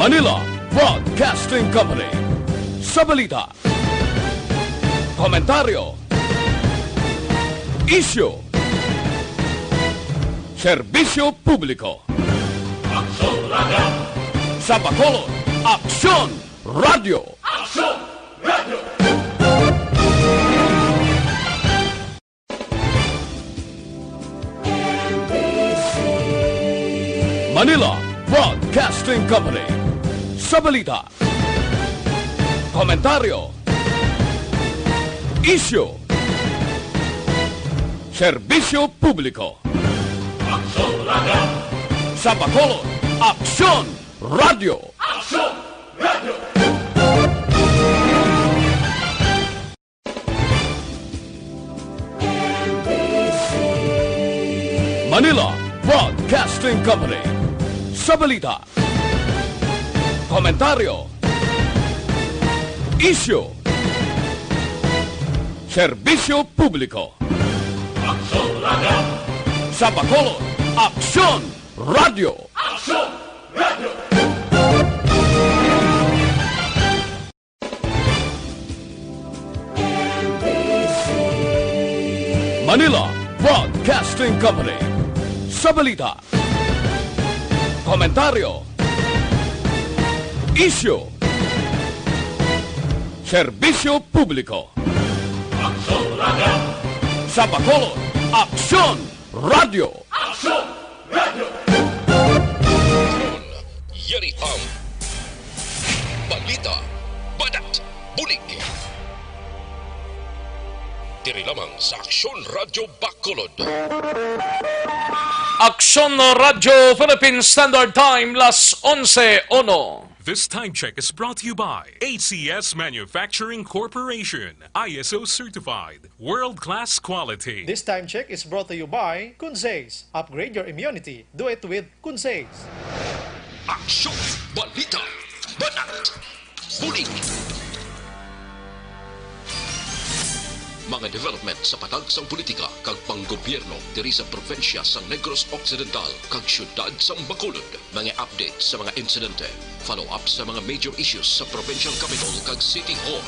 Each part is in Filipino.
Manila Broadcasting Company. Sa balita, komentaryo, isyu, serbisyo publiko. Aksyon Radio! Sa Bacolod, Aksyon Radio! Aksyon Radio! Manila Broadcasting Company. Sa balita, komentaryo, isyu, serbisyo publiko. Aksyon Radio! Sa Bacolod, Aksyon Radio! Aksyon Radio! Manila Broadcasting Company. Sa balita, komentaryo, isyu, serbisyo publiko. Aksyon Radio! Sa Bacolod, Aksyon Radio! Aksyon Radio! Manila Broadcasting Company. Sa balita, komentaryo, isyu, serbisyo publiko. Aksyon Radio! Sa Bacolod, Aksyon Radio! Aksyon Radio! Yari ang Balita Badat Bulig. Diri lamang sa Aksyon Radio Bacolod. Aksyon Radio Philippine Standard Time, las 11:01. This time check is brought to you by ACS Manufacturing Corporation, ISO certified, world-class quality. This time check is brought to you by Kunsays. Upgrade your immunity. Do it with Kunsays. Aksyon Balita Badat Bulig. Mga development sa patagsang politika kag panggobyerno diri sa probinsya sa Negros Occidental kag syudad sa Bacolod. Mga update sa mga insidente, follow up sa mga major issues sa provincial capital kag City Hall.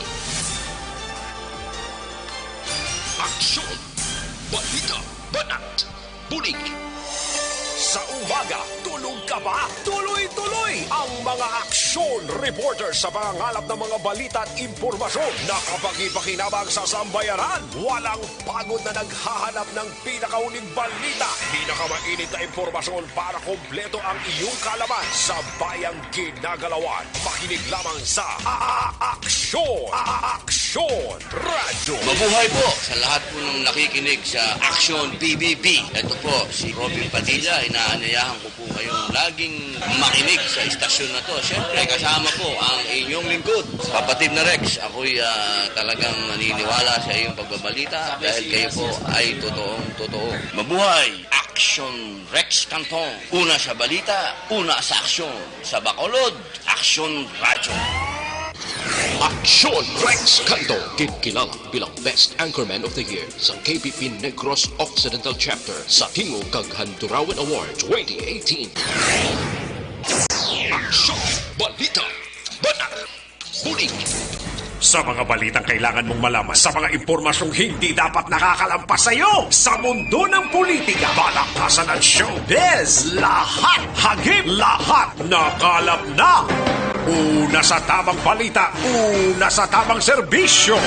Aksyon Balita Banat Bulig. Sa umaga, tulog ka ba? Tuloy-tuloy ang mga aksyon reporter sa pangangalap ng mga balita at impormasyon na kapag-ipakinabang sa sambayanan. Walang pagod na naghahanap ng pinakauling balita. Pinakamainit na impormasyon para kompleto ang iyong kalaman sa bayang ginagalawan. Makinig lamang sa Aksyon! Aksyon Radio! Mabuhay po sa lahat po ng nakikinig sa Aksyon PBB. Ito po si Robin Padilla. Inaanayahan ko po kayong laging makinig sa istasyon na to. Siyempre, kasama po ang inyong lingkod. Kapatid na Rex, ako'y talagang naniniwala sa iyong pagbabalita dahil kayo po ay totoong-totoo. Mabuhay! Aksyon Rex Canton. Una sa balita, una sa aksyon. Sa Bacolod, Aksyon Radio. Aksyon Rex Canto, kilala bilang Best Anchorman of the Year sa KBP Negros Occidental Chapter sa Tingog kag Handurawan Award 2018. Aksyon Balita Banat Bulig. Sa mga balitang kailangan mong malaman, sa mga impormasyong hindi dapat nakakalampas sa iyo, sa mundo ng politika, balakasan at showbiz, lahat hagip, lahat nakalap na. Una sa tamang balita, una sa tamang serbisyo.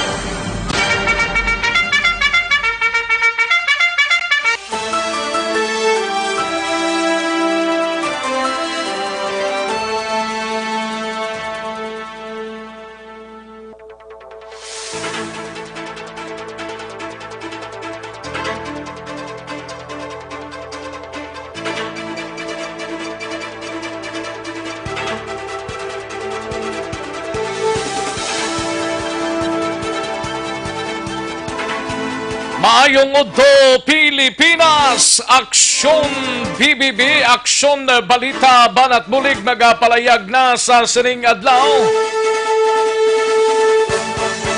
Maayong udto Pilipinas, Aksyon PBB, Aksyon Balita Banat Bulig, nagapalayag na sa sining adlaw.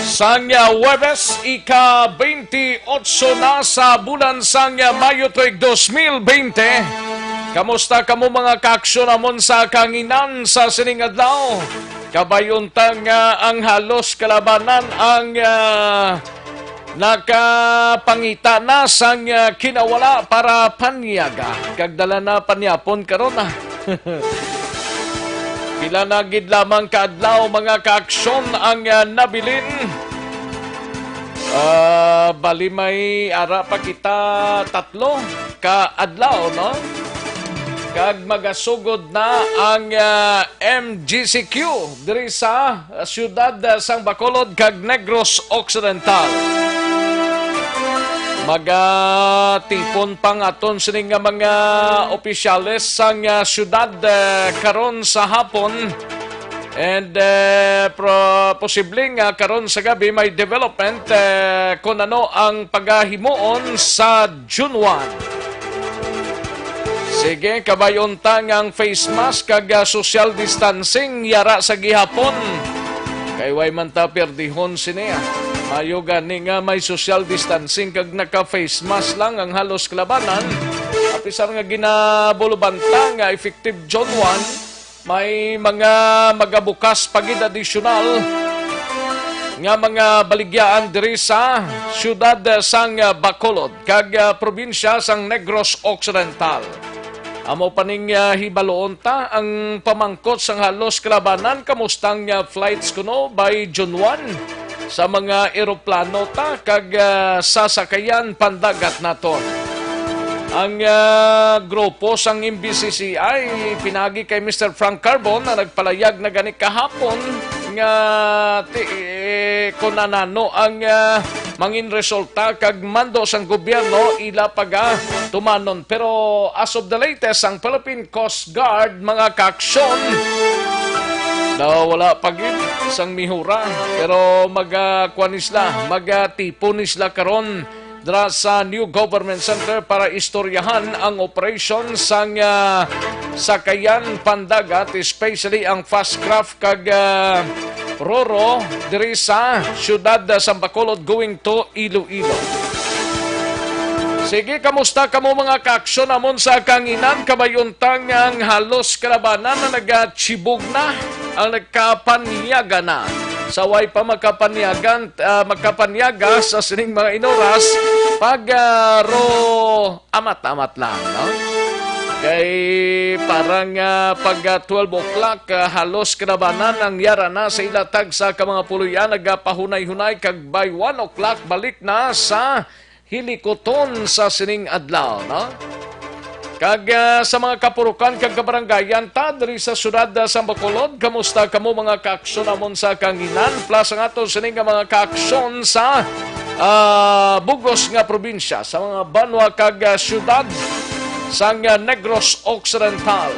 Sangya Huwebes, ika-28 na sa bulan sangya Mayo tuig 2020. Kamusta kamo mga kaaksyon amon sa kanginan sa sining adlaw? Kabayuntang ang halos kalabanan ang nakapangita na sang kinawala para panyaga. Kagdala na panyapon karon na. Pila na gid lamang kaadlaw mga kaaksyon ang nabilin. Bali may ara pa kita 3 kaadlaw, no? Kag magasugod na ang MGCQ diri sa siyudad sang Bacolod kag Negros Occidental. Magatipon pang aton sining mga opisyales sang siyudad karon sa hapon. And posibleng karon sa gabi may development kung ano ang paghimuon sa June 1. Sige, kabayuntang ang face mask kag social distancing yara sa gihapon. Kay way man ta perdihon sineya. Mayo gani nga may social distancing kag naka-face mask lang ang halos kalabanan. Apisar nga ginabulubanta nga effective June 1, may mga magabukas pagid adisyonal nga mga baligyaan diri sa siyudad sang Bacolod kag probinsya sang Negros Occidental. Amo paning hibaloon ta ang pamangkot sang halos kalabanan kamustang flights kuno by June 1 sa mga eroplano ta kag sasakayan pandagat naton. Ang grupo sang MBCCI pinagi kay Mr. Frank Carbon na nagpalayag na gani kahapon nga kung anano ang mangin resulta kag mando sang gobyerno ila paga tumanon. Pero as of the latest, ang Philippine Coast Guard mga kaaksyon wala pagid sang mihura pero magkuan isla, magatipon isla karon dra sa New Government Center para istoryahan ang operation sang sakayan pandagat, especially ang fast craft kag Roro diri sa siyudad sa Bacolod going to Iloilo. Sige, kamusta kamo mga kaaksyon amon sa kanginan? Kabayuntang ang halos kalabanan na nagachibog na, ang nagkapanyaga na. Sa way pa makapanyaga sa sining mga inoras pag amat-amat lang, no? Kay parang pag 12 o'clock halos kinabanan ang yara na sa ilatag sa mga puluyan nagpahunay-hunay kag by 1 o'clock balik na sa hilikoton sa sining adlaw, no? Kag sa mga kapurukan kag kabaranggayan ta diri sa siyudad sa Bacolod, kamusta kamo mga kaaksyon amon sa kanginan plus ang aton sining mga kaaksyon sa bugos nga probinsya sa mga banwa kag siyudad sang Negros Occidental.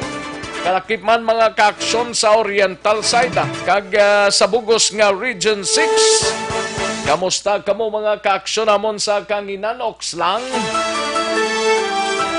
Kalakip man mga kaaksyon sa Oriental side kag sa bugos nga Region 6. Kamusta kamo mga kaaksyon amon sa kanginan oks lang?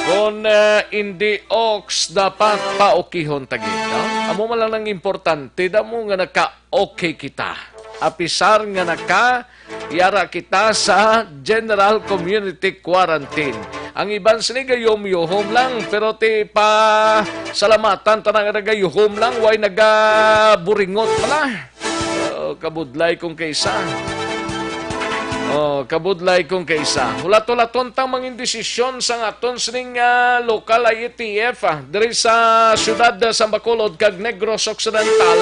Kung hindi oks dapat paokihon tagid, no? Amo man lang importante damo nga naka-okay kita. Apisar nga yara kita sa General Community Quarantine. Ang iban sila gayom-yuhom lang, pero ti pa salamatan tanang nagayuhom lang, way nagaburingot pala. Kabudlay kong kaysa. Kabudlay kong kaysa. Hulat-hulaton tang mga indesisyon sa aton sining local IETF diri sa siyudad sa Bacolod kag Negros Occidental.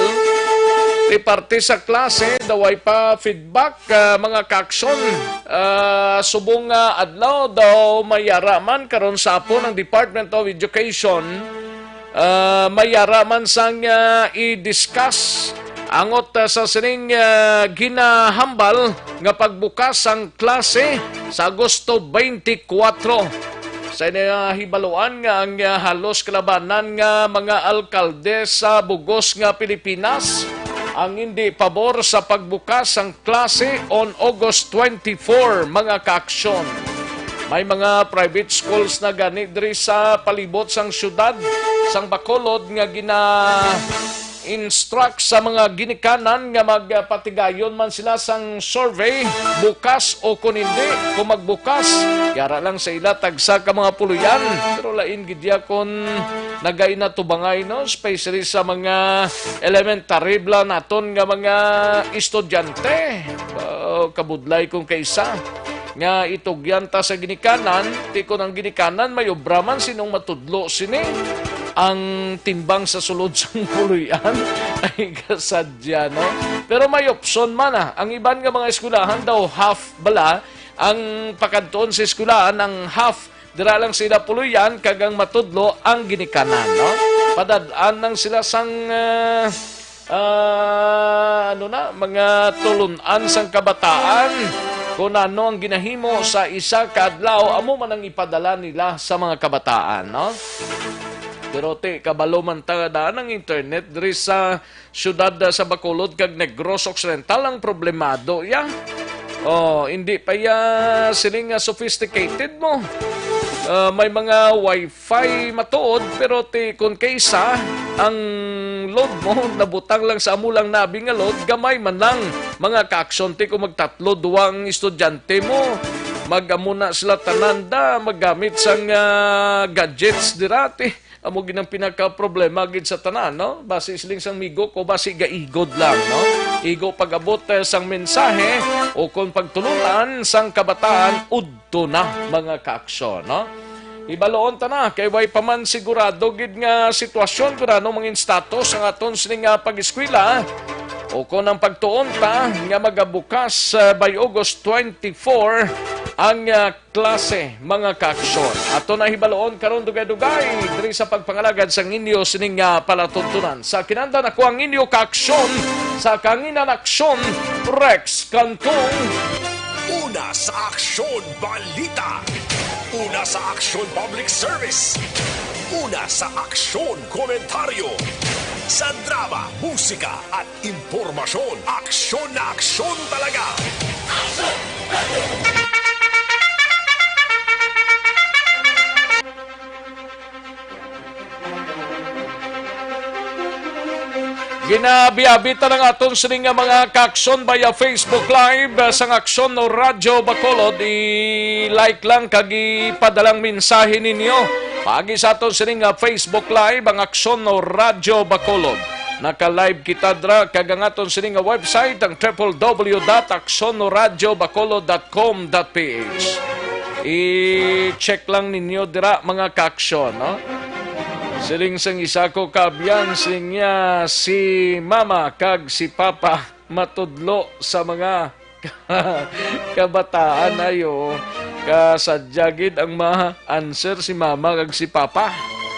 Ti parte sa klase, daway pa feedback mga kaaksyon. Subong adlaw daw mayaraman karon sa hapon ang Department of Education. Mayaraman sang i-discuss angot sa sining ginahambal nga pagbukas ang klase sa Agosto 24. Sa hibaluan nga ang halos kalabanan nga mga alkalde sa bugos nga Pilipinas ang hindi pabor sa pagbukas ang klase on August 24 mga kaaksyon. May mga private schools na gani diri sa palibot sang syudad sang Bacolod nga instruct sa mga ginikanan nga magpatigayon man sila sang survey bukas o kung hindi kung magbukas yara lang sa ila tagsa ka mga puluyan pero lain gidya kon nagay na tubangay no especially sa mga elementary bla naton nga mga estudyante kabudlay kung kaysa nga itugyan ta sa ginikanan ti kon ang ginikanan may obraman sinong matudlo sini ang timbang sa sulod sa puluyan ay kasadya, no? Pero may option man, Ang iban nga mga eskwelahan daw half bala, ang pakadtoon sa eskwelahan, ang half, dira lang sila puluyan, kagang matudlo ang ginikanan, no? Padadaan lang sila sang, mga tulunan sang kabataan, kung ano ang ginahimo sa isa kaadlaw, amo man ang ipadala nila sa mga kabataan, no? Pero kabalo man daan ang internet diri sa syudad sa Bacolod kag Negros Occidental ang problemado ya. Hindi pa siling sophisticated mo. May mga wifi matuod pero kung kaysa ang load mo nabutang lang sa amo lang nabi nga load gamay man lang mga ka-aksyon kung magtatlo duwang estudyante mo magamuna sila tananda magamit sang gadgets dirati. Amo ginang pinaka-problema gid sa tanan, no? Base siling sang migo ko base gaigod lang, no? Igo pag-abot sang mensahe o kung pagtulunan sang kabataan udto na mga kaaksyon, no? Ibaloon ta na kay way paman sigurado gid nga sitwasyon kurano mga status ang aton sining pag-eskwela o kung ang pagtuon ta nga magabukas by August 24 ang klase mga kaaksyon. Ato na hibaloon karon dugay-dugay diri sa pagpangalagad sang inyo sining palatuntunan. Sa kinanda na ko ang inyo kaaksyon sa kanginan aksyon Rex Cantong. Una sa aksyon balita. Una sa aksyon public service. Una sa aksyon komentaryo. Sa drama, musika at impormasyon. Aksyon na aksyon talaga. Aksyon! Ginabiabita ng aton sining mga kaaksyon via Facebook Live sang Aksyon no Radyo Bacolod. I-like lang kag ipadalang mensahe ninyo. Pagi sa aton sining Facebook Live ang Aksyon no Radyo Bacolod. Naka-live kita dra kag ang aton sining website ang www.aksyonoradyobacolod.com.ph. I-check lang ninyo dira mga kaaksyon, no? Siling sang isa ko kabyan sinya si mama kag si papa matudlo sa mga kabataan ayo kasadyagid ang ma-answer si mama kag si papa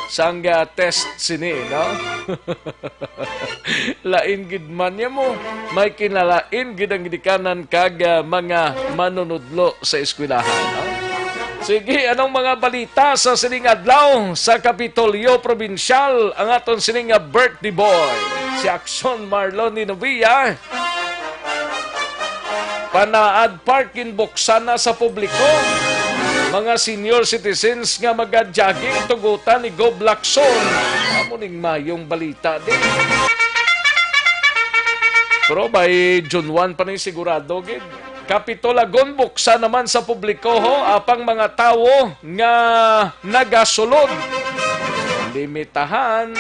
sang test sini, no? Lain gid man niya mo may kinalain gid ang gidikanan kag mga manunudlo sa eskwelahan, no? Sige, anong mga balita sa sining adlaw sa Kapitolyo Provincial ang aton sining birthday boy si Aksyon Marlon Ninovia panaad parking buksan na sa publiko mga senior citizens nga maga-jogging tugutan ni Gob Lacson amo ning mayong balita din pero by June 1 pa rin sigurado gid Kapitolagon buksan naman sa publiko ho apang mga tao nga nagasulod. Limitahan.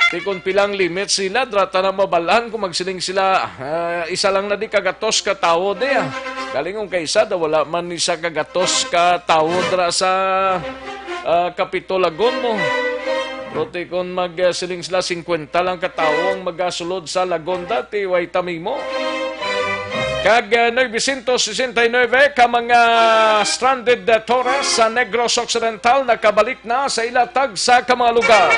Tikon pilang limit sila, drata na mabalaan kung magsiling sila, isa lang na di kagatos ka tao di Galingong kaysa, wala man isa kagatos ka tao dra sa Kapitolagon mo. Prote kung magsiling sila 50 lang katao ang magasulod sa Lagonda, way tami mo. Kag 969 ka mga stranded tourists sa Negros Occidental nakabalik na sa ilatag sa mga lugar.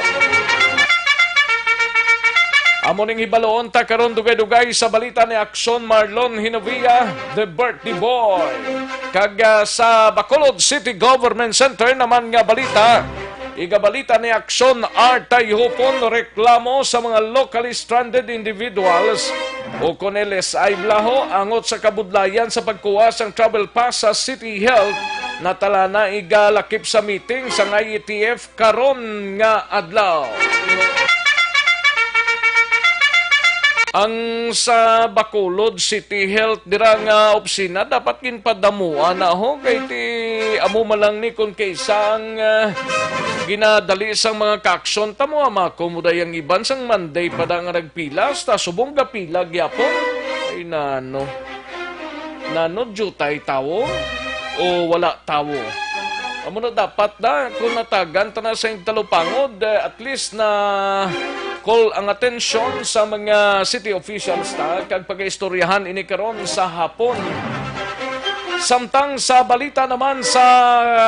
Amo ning hibaloon ta karon dugay-dugay sa balita ni Aksyon Marlon Hinovia, the birthday boy. Kag sa Bacolod City Government Center naman nga balita, igabalita ni Aksyon Artay Hupon reklamo sa mga locally stranded individuals o koneles ay blaho angot sa kabudlayan sa pagkuha sang travel pass sa City Health na tala na igalakip sa meeting sa IETF karon nga adlaw. Ang sa Bacolod City Health dira nga opisina dapat ginpadamuan na ho kay ti amo malang ni kun kaysang ginadali sang mga kaksyon tamo makomoda yang iban sang Monday pa da nga nagpilas ta subong gapila gyapon ay nano jutay tawo o wala tawo. Amo na dapat da kung natagan ta na sa talupangod at least na call ang atensyon sa mga city officials ta kag pagaistoryahan ini karon sa hapon. Samtang sa balita naman sa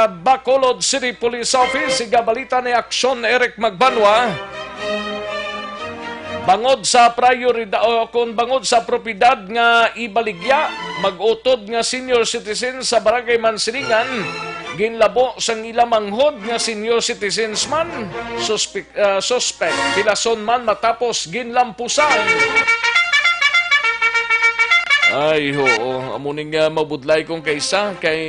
Bacolod City Police Office, siga balita ni Aksyon Eric Magbanwa. Bangod sa prioridad o kung bangod sa propiedad nga ibaligya, mag-utod nga senior citizen sa Barangay Mansilingan, ginlabo sang ilamanghod nga senior citizens man, suspect, pilason man matapos ginlampusan. Ay, oo. Amuning mabudlay kong kaysa. Kay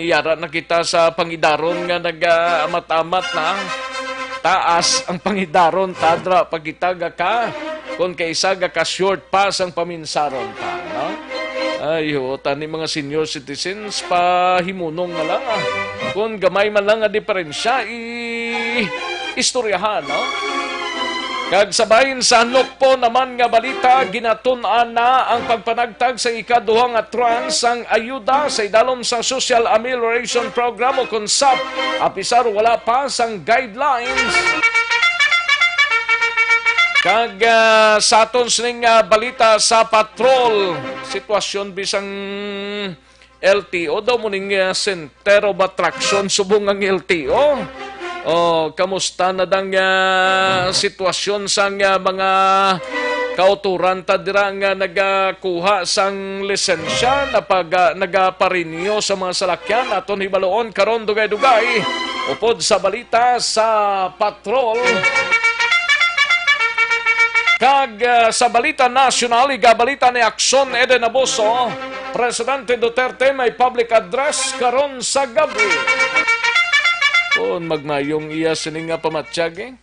yara na kita sa pangidaron nga nag-amat-amat na. Taas ang pangidaron, tadra, pagitaga ka. Kung kaysa ka-short pass ang paminsaron ta. No? Ay, oo. Tani mga senior citizens, pahimunong nga lang. Kung gamay man lang nga diferensya, istoryahan, no? Kag sabahin sa Nokpo naman nga balita, ginatun-an na ang pagpanagtag sa ikaduhang nga trans ang ayuda sa idalom sa Social Amelioration Program o KUNSAP. Apisar wala pa sang guidelines. Kag sa aton sining balita sa patrol, sitwasyon bisang LTO daw muning center of attraction subong ang LTO. Kamusta na dang sitwasyon sang mga kauturan ta dira nga nagakuha sang lisensya na pag nagaparinyo sa mga salakyan aton hibaloon karon dugay-dugay upod sa balita sa patrol. Kag sa balita nasyonal, igabalita ni Aksyon Eden Abuso, Presidente Duterte may public address karon sa gabi. Kung magmayong iya sining nga pamatsyag eh.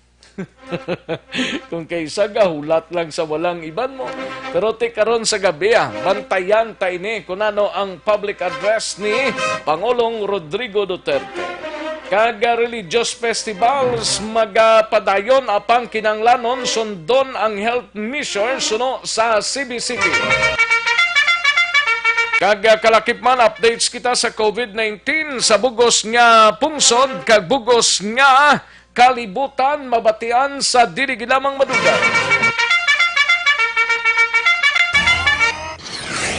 Kung kaysa gahulat lang sa walang iban mo. Pero ti karon sa gabi bantayan tayo ni kung ano ang public address ni Pangulong Rodrigo Duterte. Kaga religious festivals magapadayon apang kinanglanon sundon ang health measures suno sa CBCP. Kag kalakip man updates kita sa COVID-19 sa bugos nga pungsod kag bugos nga kalibutan mabatian sa dili gilamang madugay.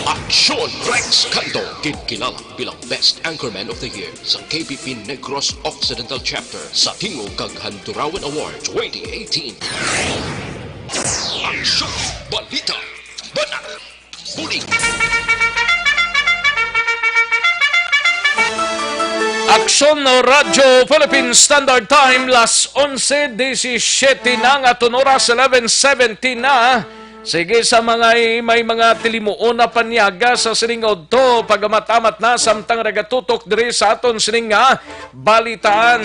Aksyon Rex Canto, kinilala bilang Best Anchorman of the Year sa KBP Negros Occidental Chapter sa Tingog kag Handurawan Award 2018. Aksyon, balita, banat, buling. Aksyon Radio Philippine Standard Time, las 11:17 na nga oras 11:17 na. Sige sa mga may mga tilimuon na panyaga sa siningod to, pagama't-amat na samtang ragatutok diri sa aton sining nga balitaan.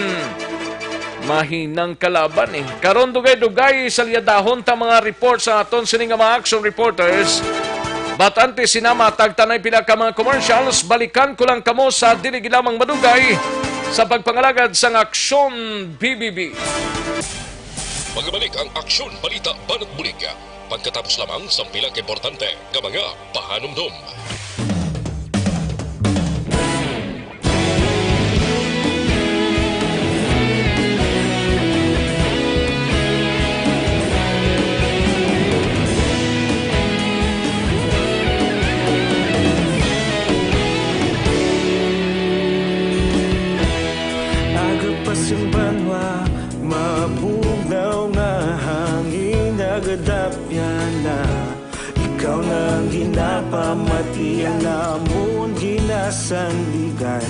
Mahinang kalaban eh. Karon dugay-dugay salyadahon ta mga reports sa aton sining nga mga action reporters. Batante sinama tagtanay pila ka mga commercials, balikan ko lang kamo sa dili gilamang madugay sa pagpangalagad sang Aksyon BBB. Magbalik ang Aksyon Balita Banat Bulig. Pagkatapos lamang sa pilang importante nga mga pahanumdum. Ikaw nang ginapamati ang namon ginasandigan.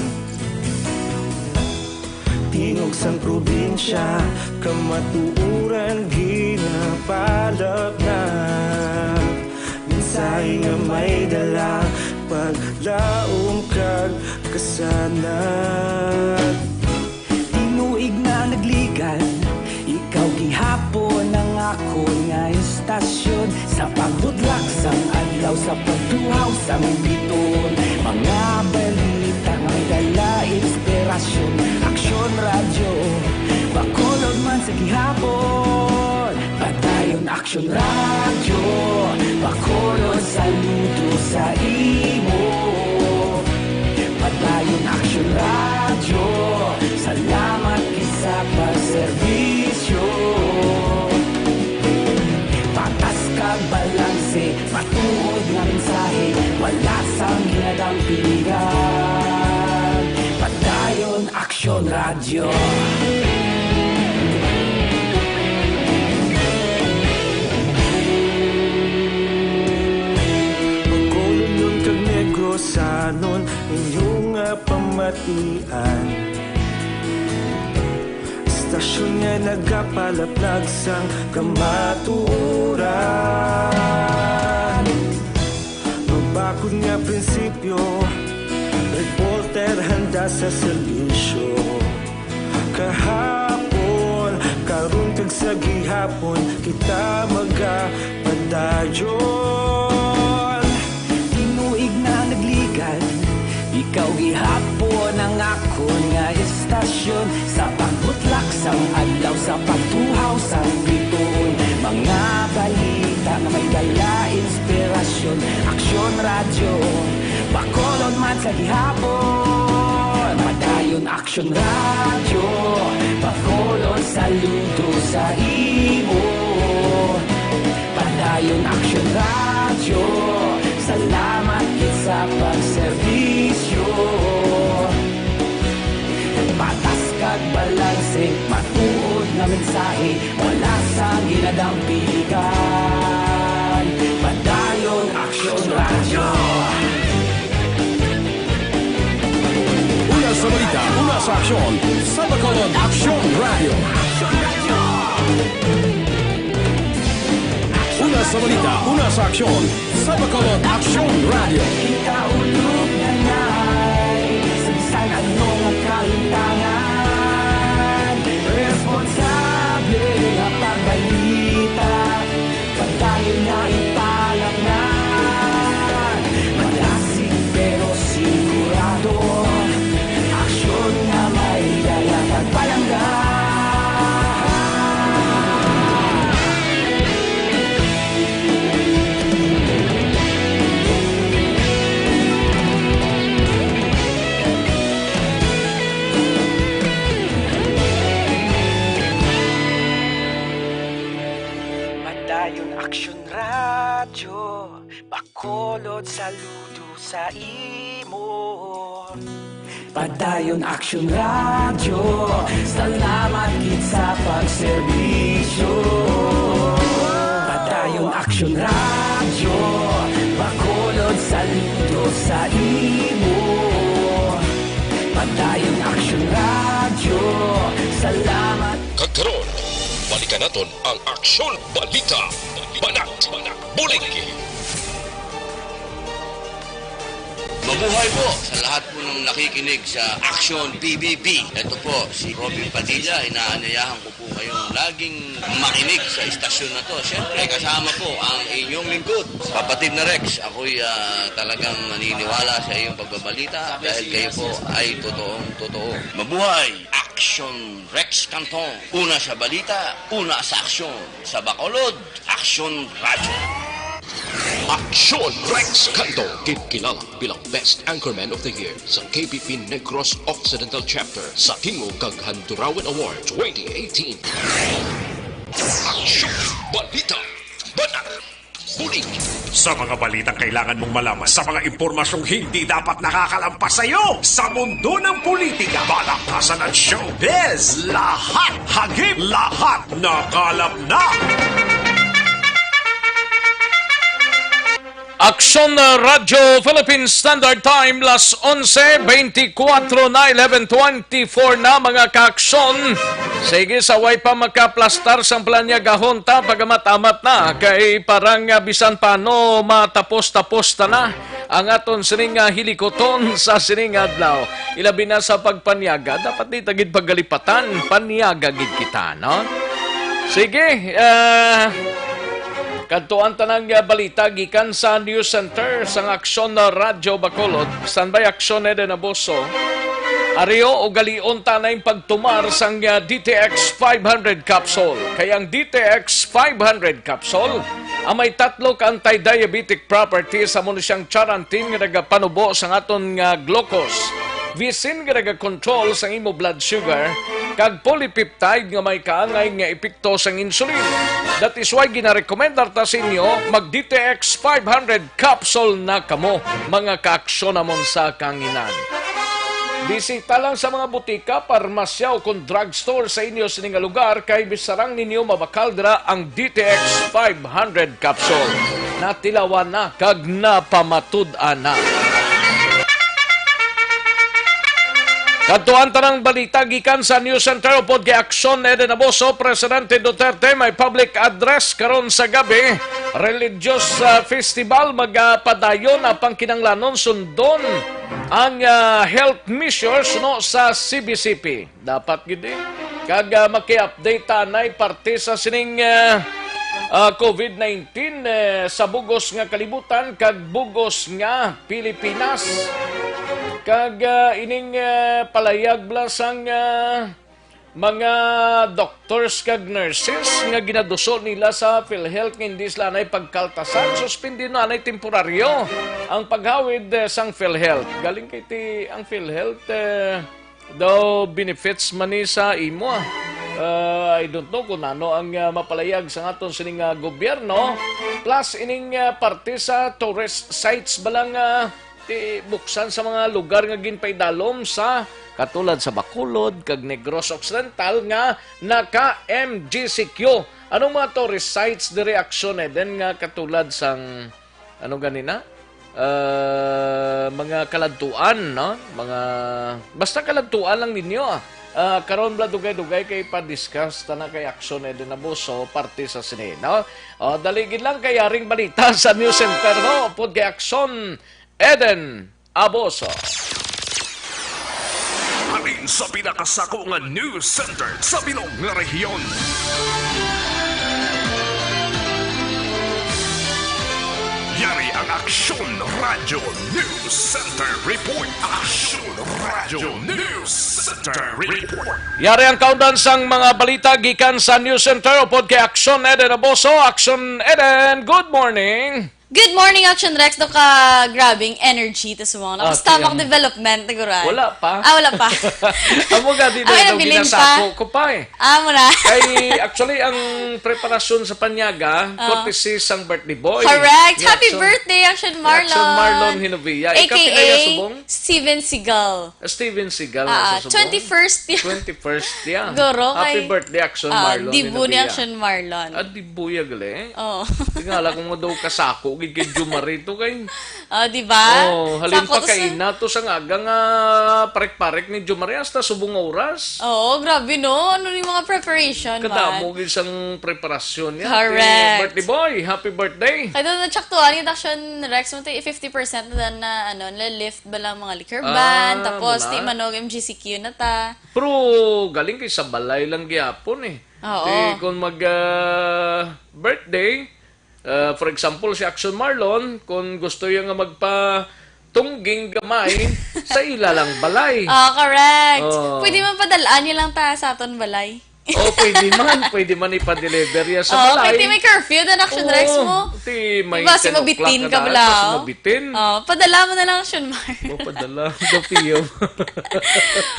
Tingog sang probinsya kamatuuran ginapalap na. Minsay nga may dala paglaom kag kasanat. Tinuig na nagligan ikaw gihapon akon nga istasyon sa pagbudlak sang adlaw sa pagtuhaw sang biton. Mga balita nga may dala inspirasyon, aksyon radyo bakulod man sa gihapon. Padayon aksyon radyo bakulod saludo sa imo. Padayon aksyon radyo, salamat isa pagserbisyo. Patas kag balanse, matuod nga mensahe, wala sang ginadang pilihan. Padayon aksyon radyo. Magkulunod kag negrosanon inyong pamatian. Istasyon nga nagapalaplag sang kamatuoran. Mabakod nga prinsipyo, reporter handa sa serbisyo. Kahapon, karon kag sa gihapon, kita magapadayon. Tinuig na nagligan, ikaw gihapon ang akon nga istasyon sa pagbutlak sang adlaw sa pagtuhaw sang bituon. Mga balita nga may dala inspirasyon, aksyon radyo bakolod man sa gihapon. Padayon aksyon radyo bakolod saludo sa imo. Padayon aksyon radyo, salamat sa pagserbisyo. Patas kag balanse, matuod na mensahe, wala sa ginadang piligan. Padayon aksyon radyo. Una sa balita, una sa aksyon, sa Bacolod Aksyon Radio. Una sa balita, una sa aksyon, sa Bacolod Aksyon Radio. Kita ulog na na'y Sansan anong ang kalintangan. Responsable na pagbalita, padayon na ipalag na. Malasig pero sigurado, aksyon na may dala pagpalanggan. Padayon aksyon radyo, bakolod saludo sa imo. Padayon aksyon radyo, salamat gid sa pagserbisyo. Padayon aksyon radyo, bakolod saludo sa imo. Padayon aksyon radyo, salamat. Kagkaroon, balikan naton ang Aksyon Balita. Banat, bulig. Mabuhay po sa lahat po ng nakikinig sa Aksyon PBB. Ito po, si Robin Padilla. Inaanyayahan ko po kayong laging makinig sa istasyon na to. Siyempre, kasama po ang inyong lingkod. Kapatid na Rex, ako'y talagang naniniwala sa iyong pagbabalita dahil kayo po ay totoong-totoo. Mabuhay! Aksyon Rex Canton. Una sa balita, una sa aksyon. Sa Bacolod, Aksyon Radyo. Aksyon Rex Canto, kilala bilang Best Anchorman of the Year sa KPP Negros Occidental Chapter sa Tingog kag Handurawan Award 2018. Aksyon Balita. Banat. Bulig. Sa mga balitang kailangan mong malaman, sa mga impormasyong hindi dapat nakakalampas sa iyo, sa mundo ng politika, balakasan at showbiz, lahat hagip, lahat nakalap na. Aksyon Radyo Philippine Standard Time, las 11:24 na, 11:24 na mga kaaksyon. Sige, saway pa makaplastar sang planyagahon ta, pagamat-amat na, kay parang bisan paano matapos-tapos ta na ang aton sining hilikoton sa sining adlaw. Ilabi na sa pagpanyaga, dapat di tagid paggalipatan, panyaga gid kita, no? Sige, kantuan tanang balita gikan sa News Center sang Aksyon na Radyo Bacolod. Standby Aksyon na Naboso. Ario o galion tanay pagtumar sang DTX 500 capsule. Kayang DTX 500 capsule, may tatlo ka anti-diabetic properties sa muna siyang charantin nga nagapanubo sa aton nga glucose. Visin nga nagakontrol sa imo blood sugar, kag polypeptide nga may kaangay nga epekto sang insulin. That is why ginarekomendar ta sa inyo mag DTX 500 capsule na kamo, mga kaaksyon namon sa kanginan. Bisita lang sa mga butika, parmasya o kung drugstore sa inyo sa nga lugar kay bisarang ninyo mabakal dira ang DTX 500 capsule. Natilawan na kag napamatud-an na. Kantuan tanang balita gikan sa News Center upod kay Aksyon Eden Naboso. Presidente Duterte may public address karon sa gabi. Religious festival magpadayon apang kinanglanon sundon ang health measures no sa CBCP. Dapat gid kag maki-update tanay parte sa sining COVID-19 sa bugos nga kalibutan kag bugos nga Pilipinas. Kag ining palayag blasang mga doctors kag nurses nga ginaduso nila sa PhilHealth nga hindi sila na pagkaltasan. Suspindi na na temporaryo ang paghawid sang PhilHealth. Galing kay ti ang PhilHealth daw benefits man ni sa imo. I don't know kung ano ang mapalayag sa aton sining gobyerno. Plus ining parte sa tourist sites balang buksan sa mga lugar nga ginpaydalom sa katulad sa Bacolod kag Negros Occidental nga naka-MGCQ. Anong mga tourist sites di reaksyon din nga katulad sang ano ganina? Mga kaladtuan, no? Mga basta kaladtuan lang ninyo. Karon bla dugay-dugay kay pa-discuss tana kay Aksyon Eden Naboso parte sa sine, no? Daligid lang kay aring balita sa News Center, no? Pod kay Aksyon Eden Naboso. Alin sa pinakasako nga news center sa bilog nga rehiyon. Yari ang Aksyon Radio News Center Report. Aksyon Radio News Center Report. Yari ang kaudan sang mga balita gikan sa News Center upod kay Aksyon Eden Naboso. Aksyon Eden, good morning. Good morning, Action Rex. Do ka grabing energy to sa mga stomach development, niguran. Wala pa. Wala pa. Amo ga dito daw ginasako ko pa eh. Amo na. Kay actually ang preparasyon sa panyaga, courtesy sang birthday boy. Correct. Happy birthday, Action Marlon. Action Marlon Hinovia. AKA Steven Seagal. Steven Seagal sa subong. 21st yan. 21st yan. Goro Happy birthday, Action Marlon Dibu ni Hinovia. Action Marlon. Dibu ya gali. Oo. Tingala kung mo daw kasako gid kay Jumarito kay. Di ba? Halin pa kay nato sa nga parek-parek ni Jumari hasta subong oras. Grabe no. Ano ni mga preparation man? Kadamo gid sang preparasyon yan. Correct. Birthday boy, happy birthday. Kaya doon na-checktuan yung Action Rex mo 50% na lift ba lang mga liquor ban, tapos ti manog MGCQ na ta. Pero galing kay sa balay lang gyapon eh. Oo. Kung mag birthday, for example, si Action Marlon, kung gusto yung magpa-tungging gamay, sa ila lang balay. Correct. Pwede man padalaan niyo lang ta sa aton balay. Pwede man ipa-deliver yan sa balay. Pwede may curfew na Action Rex mo. May diba, si mabitin ka bala. Mabitin. Padala mo na lang, Action Mar. Padala. Dapiyo.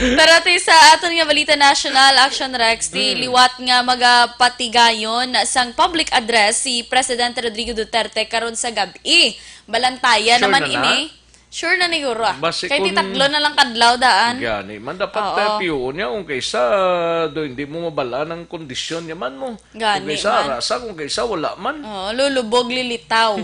Pero sa aton nga balita national, Action Rex, liwat nga magapatigayon sang public address si Presidente Rodrigo Duterte karon sa gabi. Balantaya Sure naman na ini. Sure na ni Guro. Basi Kay kung- titatlo na lang kadlaw daan. Gani, man dapat piyo niya kung kaysa do hindi mo mabala ng kondisyon niya man mo. Gani, kung kaysa man. rasa, kung kaysa wala man. Lulubog, lilitaw.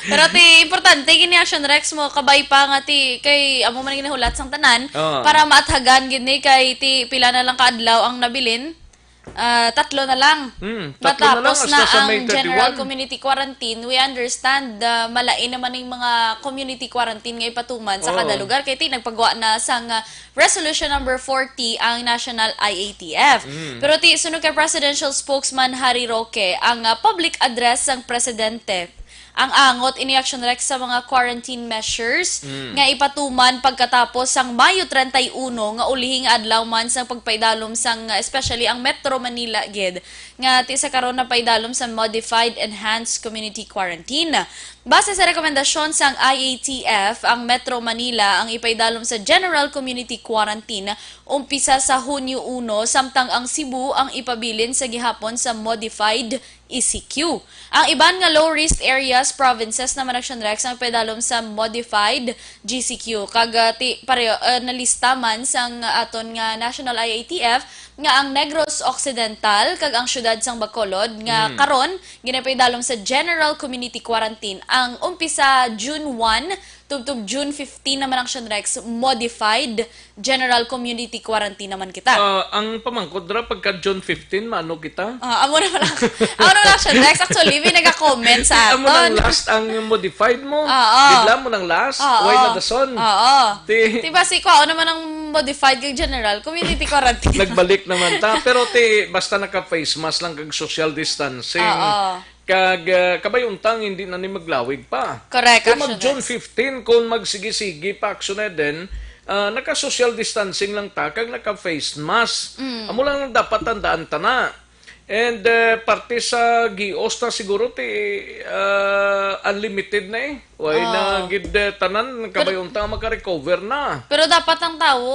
Pero importante gini Action Rex mo, kabay pa nga kay amo man ginahulat sang tanan, para maathagan gini kay pila na lang kaadlaw ang nabilin. tatlo na lang. Tatlo na lang Matapos hasta sa ang May 31. general community quarantine, we understand malain naman yung mga community quarantine nga ipatuman sa kada lugar. Kaya nagpagawa na sang resolution number 40 ang National IATF. Pero sunod kay Presidential Spokesman Harry Roque, ang public address ng Presidente ang angot ini Action Rex sa mga quarantine measures nga ipatuman pagkatapos sang Mayo 31 nga ulihing adlaw man sang pagpaidalom sang especially ang Metro Manila gid nga ti sa karon na paidalom sa modified enhanced community quarantine. Base sa rekomendasyon sang IATF, ang Metro Manila ang ipaidalom sa General Community Quarantine umpisa sa Hunyo 1 samtang ang Cebu ang ipabilin sa gihapon sa Modified ECQ. Ang iban nga low-risk areas, provinces naman Action Rex ang ipaidalom sa Modified GCQ. Kagati nalista man sang aton nga National IATF nga ang Negros Occidental kag ang syudad sang Bacolod nga karon ginapaidalom sa General Community Quarantine. Ang umpisa June 1 tubtub June 15 naman ang Rex modified General Community Quarantine naman kita. Ang pamangkod ra pagka June 15 maano kita? Amo naman lang. Amo naman lang Rex actually may naga-comment sa aton. Amo nang last ang modified mo. Bigla mo nang last. Why na dason? Diba si ko naman ang modified kag General Community Quarantine. Nagbalik naman ta pero basta naka-face mask lang kag social distancing. Kag kabayuntang hindi na ni maglawig pa. Correct. Kung mag June 15, kung magsigi-sigi pa action na din, naka-social distancing lang ta, kag naka-face mask. Amo lang dapat tandaan ta na. And parte sa gios na siguro unlimited na eh. Way na gid tanan, kabayuntang maka-recover na. Pero dapat ang tao,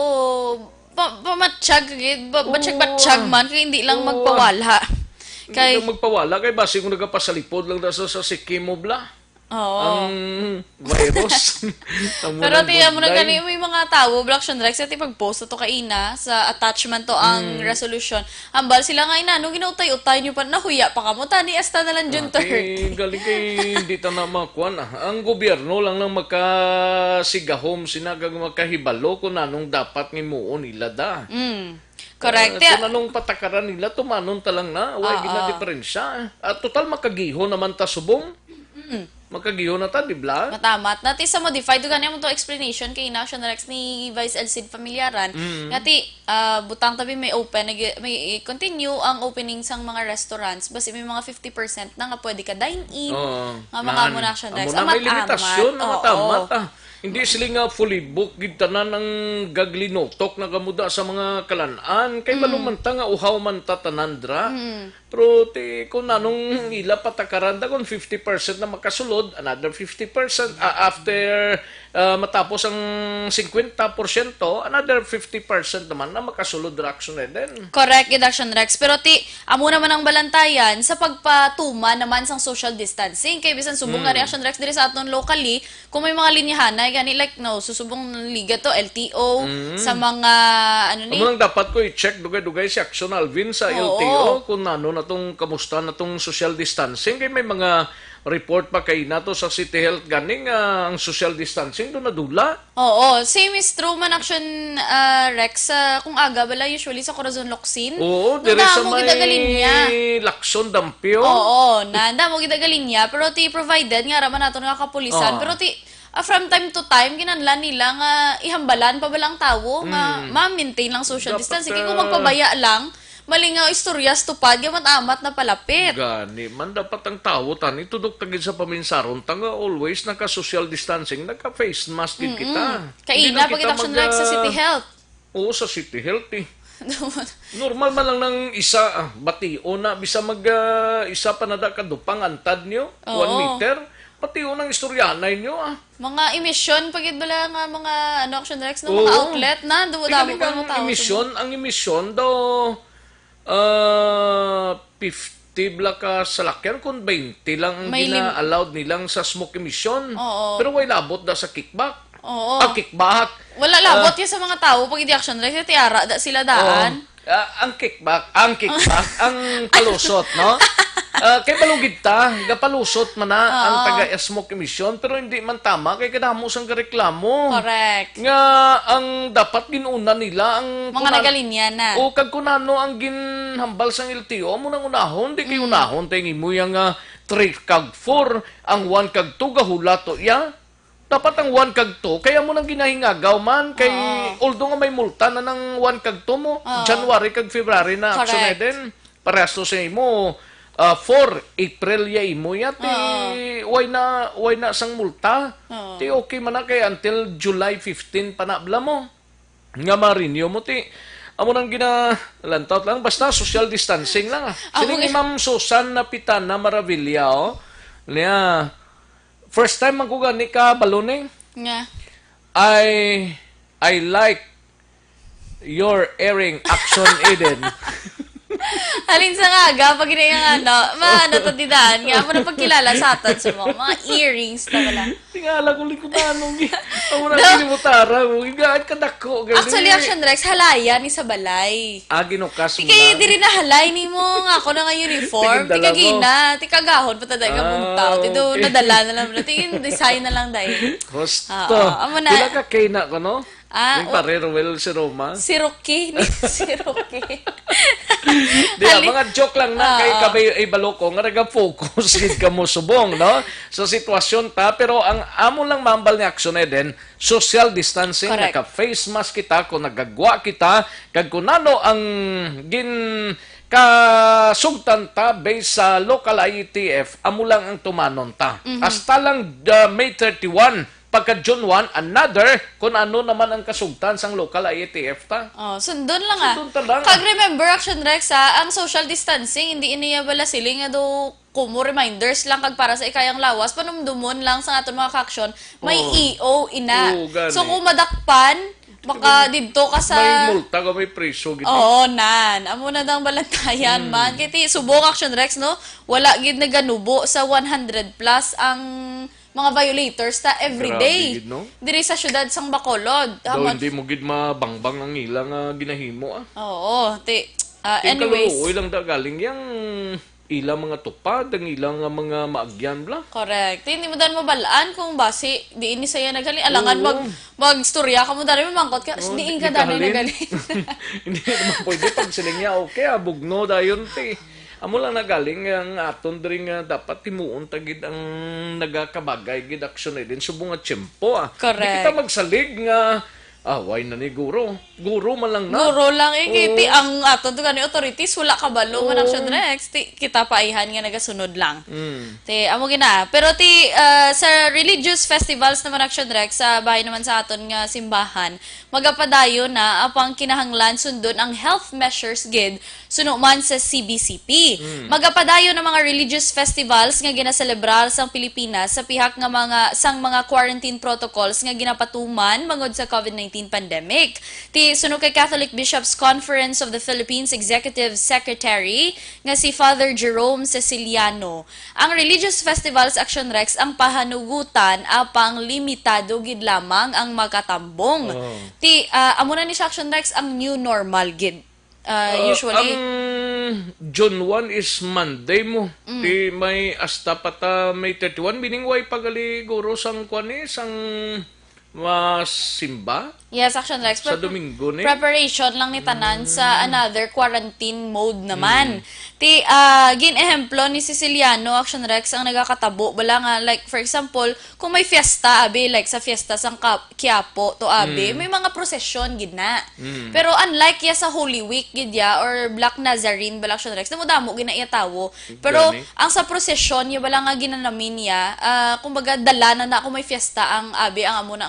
pamatsyag, batsyag man, kaya hindi lang magpawala. Kay magpawala kay base kung nagapasalipod lang sa Sikkim mo bla. Ang virus. Pero tiya mo na gani may mga tao Action Rex at ipag-post to kaina sa attachment to ang resolution. Ambal sila nga ina no ginautay-utay niyo pa nahuya pa kamo tani esta na lang June 30. Galing kay hindi ta na makuan. Ang gobyerno lang nang makasigahom sinagag makahibalo kung anong dapat ngimuon nila da. Correct. Kung anong patakaran nila, tumanon talang na. Huwag na diferensya. At total, makagiho naman ta subong. Makagiho na ta, di ba? Matamat. Nati sa modified, ganyan mo to explanation kay National Rex ni Vice Elcid Familiaran. Nati, butang tabi may open, may continue ang opening sang mga restaurants. Basta may mga 50% na nga pwede ka dine-in. Mga mo National Rex. May limitasyon, matamat. Hindi sila nga fully booked gid tanan ang gaglinotok na gamuda sa mga kalanaan kay malumanta nga uhaw man ta tanandra. Pero kung nanong ila patakaran kung 50% na makasulod, another 50% after matapos ang 50%, another 50% naman na makasulod reaction na din. Correct, Action Rex. Pero amo naman ang balantayan sa pagpatuma naman sang social distancing. Kay bisan subong nga Action Rex diri sa aton locally, kung may mga linyahan na gani like susubong liga to LTO sa mga Amo lang dapat ko i-check dugay-dugay si Action Alvin sa LTO kung ano na tong kamusta na tong social distancing kay may mga report pa kay nato sa City Health ganing ang social distancing do nadula. Same is true man Action Rex kung aga bala usually sa Corazon Locsin. Dire sa may Lacson Dampio. Nanda mo gidagalinya pero provided nga raman nato nga kapulisan pero from time to time kinanlan nila nga ihambalan pa balang tawo nga ma-maintain lang social distancing kung magpabaya lang malingaw istoryas tupad gamat amat na palapit. Gani man dapat ang tao tani tudok tagid sa paminsaron tanga always naka-social distancing, naka-face mask din kita. Kaina pag Action Rex sa City Health. Sa City Health Normal man lang ng isa batio na bisa mag isa pa na da kadupang antad nyo 1 meter. Pati unang istoryanay nyo Mga emission pagid bala nga mga Action Rex no mga outlet na dumo-damo ko mga tao. Ang emission daw 50 bla ka salakyan kung 20 lang ang gina-allowed nilang sa smoke emission. Pero way labot da sa kickback. Kickback. Wala labot sa mga tao pag hindi Action Rex tiara da sila daan. Ang kickback, ang kalusot, no? Kay balugid ta, gapalusot man na ang taga-smoke emission, pero hindi man tama kay kadamo sang reklamo. Correct. Nga ang dapat ginuna nila ang Mga nagalinya na. O kag kunano ang ginhambal sang LTO mo nang unahon, di kay unahon tay mo yang 3 kag 4, ang 1 kag 2 gahula to ya. Dapat ang 1 kag 2, kaya mo nang ginahingagaw man, kay although nga may multa na ng 1 kag 2 mo, January kag February na action na din. Parehas to sa imo, 4 April ya imo ya, ti why na sang multa? Ti okay man na kay until July 15 panabla mo. Nga marinyo mo ti, amo nang ginalantaw lang, basta social distancing lang. Sino ni Ma'am Susan Napitana Maravilla, niya, first time man ko gani ka balone. Nga. I like your airing Action Eden. Halin sa nga aga, pag ginayang natatidahan nga, mo na pagkilala sa atin sa mga earrings na wala. Tingala ko likutanong. Amo na kinimutara mo. Igaan ka dako. Actually, Action Rex, halaya ni sa balay. Ginukas mo Ikay, na. di rin na halay ni mo nga ako na nga uniform. Tingin dala mo. Tikagina, tikagahon, pataday ka muntaw. Tito, nadala na lang. Tingin, design na lang dahil. Gusto. Amo na. Dila ka kay na ko, no? Yung Ah, pare, Ruel, si Roma. Si Rocky. Si Rocky. Di mga joke lang na kay kabay ay baloko nga naga-focus gid ka mo subong, no? Sa sitwasyon ta, pero ang amo lang mambal ni Action Eden, social distancing, Correct. naka-face mask kita, kung nagagwa kita, kag kung ano ang kasugtan ta based sa local IETF, amo lang ang tumanon ta. Hasta lang May 31, pagka June 1, another kung ano naman ang kasugtan sang local IETF ta. Sundon lang Sundon ta lang. Kag remember, Action Rex, ang social distancing, hindi iniya bala sila nga do kumo reminders lang kag para sa ikayang lawas, panumdumon lang sa aton mga ka-action, may EO ina. Gani. So kung madakpan, baka didto ka sa... May multa ka, may preso gid. Oo, nan. Amo na dang balantayan man. Kaya subong Action Rex, no? Wala gid na ganubo sa 100 plus ang mga violators ta everyday. Grabe gid, no? Diri sa syudad sang Bacolod. Daw hindi mo gid mabangbang ang ilang ginahimo Oo, anyways. Kaluoy lang da galing yang ilang mga tupad, ang ilang mga maagyan bla. Correct. Hindi mo dan mabalaan kung basi di ini saya nagaling. Alangan magstorya ka mo dari mangkot ka. Diin ka danay nagaling. Hindi naman pwede pag siling niya okay, bugno dayon ti. Amo lang nagaling ang aton diri nga dapat timuon tagid ang nagakabagay gid Action din subong nga tiyempo. Correct. Di kita magsalig nga why na ni guro. Guro man lang na. Guro lang ti ang aton to gani authorities wala kabalo man Action Rex. Ti kita paihan nga nagasunod lang. Ti amo gina. Pero sa religious festivals naman Action Rex sa bahay naman sa aton nga simbahan, magapadayon na apang kinahanglan sundon ang health measures gid suno man sa CBCP. Magapadayon ng mga religious festivals nga ginaselebrar sang Pilipinas sa pihak nga mga quarantine protocols nga ginapatuman mangod sa COVID-19 pandemic. Ti suno kay Catholic Bishops Conference of the Philippines Executive Secretary nga si Father Jerome Ceciliano. Ang religious festivals Action Rex ang pahanugutan apang limitado gid lamang ang makatambong. Ti amo na ni siya Action Rex ang new normal gid. Usually ang June 1 is Monday mo. Di may hasta pata May 31 meaning way pagali guro sang kwani sang simba. yes, Action Rex. Sa Domingo ni. Preparation lang ni tanan sa another quarantine mode naman. Ti gin-ehemplo ni Siciliano Action Rex ang nagakatabo bala nga like for example, kung may fiesta abi like sa fiesta sang Quiapo to abi, may mga prosesyon gid na. Pero unlike ya sa Holy Week gid ya or Black Nazarene bala Action Rex, damo gina iya tawo. Pero ang sa prosesyon ya bala nga ginanamin ya, kumbaga dala na kung may fiesta ang abi ang amo na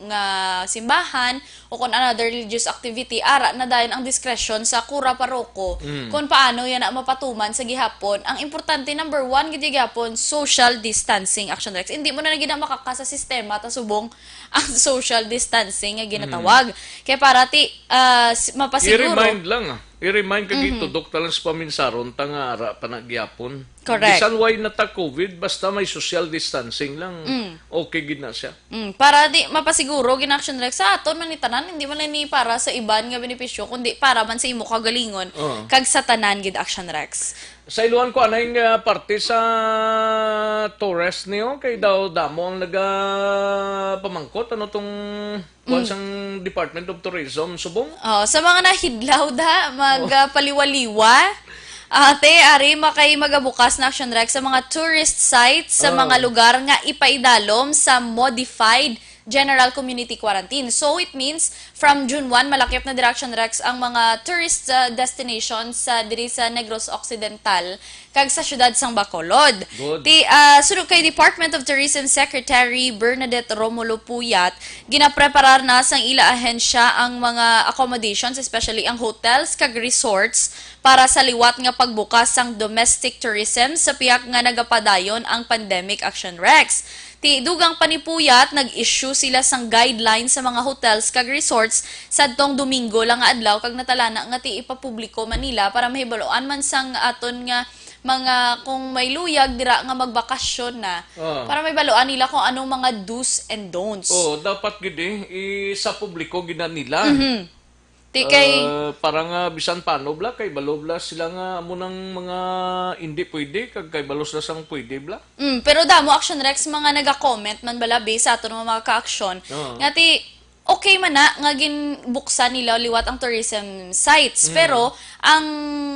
nga simbahan o kung another religious activity, ara na dahil ang discretion sa kura paroko kung paano yan na mapatuman sa gihapon. Ang importante, number 1, gid gihapon, social distancing Action Rex. Hindi mo na gina makaka sa sistema ta subong ang social distancing nga ginatawag. Kaya para ti mapasiguro. I-remind lang I-remind ka gito, doktor lang sa paminsaron, tangara pa nagyapon. Correct. Bisan why nata-COVID, basta may social distancing lang, okay gid na siya. Para di mapasiguro gin-action Rex sa aton man ni tanan, hindi man ni para sa iban nga benepisyo, kundi para man sa imo kagalingon, kag sa tanan gid action Rex. Sa iluan ko, anay nga parte sa Torres niyo, kay daw damo ang pamangkot, ano tong sang Department of Tourism, subong? Sa mga nahidlaw da, magpaliwaliwa, ate, ari, makay magabukas na action Rex sa mga tourist sites sa mga lugar nga ipaidalom sa modified General Community Quarantine. So, it means, from June 1, malakip na Direction Rex ang mga tourist destinations sa diri sa Negros Occidental kag sa syudad sang Bacolod. Sunod kay Department of Tourism Secretary Bernadette Romulo Puyat, ginapreparar na sang ila ahensya ang mga accommodations, especially ang hotels kag resorts, para sa liwat nga pagbukas sang domestic tourism sa piyak nga nagapadayon ang pandemic action Rex. Ti dugang panipuyat, nag-issue sila sang guidelines sa mga hotels kag resorts sadtong Domingo lang nga adlaw kag natalana nga ti ipapubliko Manila para mahibaloan man sang aton nga mga kung may luyag dira nga magbakasyon na para may baloan nila kung anong mga do's and don'ts. Dapat gid sa publiko gina nila. Ti kay parang bisan paano bla kay balobla sila nga munang mga hindi pwede kag kay balos na sang pwede bla. Pero damo action Rex mga naga-comment man bala base sa aton mga ka-action. Nga ti okay man na nga ginbuksan nila liwat ang tourism sites, pero ang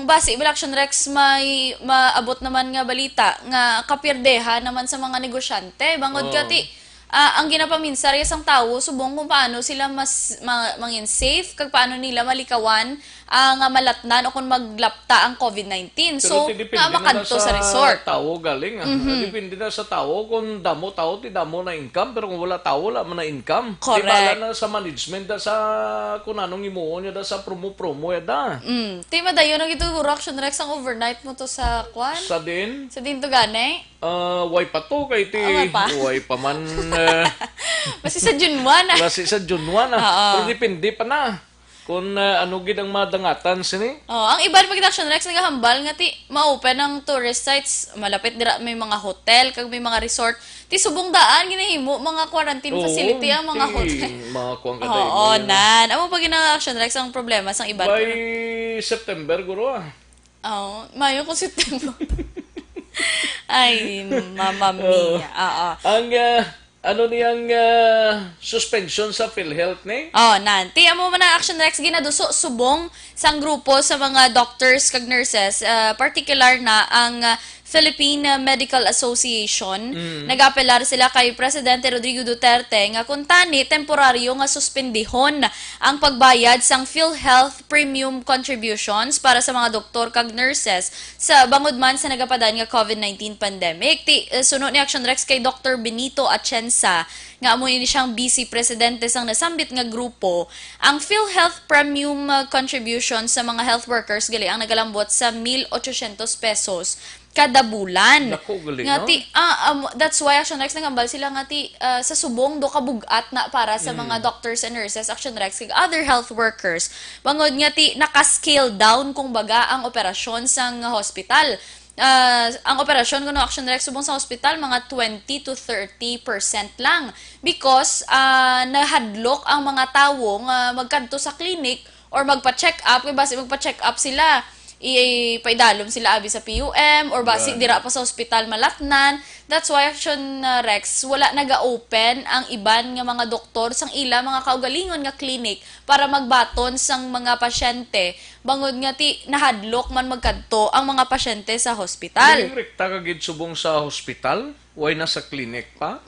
base action Rex may maabot naman nga balita nga kapirdeha naman sa mga negosyante bangod ka ti ang ginapaminsar sang tao subong kung paano sila mas mangin safe kag paano nila malikawan ang malatnan o kung maglapta ang COVID-19. So, makanto sa resort. Tao galing. Depende na sa tao. Kung damo tao, ti damo na income. Pero kung wala tao, wala man na income. Correct. Di bala na sa management, da sa kung anong imuon niya, da sa promo-promo, da. Ti madayon ang ito, Action Rex, ang overnight mo to sa kwan? Sa din? Sa din to gane? Way pa to, kay ti. Way pa man. Basi sa June 1. Basi sa June 1. Pero depende pa na. Kung ano gid ang madangatan sini. Ang iban pag Action Rex nagahambal nga ti ma-open ang tourist sites, malapit dira may mga hotel kag may mga resort. Ti subong daan ginahimo mga quarantine facility ang mga hotel. Mga kuang kaday. Nan. Amo pag Action Rex ang problema sang iban. By September guro Mayo ko September. Ay, mama mia. Ang ano niyang suspension sa PhilHealth ni? Nanti amo man na Action Rex ginaduso subong sang grupo sa mga doctors kag nurses, particular na ang Philippine Medical Association. Nag-apelar sila kay Presidente Rodrigo Duterte nga kung tani temporaryo nga suspendihon ang pagbayad sang PhilHealth premium contributions para sa mga doktor kag nurses sa bangod man sa nagapadan nga COVID-19 pandemic. Sunod ni Action Rex kay Dr. Benito Atienza nga amo ni siyang vice presidente sang nasambit nga grupo. Ang PhilHealth premium contributions sa mga health workers gali ang nagalambot sa 1,800 pesos kada bulan. Nga ti that's why Action Rex nangambal sila nga ti sa subong do kabugat na para sa mga doctors and nurses Action Rex kag other health workers. Bangod nga ti naka-scale down kung baga ang operasyon sang hospital. Ang operasyon kuno Action Rex subong sa hospital mga 20 to 30% lang because nahadlok ang mga tawo nga magkadto sa clinic or magpa-check up kay base magpa-check up sila ipaidalom sila abi sa PUM or basi dira pa sa ospital malatnan. That's why Action Rex wala naga-open ang iban nga mga doktor sang ila mga kaugalingon nga clinic para magbaton sang mga pasyente bangod nga ti nahadlok man magkadto ang mga pasyente sa hospital. Rekta ka gid subong sa hospital? Why na sa clinic pa?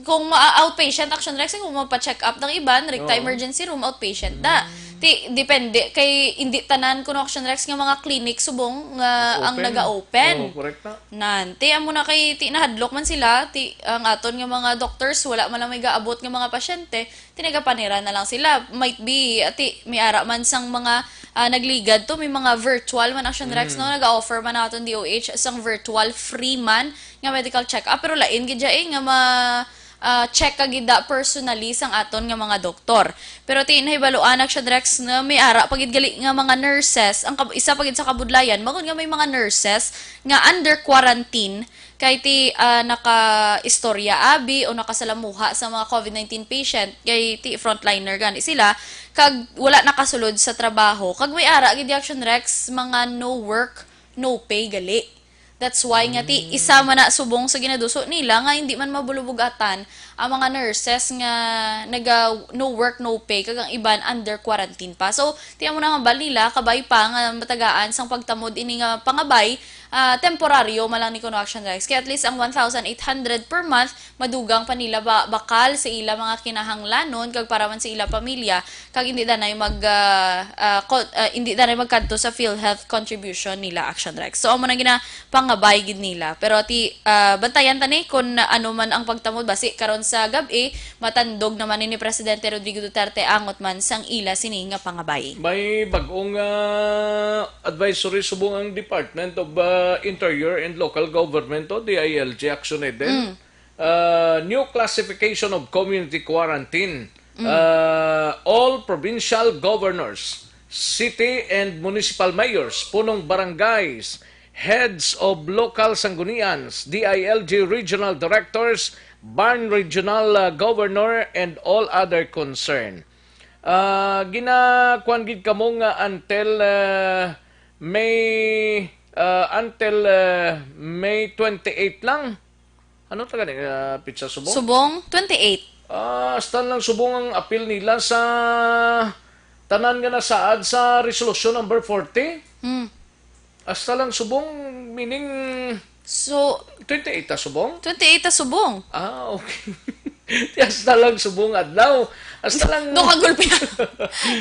Kung outpatient Action Rex kung mapa-check up ng iban, rekta emergency room outpatient da. Depende kay hindi tanan kuno Action Rex nga mga clinic subong nga ang naga-open. Correct na. Nanti amo na kay nahadlok man sila ang aton nga mga doctors wala man lang may gaabot nga mga pasyente, tinagapanira na lang sila. Might be may ara man sang mga nagligad to may mga virtual man Action Rex no naga-offer man naton DOH sang virtual free man nga medical check-up pero lain gid nga check kagida personally sang aton nga mga doktor. Pero tinahibaloan siya Drex nga may ara pagid gali nga mga nurses, ang isa pagid sa kabudlayan, magud nga may mga nurses nga under quarantine kay naka-istorya abi o nakasalamuha sa mga COVID-19 patient kay frontliner gani sila kag wala nakasulod sa trabaho kag may ara gid Action Rex mga no work no pay gali. That's why nga isa man na subong sa ginaduso nila nga hindi man mabulubugatan ang mga nurses nga naga no work no pay kag ang iban under quarantine pa. So tiyan mo na nga balila kabay pa nga matagaan sang pagtamod ini nga pangabay temporaryo malang ni kuno Action Rex. Kaya at least ang 1,800 per month madugang pa nila bakal sa ila mga kinahanglanon kag para man sa ila pamilya kag hindi danay hindi danay magkanto sa PhilHealth contribution nila Action Rex. So amo na gina pangabay gid nila. Pero bantayan tani kung ano man ang pagtamod basi karon sa gabi matandog naman ni Presidente Rodrigo Duterte angot man sang ila sini nga pangabay. May bagong advisory subong ang Department of Interior and Local Government o DILG action din. New classification of community quarantine. All provincial governors, city and municipal mayors, punong barangays, heads of local sanggunians, DILG regional directors, barn regional governor, and all other concerned. Ginakuan gid kamo nga until May 28 lang. Ano talaga ni pizza subong? Subong 28. Hasta lang subong ang appeal nila sa tanan nga nasaad sa resolution number 40. Hasta lang subong meaning so 28 ta subong? 28 ta subong. Okay. Hasta lang subong adlaw. Hasta lang do kagulpiyado.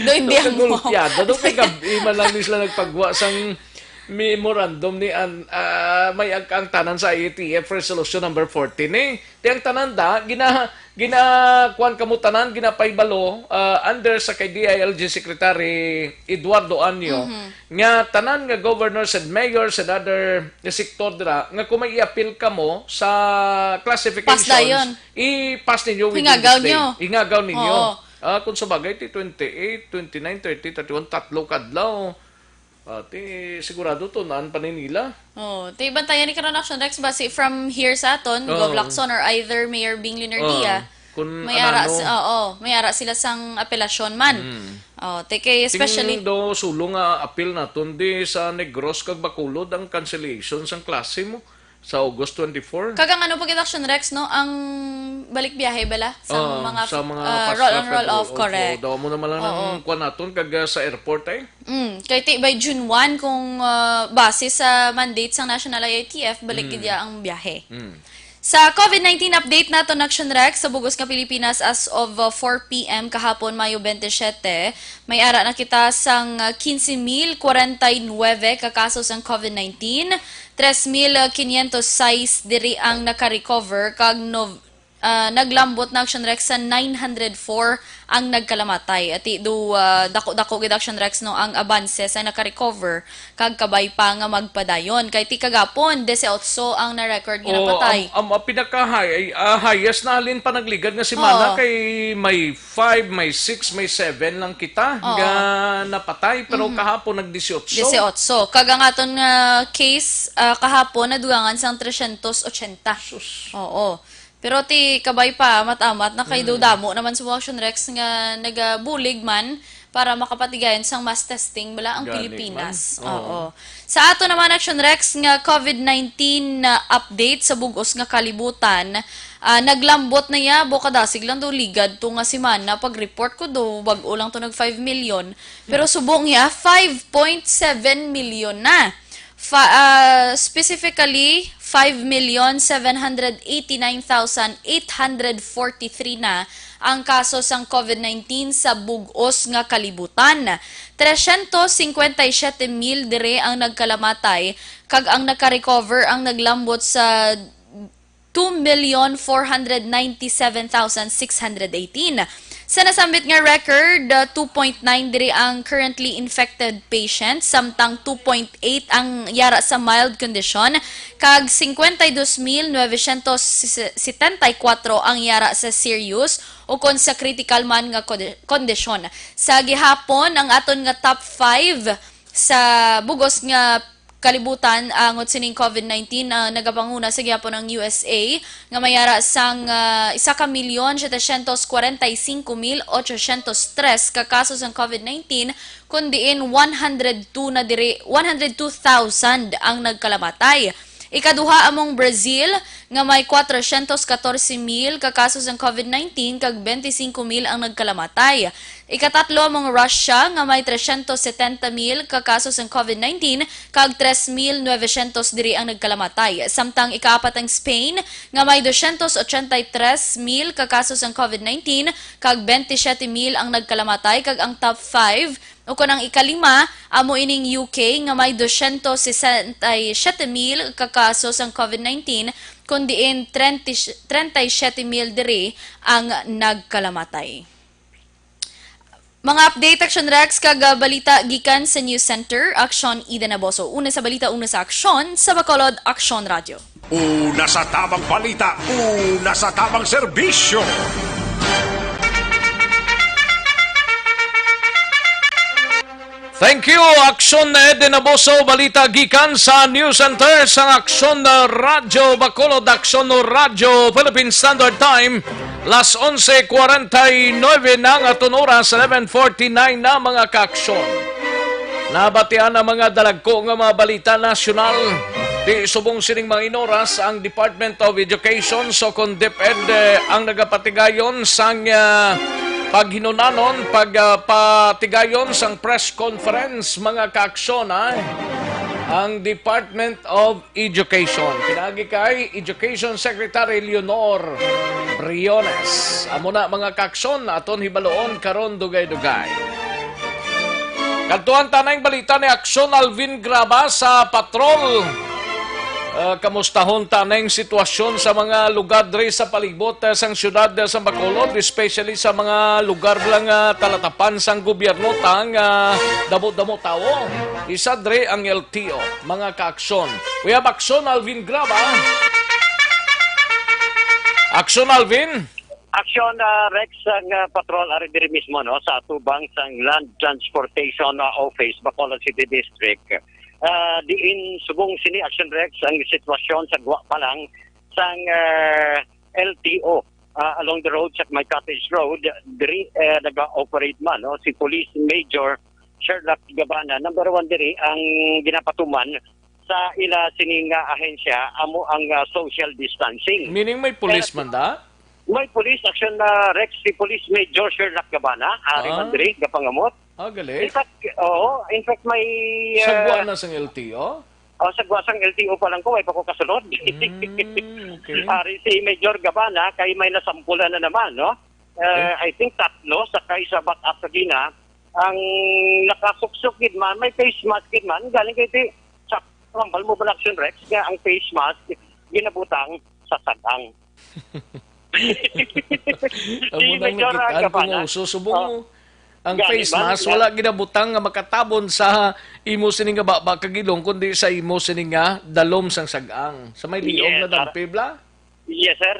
Do hindi ang kagulpiyado. Do kay gabi man lang sila nagpagwa sang memorandum ni may ang tanan sa IATF resolution number 14 Di ang tanan kuan kamo tanan ginapaybalo under sa kay DILG Secretary Eduardo Anyo nga tanan nga governors and mayors and other sector dira nga kung may i-appeal kamo sa classifications i-pass ninyo ingagaw ninyo. Kung sa bagay 28, 29, 30, 31 tatlo kadlaw. Sigurado to naan pa nila. Bantayan ni karon Action Rex basi from here sa aton, Gov Lacson or either Mayor Bing Linerdia. May ara sila sang apelasyon man. Especially do sulong appeal naton di sa Negros kag Bacolod ang cancellation sang klase mo sa August 24. Kagang ano pag Action Rex no ang balik biyahe bala sa mga roll on roll off correct. Daw mo naman lang ang kuan naton kag sa airport kay by June 1 kung base sa mandate sang National IATF balik gid ang biyahe. Sa COVID-19 update nato Action Rex sa bugos nga Pilipinas as of 4 PM kahapon Mayo 27, may ara na kita sang 15,049 kakaso sang COVID-19, 3,506 diri ang naka-recover kag naglambot na Action Rex sa 904 ang nagkalamatay. At dako-dako gid Action Rex no ang abanse sa naka-recover kag kabay pa nga magpadayon. Kay ti kagapon 18 ang na-record ginapatay. Ang pinaka-high highest na halin pa nagligad nga si Mana kay may 5, may 6, may 7 lang kita nga napatay pero kahapon nag-18. 18. Kag ang aton case kahapon nadugangan sang 380. Pero ti kabay pa matamat na kay damo naman sa Action Rex nga nagabulig man para makapatigayon sang mass testing bala ang Pilipinas. Sa ato naman Action Rex nga COVID-19 update sa bugos nga kalibutan, naglambot na ya bukadasig lang do ligad to nga semana pag-report ko do bag-o lang to nag 5 million pero subong ya 5.7 million na. Specifically 5,789,843 na ang kaso sang COVID-19 sa bugos nga kalibutan. 357,000 dire ang nagkalamatay kag ang naka-recover ang naglambot sa 2,497,618. Sa nasambit nga record, 2.9 diri ang currently infected patients, samtang 2.8 ang yara sa mild condition, kag 52,974 ang yara sa serious o kon sa critical man nga kondisyon. Sa gihapon, ang aton nga top 5 sa bugos nga kalibutan angot sining COVID-19 nagapanguna sa gihapon ng USA nga mayara sang 1,745,803 ka kasos ng COVID-19 kundiin 102,000 ang nagkalamatay. Ikaduha among Brazil nga may 414,000 ka kasos ng COVID-19 kag 25,000 ang nagkalamatay. Ikatatlo among Russia nga may 370,000 ka kasos ng COVID-19 kag 3,900 diri ang nagkalamatay. Samtang ikaapat ang Spain nga may 283,000 ka kasos ng COVID-19 kag 27,000 ang nagkalamatay kag ang top 5 o kunang ikalima, amo ining UK nga may 267,000 ka kasos ang COVID-19 kundiin 37,000 diri ang nagkalamatay. Mga update Action Rex kag balita gikan sa News Center, Action Ida Naboso. Una sa balita, una sa aksyon sa Bacolod Action Radio. Una sa tamang balita, una sa tamang serbisyo. Thank you, Aksyon Ed Naboso, balita gikan sa News Center sa Aksyon Radio Bacolod, Aksyon Radio Philippine Standard Time. Las 11:49 na nga aton oras, 11:49 na mga kaaksyon. Nabatian ang mga dalagko nga mga balita nasyonal. Di subong sining mga inoras ang Department of Education so kung DepEd ang nagapatigayon sang paghinunanon, pagpatigayon sang press conference mga kaaksyon ang Department of Education. Pinagi kay Education Secretary Leonor Briones. Amo na mga kaaksyon aton hibaloon karon dugay-dugay. Kadtuan tanay balita ni Aksyon Alvin Graba sa patrol. Kamustahon taneng sitwasyon sa mga lugar dre sa palibot sang syudad sa Bacolod, especially sa mga lugar lang talatapan sang gobyerno tang damo-damo tao. Isa dre ang LTO, mga kaaksyon. We have Aksyon Alvin Graba. Aksyon Alvin. Aksyon Rex ang patrol ari diri mismo no sa atubang sang Land Transportation Office Bacolod City District. Diin subong sini Action Rex ang sitwasyon sa guwa pa lang sang LTO along the road sa May Cottage Road diri naga-operate man no si Police Major Sherlock Gabana. Number 1 diri ang ginapatuman sa ila sining ahensya amo ang social distancing. Meaning may police man da? May police Action Rex si Police Major Sherlock Gabana ari man diri gapangamot. Galing. In fact may sagwa na sang LTO? Sagwa sang LTO pa lang ko ay pa ko kasunod. Okay. Ari si Major Gabana kay may nasampulan na naman no. I think tatlo sa kay sa back-up sa gina ang nakasuksok gid man may face mask gid man galing kay ti sa Rambal Mobile Action Rex nga ang face mask ginabutang sa sagang. Si Major Gabana susubong ang face mask wala ginabutang nga makatabon sa imo sining nga baba kagilong kundi sa imo sining nga dalom sang sagang. Sa may liog na dampibla? Yes sir.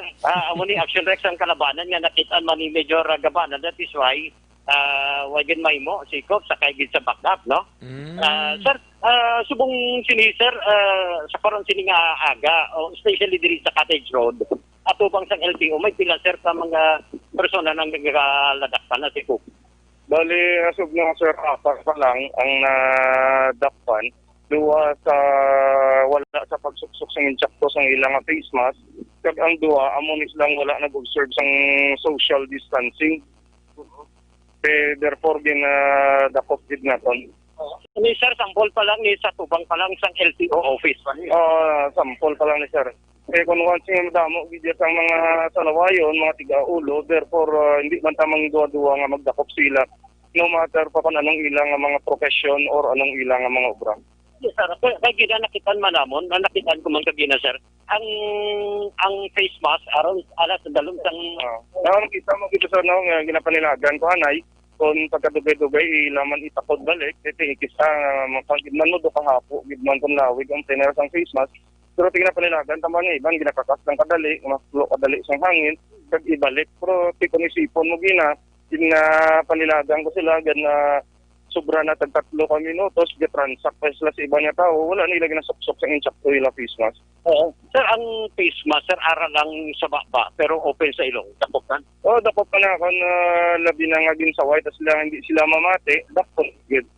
Amo ni Action Rex ang kalabanan nga nakita-an man ni Major Gabana. That is why wagin may mo sikop sa kaygid sa backup no. Sir, subong sini sir sa karon sini nga aga especially diri sa Cottage Road atubang sang LTO may pila sir sa mga persona nang nagaladakpan na si Cook. Bali, asog nga sir, apat pa lang ang nadakpan. Duwa sa wala sa pagsuksok sa inchakto sa ilang face mask. Kag ang duwa, amonis lang wala nag-observe sang social distancing. Therefore, ginadakop din naton. Ni sir, sample pa lang ni sa tubang pa lang sang LTO office. Sample pa lang ni sir. Kung once nga madamo, bidya sa mga salawayon, mga tiga-ulo, therefore, hindi man tamang duwa-duwa nga magdakop sila. No matter pa kung anong ilang mga profession or anong ilang mga obra. Yes, sir. Kaya gina nakitan man namon, nakitan ko man kagina, sir. Ang face mask aron alas dalom sang Nakita mo kita sa nga ginapanilagan ko anay kung pagkadugay-dugay laman itakod balik iti ikisa mapagidman mo do kahapo gidman kon lawig ang tenera sang face mask. Pero tingnan panilagan tama nga iban ginakakas ng kadali, maslo kadali sang hangin kag ibalik. Pero tikunisipon mo gina panilagan ko sila na sobra na tag 3 ka minutos, get-transact pa sila sa iba niya tao, wala nila ginasuksok sa inchak to ila face mask. Oo. Sir, ang face mask, sir, ara lang sa baba, pero open sa ilong. Dakop kan? Oo, dakop ka na. Kung labi na nga din sa white, hindi sila mamate, dakop. Good.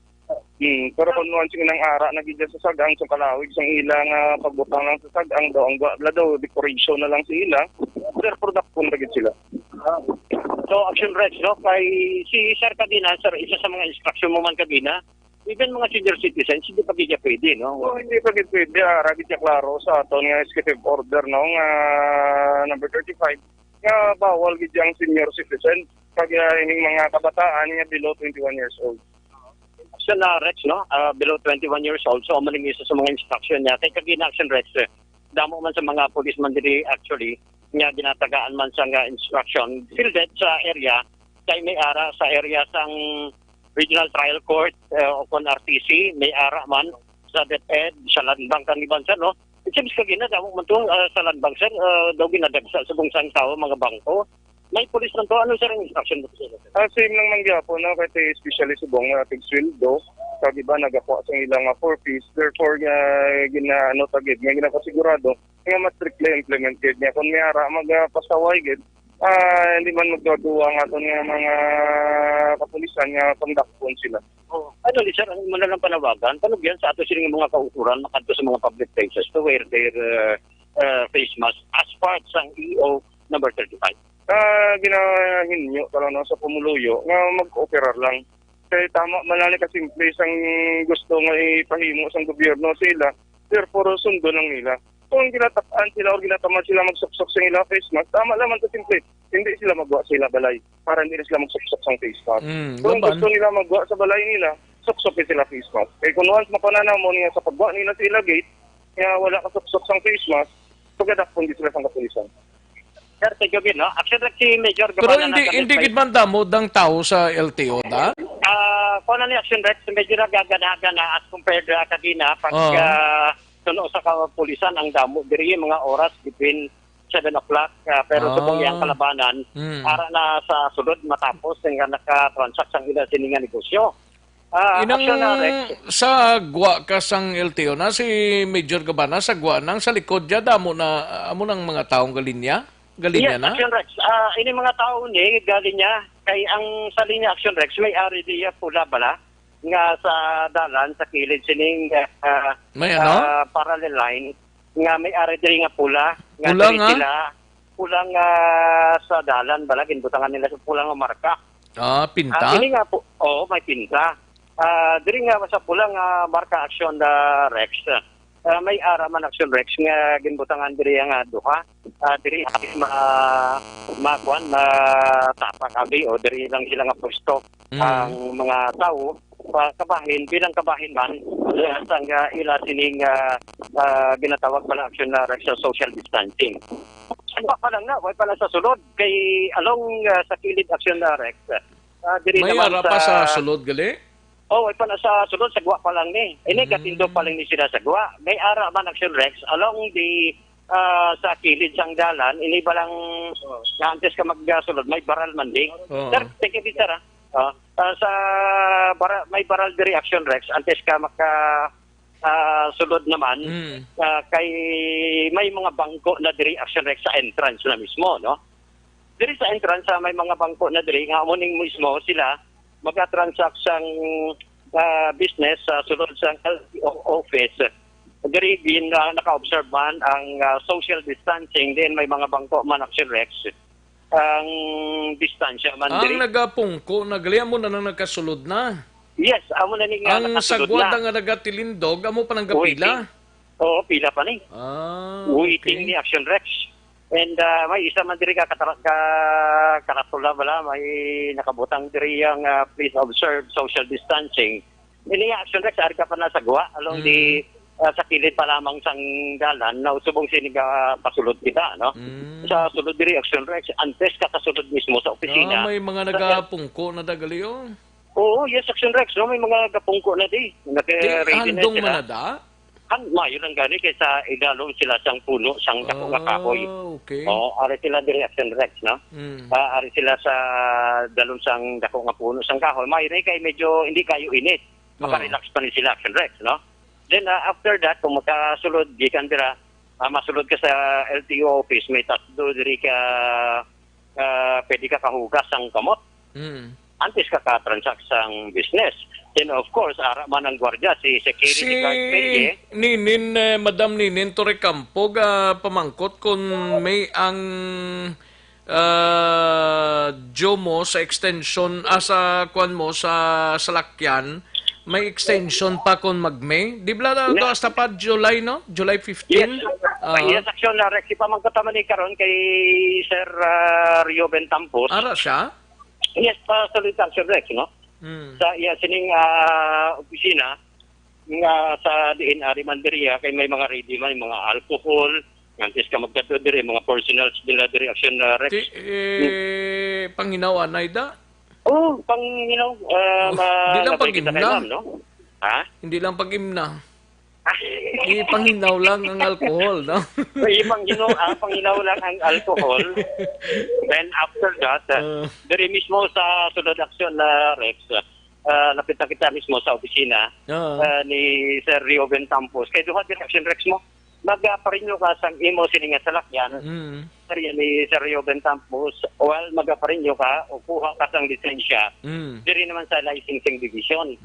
Pero kung nuwan sing ng ara na gidya sa sagang, sa kalawig, sang ilang pagbutang lang sa sagang, daw, ang daw, decoration na lang sa ila, sir, product po na sila. So, Action Rex, no? Kay si Sir Kadina, sir, isa sa mga instruction mo man Kadina, even mga senior citizens, hindi pa bigya pwede, no? Oo, hindi pa pwede. Ragit niya klaro sa ato nga executive order, no? Number 35, nga bawal gid ang senior citizen pag ining mga kabataan nga below 21 years old. Action Rex, no? Below 21 years old. So, maling isa sa mga instruction niya. Kay Kadina, Action Rex, damo man sa mga policeman diri actually, nga ginatagaan man sa instruction fielded sa area kay may ara sa area sang Regional Trial Court o kon RTC may ara man sa DepEd sa Landbang kaniban sir no isip ka gina damo man to sa Landbang sir daw ginadagsa sa bungsang tao mga bangko may pulis man to ano sir ang instruction mo sir same lang man gyapon no kay especially subong ating sweldo kag iba nagakuha sa ilang 4 piece therefore ginaano tagid nga ginapasigurado nga mas strictly implemented niya kung may ara magpasaway gid hindi man magduduwa nga aton nga mga kapulisan nga kondakpon sila. Ano ni sir ang muna lang panawagan panugyan sa ato sining mga kauturan makadto sa mga public places to wear their face mask as part sang EO number 35. Ginahinyo karon sa pumuluyo nga mag-operar lang. Kaya tama manali ka simple sang gusto nga ipahimo sang gobyerno sila therefore sundo lang nila. Kung ginatapaan sila o ginataman sila magsuksok sa ilang face mask, tama naman ito simple. Hindi sila magwa sa ilang balay para hindi sila magsuksok sa face mask. Kung gusto nila magwa sa balay nila, suksokin sila face mask. Kaya kung once mapananaw mo niya sa pagwa nila sa ilang gate, kaya wala ka suksok sa face mask, pagkadakpon di sila sa kapulisan. Sir, thank you, no? Actually, si Major Pero hindi gid man damo dang tao sa LTO da? Kung ano ni Action Rex, medyo nagagana-gana as compared kanina pag tuno sa kapulisan ang damo diri mga oras between 7 o'clock pero subong yang kalabanan para na sa sulod matapos nga naka-transact sang ila sininga negosyo. Sa gwa kasang LTO na si Major Gabana sa gwa nang sa likod dia damo na amo nang mga taong galinya yes, na. Action Rex. Ini mga tao ni galinya kay ang sa linya Action Rex may ari diya pula bala nga sa dalan sa kilid sining may parallel line nga may ari diri nga pula nga pula nga sa dalan bala ginbutangan nila sa pula nga marka pinta ini nga po may pinta diri nga sa pula nga marka Action Rex may ara man Action Rex nga ginbutangan diri nga duha diri tapak abi o diri lang sila nga pwesto ang mga tao bilang kabahin man sang ila sining ginatawag pala Action Rex sa social distancing. Ano pa lang na, way pala sa sulod kay along sa kilid Action Rex. Diri may naman ara pa sa sulod gali? Way pala sa sulod sa gwa pa lang ni. Ini katindo pa lang ni sila sa gwa. May ara man Action Rex along the sa kilid sang dalan ini balang antes ka magsulod may baral man di. Sir, take it sir sa may baral diri Action Rex antes ka sulod naman kay may mga bangko na diri Action Rex sa entrance na mismo no diri sa entrance may mga bangko na diri nga morning mismo sila magka-transact sang business sa sulod sang office diri din naka-observe man ang social distancing din may mga bangko man Action Rex ang distansya man diri. Ang nagapungko, nagliya mo na nang nagkasulod na. Yes, amo na ni nga ang sagwad nga nagatilindog, amo pa nang gapila. Oo, pila pa ni. Waiting ni Action Rex. And may isa man diri ka karatula bala, may nakabutang diri ang please observe social distancing. ini nga action Rex, ari ka pa nasagwa, along di sa kilid pa lamang sang dalan, na usubong siniga pasulod kita, no? Sa sulod diri action Rex, antes ka kasulod mismo sa opisina. May mga nagapungko na dagali yun. Oo, yes, action Rex, no? May mga gapungko na di. Handong manada? Mayo lang gani kaysa idalong sila sang puno, sang dako nga kahoy. Okay. Oo, ari sila diri action Rex, no? Ari sila sa dalong sang dako nga puno, sang kahoy. Mayo kay medyo hindi kayo init. Maka-relax pa ni sila action Rex, no? Then after that, kung makasulod, gikan dira, masulod ka sa LTO office, may tatlo diri ka, pwede ka kahugas ang kamot. Antes ka ka-transact sang business. Then of course, ara man ang gwardiya, si security guard pay. Ninin, Madam Ninin Torrecampo, pamangkot kung may ang Jomo sa extension, sa kwan mo, sa salakyan, may extension pa kung mag-May. Di ba na ito hasta pa July, no? July 15? Yes, action na Rex. Ipamangkataman ni karon kay Sir Rio Bentampos. Ara siya? Yes, pa sa action Rex, no? Sa sining opisina, sa diin Arimanderia, kay may mga ready man, mga alcohol, ngantis ka magdato diri, mga personals nila diri action Rex. Panginaw, anay da? Oh, panginaw. Hindi lang pag-imna. No? Ha? Hindi lang pag-imna. Panginaw lang ang alcohol, no? Panginaw lang ang alcohol. Then after that, diri mismo sa sunod aksyon na Rex, lapit na kita mismo sa opisina ni Sir Rio Bentampos. Kaya duha din action Rex mo, magaparinyo ka sang imo sininga salakyan. Ni Sir Rio Bentampos, while magaparinyo ka, o kuha ka sang lisensya, diri naman sa licensing division.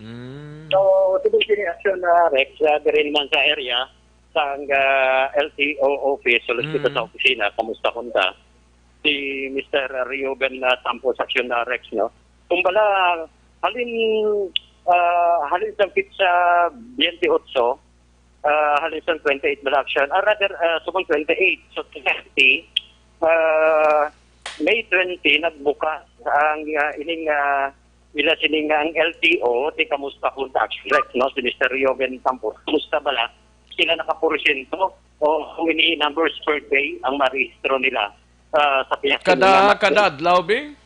So, tibig sini action na Rex, diri naman sa area, sang LTO office, ulit kita sa opisina, kamusta kunta, si Mr. Rio Bentampos action na Rex, no? Kumbala, halin sa pizza 28, halin sa 28 bala action, rather, subang 28, so 30, May 20, nagbuka ang ining ila sining ang LTO, ti kamusta kung tax Rex, no? Si Mr. Rio Bentampos, kamusta bala? Sila nakaporsyento o kung ini numbers per day ang marehistro nila sa piyak. Kada adlaw, Bing?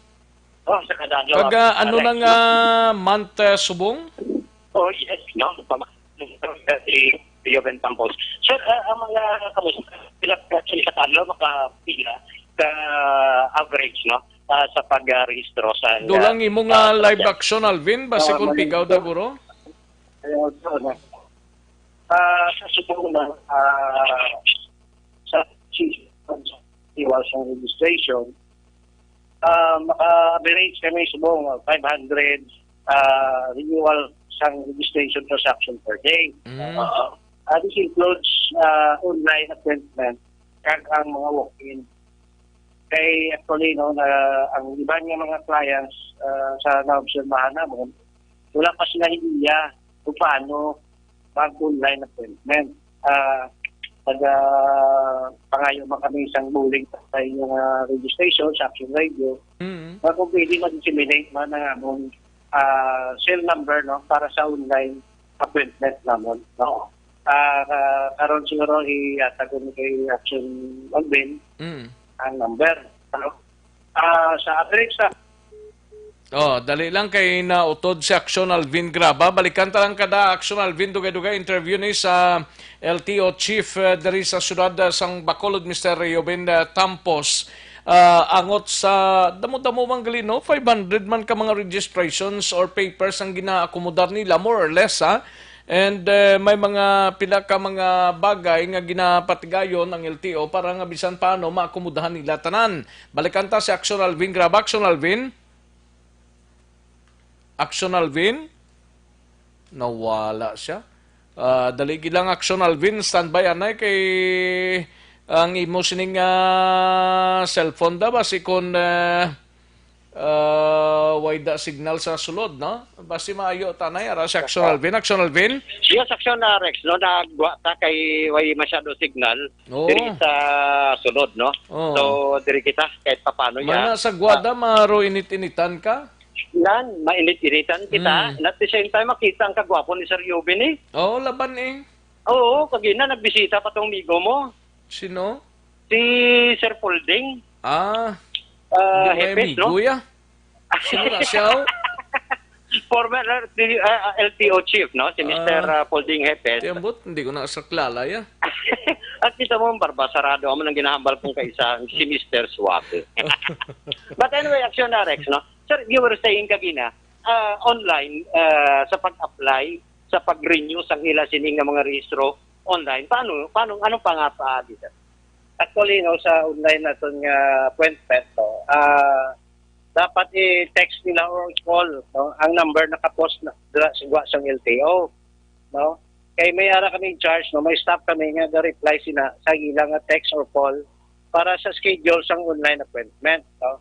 Oh, sa kada adlaw. Pag ano nang month subong? Oh, yes, no? Si Rio Bentampos. Sir, ang mga kamusta, sila sa adlaw makapila ka average, no? Sa pag-rehistro sa... Dulang imong live action, Alvin, basi kung pigaw da guro? Sa subong na sa iwas ang registration, maka-average kami subong 500 renewal sang registration transaction per day. This includes online appointment kag ang mga walk-in. Kay actually, no, ang iba niya mga clients sa naobserbahan namin, wala pa sila idea kung paano mag-online appointment. Pangayo man kami isang buling sa inyong registration sa Action Radio, kung pwede mag-disseminate man ang among cell number, no, para sa online appointment naman. No? Karon siguro i-atagon kay Action Alvin ang number. Sa average sa dali lang kay nautod si Action Alvin Graba. Balikan ta lang kada Action Alvin dugay-dugay interview ni sa LTO Chief diri sa syudad sang Bacolod, Mr. Rio Bentampos. Angot sa damo-damo man gali, no? 500 man ka mga registrations or papers ang ginaakomodar nila, more or less, ha? And may mga pila ka mga bagay nga ginapatigayon ang LTO para nga bisan paano maakomodahan nila tanan. Balikan ta si Action Alvin Graba. Action Alvin? Action Alvin? Nawala siya. Dali gilang Action Alvin, standby anay kay ang imo sining cellphone da basi kon wide signal sa sulod, no? Basi maayo tanay ara si Action Alvin. Action Alvin? Yes, Action na Rex, no? Nagwa ta kay way masyado signal diri sa sulod, no? So diri kita kahit paano ya. Mana sa gwada maro init-initan ka? nan, mainit-iritan kita. At the same time, makita ang kagwapo ni Sir Yubin eh. Oo, laban eh. Oo, kagina, nagbisita pa tong migo mo. Sino? Si Sir Polding. Hepes, no? Guya? Sino na siya? Former LTO chief, no? Si Mr. Polding Hepes. Tiyambot, hindi ko na saklala ya. At kita mo, barbasarado ako nang ginahambal kong kaisa, si Mr. Suave. But anyway, Action na, Rex, no? Sir, you were saying kagina, online, sa pag-apply, sa pag-renew sa ila sining nga mga rehistro online, anong pangapa dito? Actually, no, sa online na ito nga appointment, dapat i-text nila or call, no, ang number nakapost na sa LTO, no. Kay may ara kami charge, no, may staff kami nga reply sina sa ilang text or call para sa schedule sang online appointment, no.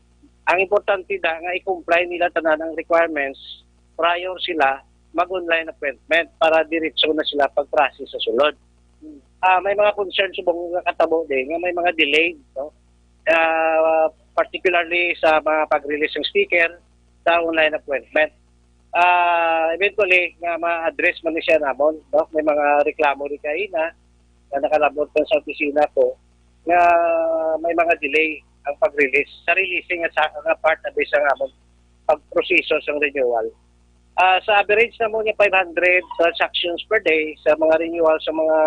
Ang importante da nga i-comply nila tanan ng requirements prior sila mag-online appointment para diretso na sila pag-process sa sulod. May mga concerns subong katabo din nga may mga delay, no. Particularly sa mga pag-release ng sticker sa online appointment. Eventually, nga ma-address man siya namon, no? May mga reklamo rin kayo na nakalabot sa opisina ko nga may mga delay ang pag-release. Sa releasing sa part na bisa namon pag-proseso sa renewal. Sa average na mo niya 500 transactions per day sa mga renewal sa mga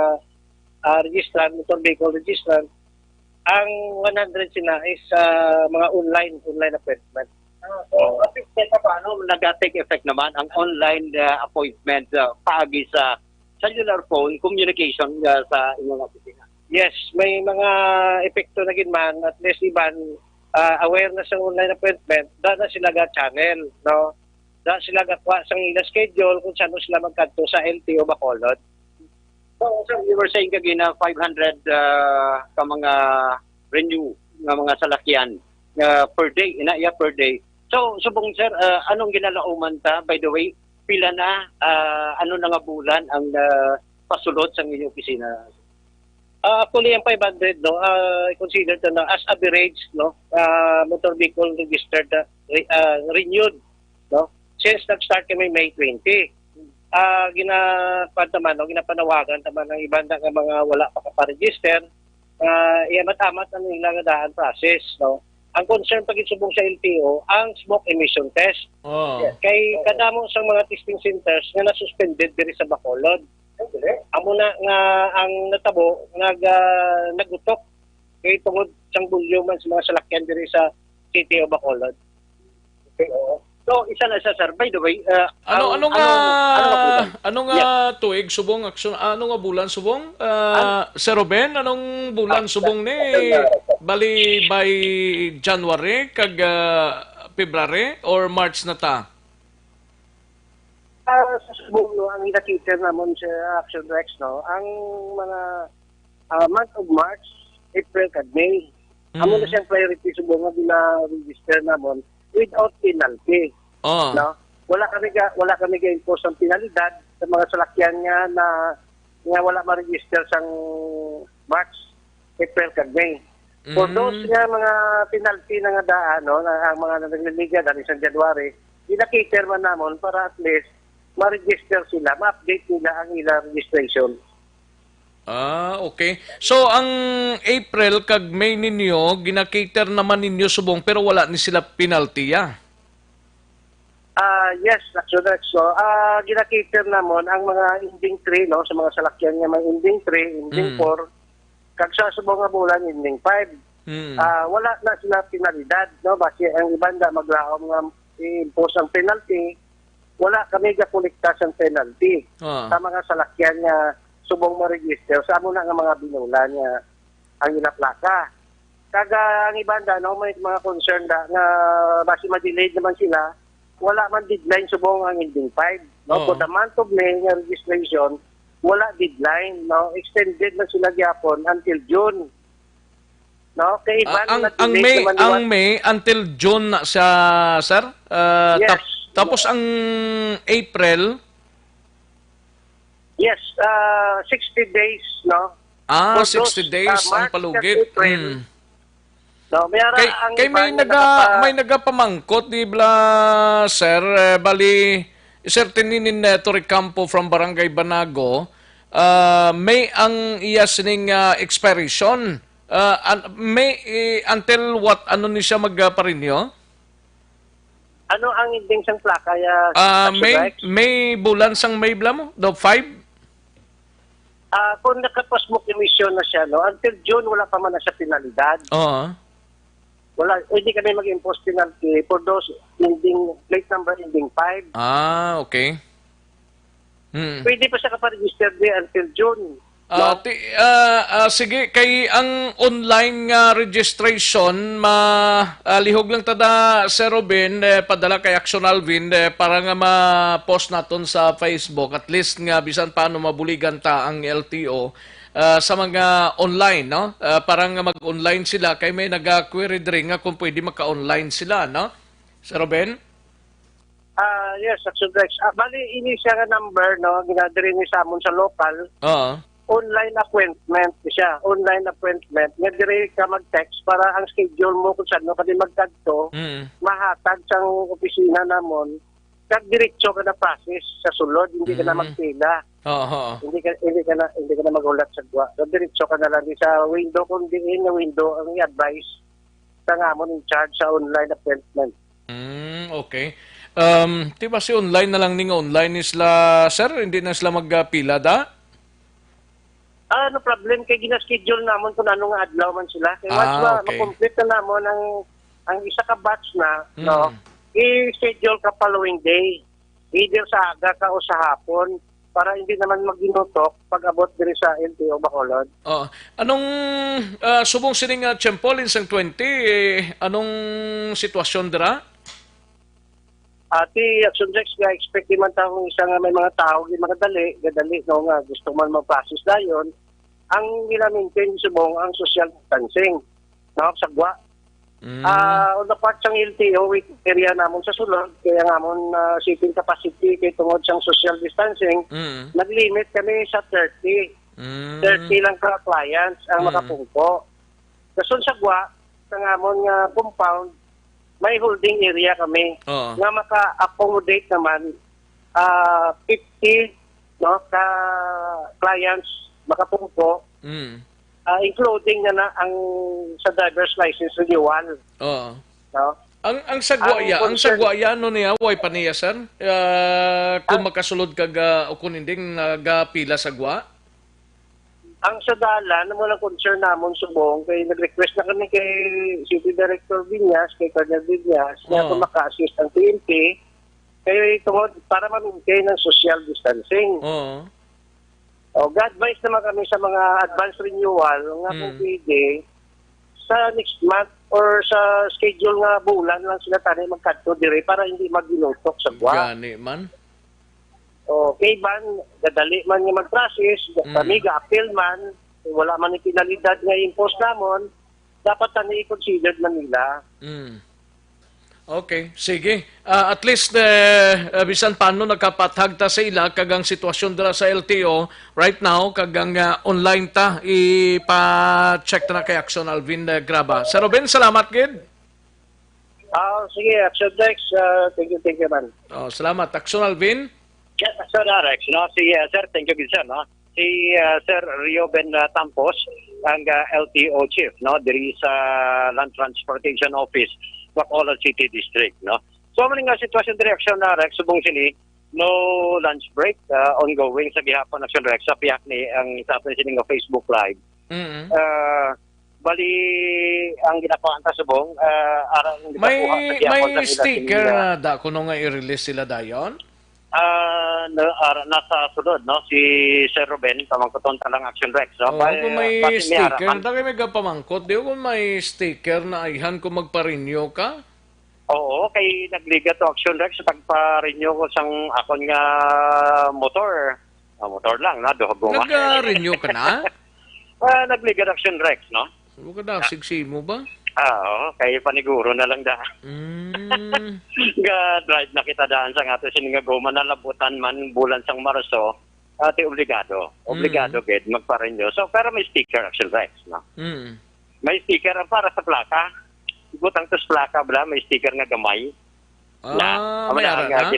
registrant, motor vehicle registrant. Ang 100 sila is mga online appointment. So, paano nag-take effect naman ang online appointment paagi sa cellular phone communication sa inyong opisina? Yes, may mga epekto na ginman at least iban aware na sa online appointment, na sila ga-channel, no? Da sila ga-kwa sa ila schedule kung saan sila magkanto sa LTO Bacolod. So, you were saying kagina 500 ka mga renew nga mga salakyan per day, per day. So, subong sir, anong ginalauman ta? By the way, pila na, ano na nga bulan ang pasulot sa inyong opisina? Actually, ang 500, no, considered na as average, no, motor vehicle registered, renewed, no, since nag-start kami May 20. Ginapanawagan naman ng ibang nga mga wala pa kaparegister, iamat-amat ang ilang daan process, no. Ang concern pag isubong sa LTO, ang smoke emission test. Kay kadamo sa mga testing centers nga na-suspended diri sa Bacolod. Amo na nga ang natabo nagutok kay tungod sang bulyo man sa mga salakyan diri sa City of Bacolod. Okay, oo. So, isa na siya, sir. By the way, anong tuig subong aksyon? Ano nga bulan subong? Sir Ruben, anong bulan subong ni? Bali by January kag February or March na ta? Sa subong, no, ang ina-cater naman sa Action Rex, no, ang mga month of March, April kag May. Amo na siyang priority subong nga gina-register naman without penalty. No? Wala kami ga-impose ng penalidad sa mga salakyan nga wala ma-register sang March, April kag May. For those nga mga penalty na nga daan, no, ang mga nagliliga dali sa January, ina-cater man namon para at least ma-register sila, ma-update nila ang ilang registration. Okay. So, ang April kag May ninyo, gina-cater naman ninyo subong pero wala ni sila penalty, Yes, actually. So, gina-cater namon ang mga ending 3, no, sa mga salakyan nga may ending 3, ending 4, kag sa subong nga bulan, ending 5. Wala na sila penalidad, no, basi ang ibanda maglaom nga i-impose ang penalty, wala kami ga-kolekta sa penalty sa mga salakyan nga subong ma-register sa amo na nga mga binulan nga ang inaplaka. Kaga ang ibanda, no, may mga concern da nga basi ma-delayed naman sila, wala man deadline subong ang ending 5. No? For the month of May nga registration, wala deadline. No? Extended na sila gyapon until June. No? Kay ang May until June na siya, sir? Yes. Tapos ang April? Yes, 60 days, no? 60 days ang palugit. No, kay may nagapamangkot di bla sir bali Sir Tininin Torre Campo from Barangay Banago may ang iya sining expiration may until what ano ni siya magparinyo? Ano ang ending sang plaka may bulan sang May bla mo? Do 5? Kung nakapasmok emission na siya, no, until June wala pa man na siya penalidad. Oo. Wala, hindi kami mag-impose penalty for those ending, plate number ending 5. Okay. Pwede pa siya kaparegister until June. Sige, kay ang online registration, lihog lang tada, Sir Robin, padala kay Action Alvin, para nga ma-post naton sa Facebook, at least nga bisan paano mabuligan ta ang LTO sa mga online, no? Para nga mag-online sila, kay may nag-query rin nga kung pwede maka-online sila, no? Sir Robin? Yes, Action Rex. Bali, ini siya nga number, no? Ginadiri ni sa amon sa local. Online appointment siya. Online appointment. Nga dire ka mag-text para ang schedule mo kung saan mo pwede magkadto, mahatag sa opisina namon, kag diretso ka na process sa sulod, hindi ka na magpila. Hindi ka na magulat sa gwa. So, diretso ka na lang sa window, kung diin na window ang i-advise sa ngamon in charge sa online appointment. Okay. Diba si online na lang ning online ni sila, sir? Hindi na sila magpila da? No problem, kay gina-schedule namon kung ano nga adlaw man sila. Kaya once ma-complete na namon ang isa ka batch na, no, i-schedule ka following day. Either sa aga ka o sa hapon, para hindi naman mag-inutok pag abot diri sa LTO Bacolod. Anong subong sining Champolin sang 20, anong sitwasyon dira? Ati Action Rex, expect man taong isang may mga tao, di gadali no nga gusto man mag-process dayon. Ang gina-maintain subong ang social distancing, no, sa gwa. On the part sang LTO, with area namon sa sulod, kaya namon seating capacity kay tungod sang social distancing, nag-limit kami sa 30. 30 lang ka clients ang makapungko. Kasun sa gwa, sa namon nga compound, may holding area kami nga maka-accommodate naman 50 no ka clients makapungko, including na ang sa driver's license renewal. No? Ang sagwaya no niya way pa niya sir kung makasulod kag o kun inding nagapila sagwa. Ang sa dalan, mo lang concern namon subong, kay nag-request na kami kay City Director Viñas, kay Colonel Viñas, na kung maka-assist ang PNP, kaya tungod para ma-maintain ang social distancing. Ga-advise naman kami sa mga advance renewal, nga kung pwede, sa next month or sa schedule nga bulan lang sila tayo magkadto dire para hindi mag-inutok sa buwan. Gani man. Okay, ban, dadali man nga mag-process, kami ga-appeal man, wala man yung penalidad nga impose namon, dapat tani i-considered man nila. Okay, sige. At least, bisan paano nagkapatag ta sa ila, kagang sitwasyon dira sa LTO, right now, kagang online ta, ipa-check ta na kay Action Alvin Graba. Sir Robin, salamat, Gid. Sige, Action Dex, thank you, man. Salamat. Action Alvin? Yes, Sir Alex, no? Sir, thank you, sir, no? Si Sir Rioben Tampos, ang LTO chief, no? Diri sa Land Transportation Office, Bacolod City District, no? So, maling nga sitwasyon direction na Rex, subong sini, no lunch break, ongoing sa gihapon Action Rex, sa piyak ni ang isapin sini nga Facebook Live. Bali, ang ginapakanta subong, arang may sticker na da, kuno nga i-release sila dayon? Nasa sunod, no? Si Sir Ruben, pamangkoton talang Action Rex. No? Kung may sticker, dahil may pamangkot, di kung may sticker na ayhan kung magpa-renew ka? Oo, kay nagliga to Action Rex, pagpa-renew ko sang akon nga motor. Motor lang, na? Nag-renew ka na? Nagliga Action Rex, no? Huwag ka na, sigsimo ba? Oo, kay paniguro na lang da. Drive na kita daan sa nga to sininga goma na labutan man bulan sang Marso, ati obligado. Obligado gid magpa-renew. So pero may sticker Action Rex, no? May sticker para sa plaka. butang tos plaka bala may sticker nga gamay. May ara na?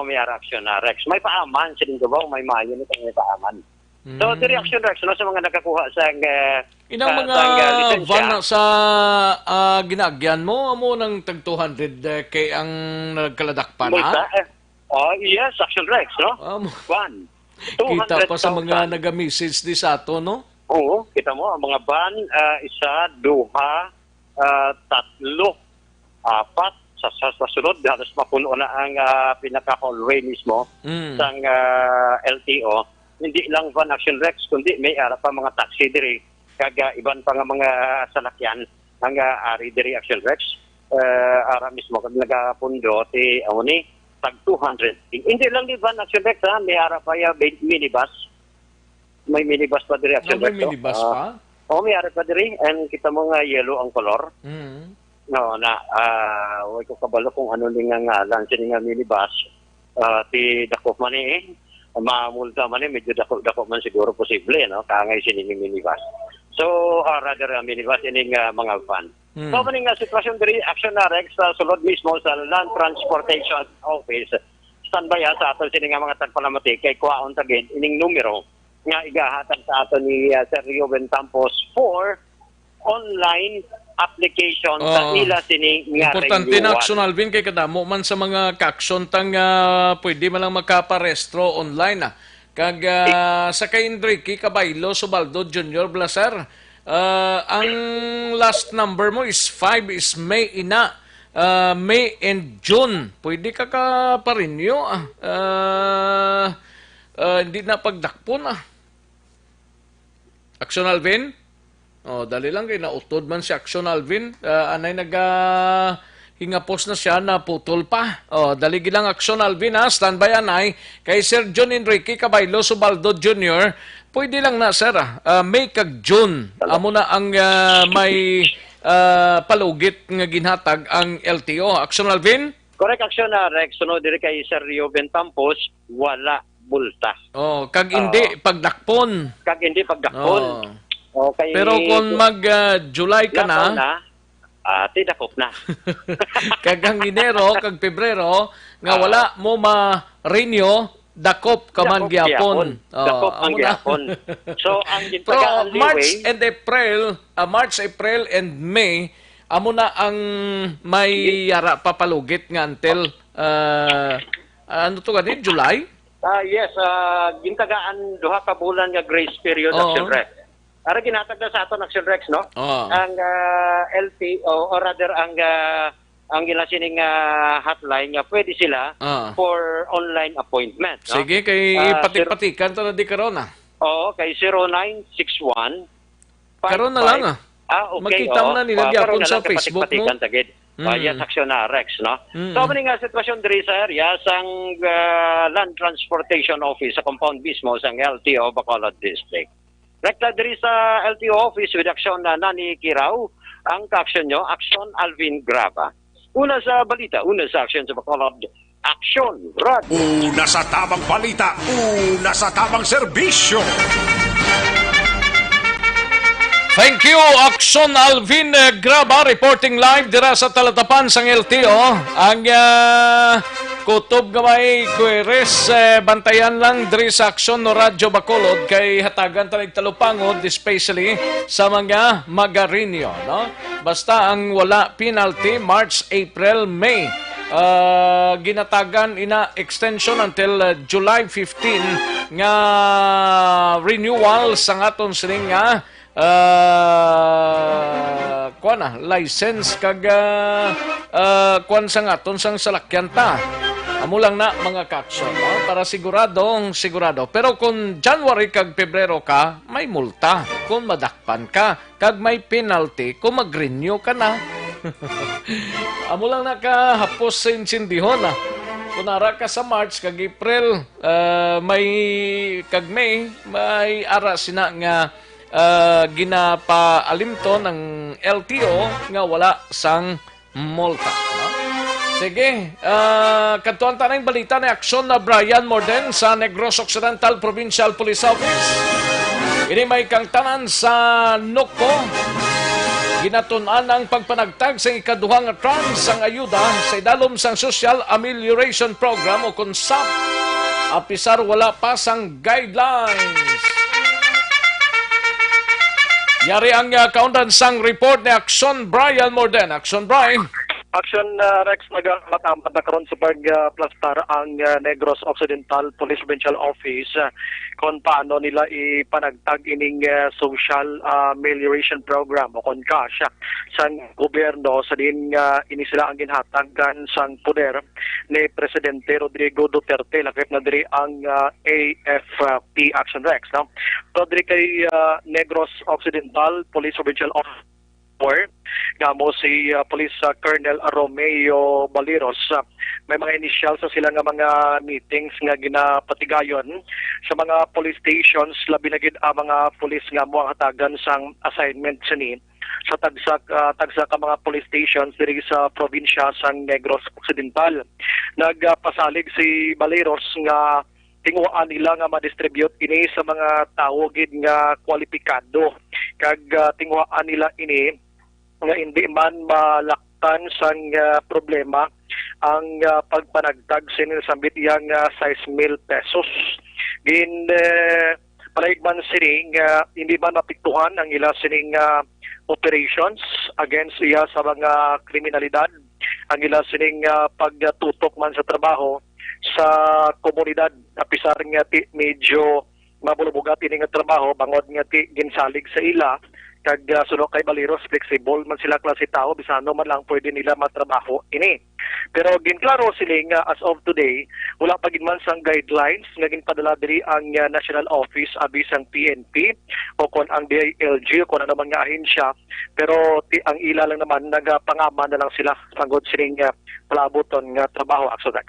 May ara Action Rex. May paaman sa Lingabaw, may mayo nito may paaman. So, the Action Rex no, sa mga nakakuha sa inang mga van na sa ginagyan mo ng tag 200 kay ang nagkaladak pa na? Yes, Action Rex, no? Van. Kita pa sa mga nag-message di sa ato, no? Oo, kita mo, ang mga van, 1, 2, 3, 4, sa sunod, halos mapuno na ang pinaka-hallway mismo sa LTO. Hindi lang van Action Rex, kundi may ara pa mga taxi diri, kaga iban pa nga mga salakyan ang ari diri Action Rex. Ara mismo kag nagapundo ti ni tag 200. Hindi lang di van Action Rex, may ara pa ya minibus. May minibus pa diri Action Rex. May minibus pa? May ara pa diri, and kita mo nga yellow ang color. No, huwag ko kabalo kung ano nga ngalan siya nga minibus. Ti dakop man mamulta man medyo dakop man siguro posible, no? Kangay sining minibus. So, rather minibus ining mga van. So, maning sitwasyon diri Action Rex sa sulod mismo sa Land Transportation Office. Standby sa aton sining mga tagpalamati kay kuhaon tagin ining numero nga igahatag sa aton ni Sir Rio Bentampos for online application sa ila sining nga importante na action Alvin kay kadamo man sa mga ka-action tang pwede man lang makaparestro online kag sa kay Enrique Cabaylo Subaldo Jr. Blaser ang last number mo is 5 is May May and June pwede ka parinyo hindi na pagdakpon action Alvin. Dali lang kay nautod man si Action Alvin. Anay hingapos na siya na putol pa. Dali gilang Action Alvin standby anay kay Sir John Enrique Cabaylo Subaldo Jr. Pwede lang na sir. May kag June. Amo na ang may palugit nga ginhatag ang LTO. Action Alvin? Correct Action Rex. Sunod diri kay Sir Rio Bentampos wala bulta. Kag hindi pagdakpon. Okay. Pero kung mag-July ka na, tidakop na. Kagang Enero, kag Pebrero, nga wala mo ma-renew, dakop ka man gyapon. Dakop ang gyapon. So, ang gintagaan March and April, March, April, and May, amo na ang may yara papalugit nga until, ano to ganit, July? Yes, gintagaan duha ka bulan nga grace period Action Rex. Ara ginatag na sa aton Action Rex, no? Ang LTO or rather ang ginasining hotline nga pwede sila for online appointment, no? Sige kay patik-patikan ta na di karon kay 0961 karon na lang okay. Makita mo na nila gyapon sa Facebook mo. Yes, Action Rex, no? So, maning sitwasyon diri sa area sang Land Transportation Office sa compound mismo sang LTO Bacolod District. Rekta diri sa LTO office with action na Nani Kiraw, ang ka-action nyo, Action Alvin Grava. Una sa balita, una sa action sa Bacolod, Action Radio. Una sa tamang balita, una sa tamang serbisyo. Thank you, Action Alvin Grava, reporting live dira sa talatapan sang LTO. Ang kutob gamay Queres, bantayan lang diri sa Action no Radyo Bacolod kay hatagan tanig talupangod especially sa mga magarinyo, no? Basta ang wala penalty March, April, May. Ginatagan ina extension until July 15 nga renewal sa ngaton sining nga license kag kuan sa ngaton sang salakyan ta. Amo lang na mga ka-action, no? Para sigurado. Pero kung January kag Pebrero ka, may multa. Kung madakpan ka, kag may penalty, kung mag-renew ka na. Amo lang na ka hapos sa insindihon Kung ara ka sa March kag April, may kag May, may ara sina nga ginapaalimto ng LTO nga wala sang multa, no? Sige, katuan tanay balita na aksyon na Brian Morden sa Negros Occidental Provincial Police Office. Ini may kang tanan sa Noko Ginatun-an ang pagpanagtag sa ikaduhang trans ang ayuda sa idalom sang Social Amelioration Program o kung SAP. Apisar wala pa sang guidelines. Yari ang kaundan sang report ni Action Brian Morden. Action Brian. Action Rex, nagmatamat na karon sa pagplastar ang Negros Occidental Police Provincial Office kung paano nila ipanagtag ining Social Amelioration Program o kung kasya sa gobyerno sa din ini sila ang ginhatagan sang poder ni Presidente Rodrigo Duterte lakip na diri ang AFP Action Rex. No? So diri kay Negros Occidental Police Provincial Office gamo si Police Colonel Romeo Baliros. May mga initial sa sila nga mga meetings nga ginapatigayon sa mga police stations labi na gid ang mga police nga mo ang hatagan sang assignment sini sa tagsa ka mga police stations diri sa probinsya sang Negros Occidental. Nagpasalig si Baliros nga tinguan nila nga ma-distribute ini sa mga tao gid nga kwalipikado kag tinguan nila ini nga hindi man malaktan sang problema ang pagpanagtag sinasambit yang 6,000 pesos. Palaigman sining hindi man mapiktuhan ang ila sining operations against iya sa mga kriminalidad, ang ila sining pagtutok man sa trabaho sa komunidad apisar nga ti medyo mabulubugat ini nga trabaho bangod nga ti ginsalig sa ila kag suno kay Baliros flexible man sila klase tao bisano man lang pwede nila matrabaho ini. Pero ginklaro sila nga as of today wala pa gid man sang guidelines nga ginpadala diri ang National Office abi sang PNP o kon ang DILG o kon ano man nga ahensya, pero ang ila lang naman nagapangama na lang sila pangod sining palaboton nga trabaho Axodex.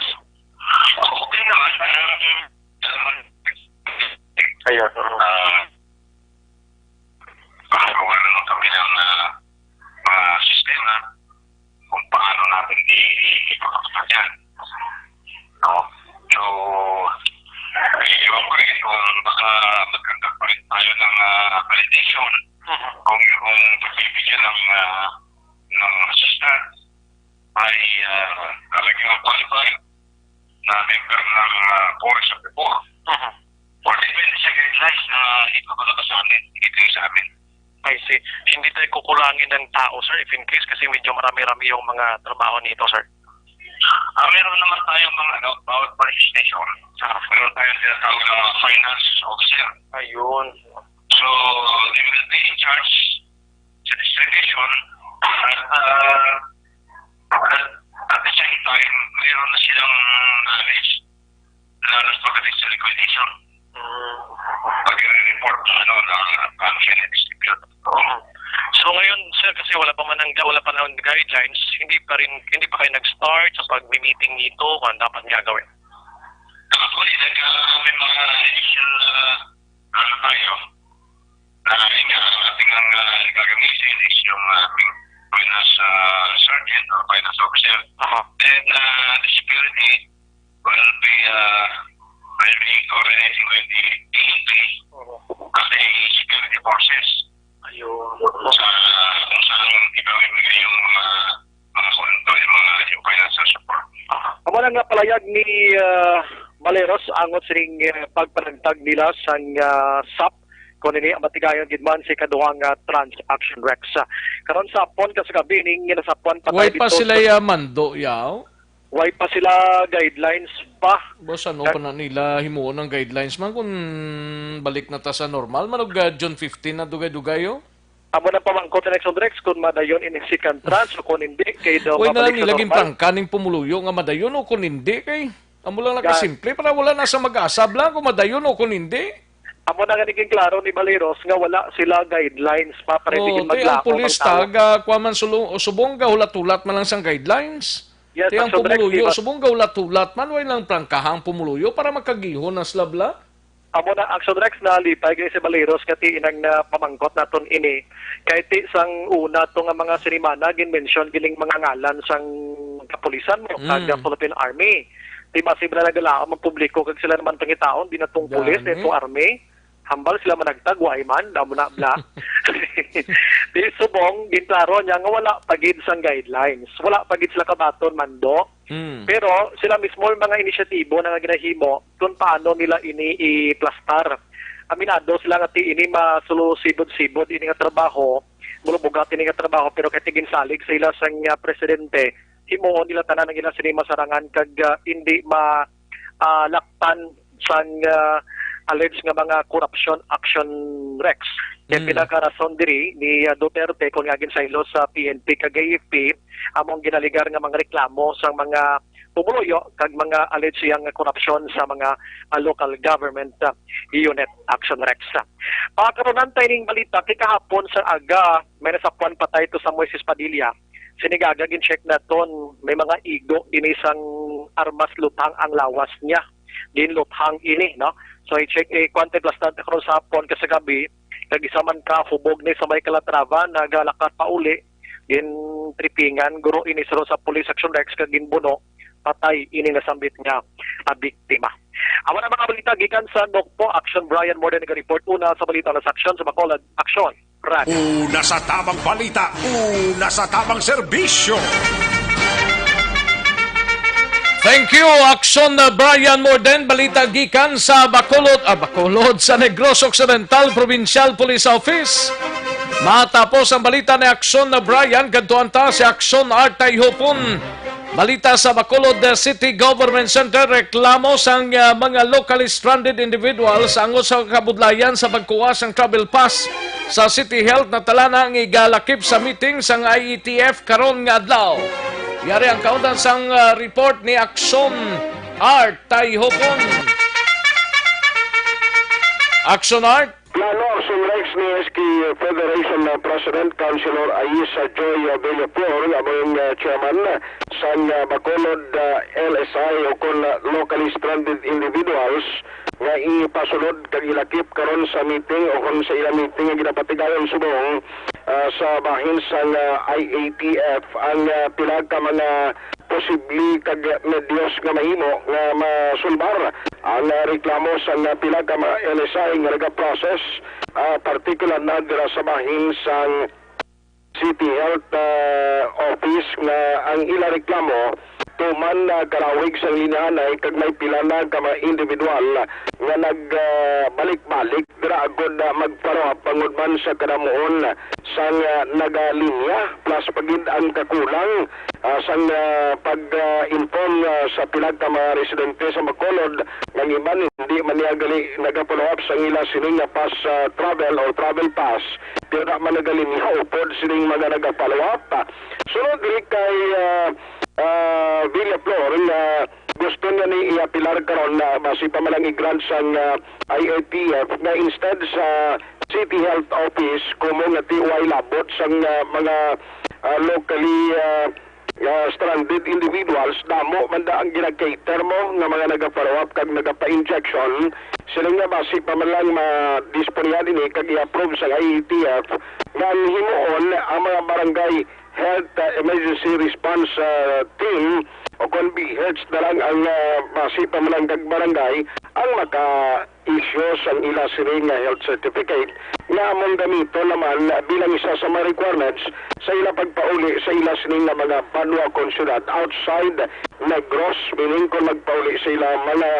Okay naman. Ayun. Pakagawa na lang kami ng sistema kung paano natin ipakapag yan. No? So, iwan ko rin kung baka magkagag pa rin tayo ng accreditation kung yung pagbibigyan ng assistant ay talagang qualified na member ng Force of the Poor. Or depende sa guidelines na ipapalabas sa amin, ito sa amin. I see. Hindi tayo kukulangin ng tao, sir, if in case kasi medyo marami-rami yung mga trabaho nito, sir. Meron naman tayong mga bawat police station. Meron tayong tinatawag ng finance officer. Ayun. So, they will be in charge sa distribution at the same time, meron na silang knowledge lalo sa pagdating sa liquidation. Pag-report na paano siya na-distribute. So ngayon, sir, kasi wala pa ng guidelines, hindi pa kayo nag-start sa pag-meeting nito kung dapat nga gawin. Actually, may mga initial tayo na ang ating gagamitin is yung finance sergeant or finance officer. Then the security will be coordinating with the PNP as a security forces. Ayun. Kung saan gagawin yung mga konto, yung financial support. Amo na nga palayag ni Baliros angot sining pagpanagtag nila sang SAP kung ini matigayon gid man si kaduhang transaction Rex. Karon sa pon kasagabi ning ginasapon patay dito. Way pa sila mando yaw. Way pa sila guidelines pa. Boss, ano pa na nila himuon ng guidelines man kung balik na ta sa normal manog June 15 na dugay-dugayo? Amo na pamangkot sa next Rex kung madayon in second trans o kung hindi kay daw mabalik sa normal. Way na nilaging prangkaning pumuluyo nga madayon o kung hindi kay. Amo lang nakasimple para wala na sa mag-asab lang kung madayon o kung hindi. Amo na nga naging klaro ni Baliros nga wala sila guidelines pa para hindi maglako. Ang pulis taga kuaman subong ga hulat-hulat man lang sang guidelines. Yes, ang pumuluyo, subong gaulat-ulat man, way lang prangkahang pumuluyo para magkagihon na slabla. Amo na Action Rex na lipay kay si Baliros kati inang na pamangkot naton ini. Kay ti sang una to nga mga sinimana gin-mention gining mga ngalan sang kapulisan mo, kag Philippine Army. Di masibra na galaam ang publiko kag sila naman pangitaon, di na tong pulis, netong army. Hambal sila managtag, way man, damo na bla. Di subong ginklaro niya nga wala pagid sang guidelines. Wala pagid sila kabaton mando. Pero sila mismo yung mga inisyatibo na ginahimo kung paano nila ini i-plastar. Aminado sila nga ti ini masulusidod-sidod ini nga trabaho, mulubugat ini nga trabaho pero kay ginsalig sa ila sang presidente, himuon nila tanan ng ila sini masarangan kag hindi laktan sang alleged nga mga corruption action Rex. Kaya pinaka-rason diri ni Duterte kung nga ginsaylo sa PNP kag AFP among ginaligar nga mga reklamo sa mga pumuloyo kag mga alleged yang corruption sa mga local government unit action Rex. Pakaronan tayo ning balita kay kahapon sa aga may nasapuan patay to sa Moises Padilla. Sinigaga gin-check na ton may mga igo ini sang armas lutang ang lawas niya. Ginluthang ini, no? So i-check kwante plastan karon sa hapon kasi gabi kag isa man ka hubog ni sa may Calatrava nagalakat pa uli gin tripingan guro ini sa police action Rex kag ginbuno patay ini nasambit nga biktima. Amo na mga balita gikan sa Nokpo Action Brian Morden nag-report una sa balita na action sa Bacolod Action Radio. Una sa tamang balita, una sa tamang serbisyo. Thank you, Action Brian Morden. Balita gikan sa Bacolod sa Negros Occidental Provincial Police Office. Matapos ang balita ni Action Brian, gantuan ta si Action Artay Hopon. Balita sa Bacolod City Government Center, reklamo sang mga locally stranded individuals ang sa kabudlayan sa pagkuha sang travel pass sa City Health na tala na ang igalakip sa meeting sang IETF karon nga adlaw. Yari ang kaundan sang report ni Action Art Tayhopon. Action Art? Plano Action Rex ni SK Federation President Councilor Aisa Joy Villaflor, among chairman sang Bacolod LSI o kon locally stranded individuals nga ipasulod kag ilakip karon sa meeting o kon sa ilang meeting nga ginapatigayon subong sa bahin sang IATF ang pila ka mga posible kag medyos nga mahimo nga masulbar ang reklamo sa pila ka mga LSI nga nagaprocess particular na dira sa bahin sang City Health Office nga ang ila reklamo tuman na karawig sa linahanay kag may pila na ka mga individual nga nagbalik-balik dira agod magparo pangudman sa kadamuon sang nagalinya plus pagid ang kakulang sang pag-inform sa pila ka mga residente sa Bacolod ng iban hindi man niya gali nagapollow up sa ila sining pass travel or travel pass pero man nagalinya upod sining mga nagapollow up. Sunod diri kay Villaflor na gusto niya ni iapilar karon na basi pa man ang i-grant sang IATF na instead sa City Health Office kumo nga tiway labot sang mga locally stranded individuals damo man da ang ginag-cater mo nga mga nagapa-follow up kag nagapa-injection sila nga basi pa man lang ma-disponible ni kag i-approve sa IATF nga himuon ang mga barangay Health Emergency Response Team o kung BHEDS na lang ang masipa mo lang kag barangay ang maka-issue sa ila siring health certificate nga among gamito naman bilang isa sa mga requirements sa ila pagpauli sa ila sining mga banwa konsyudad outside Negros, meaning kung magpauli sa ila mga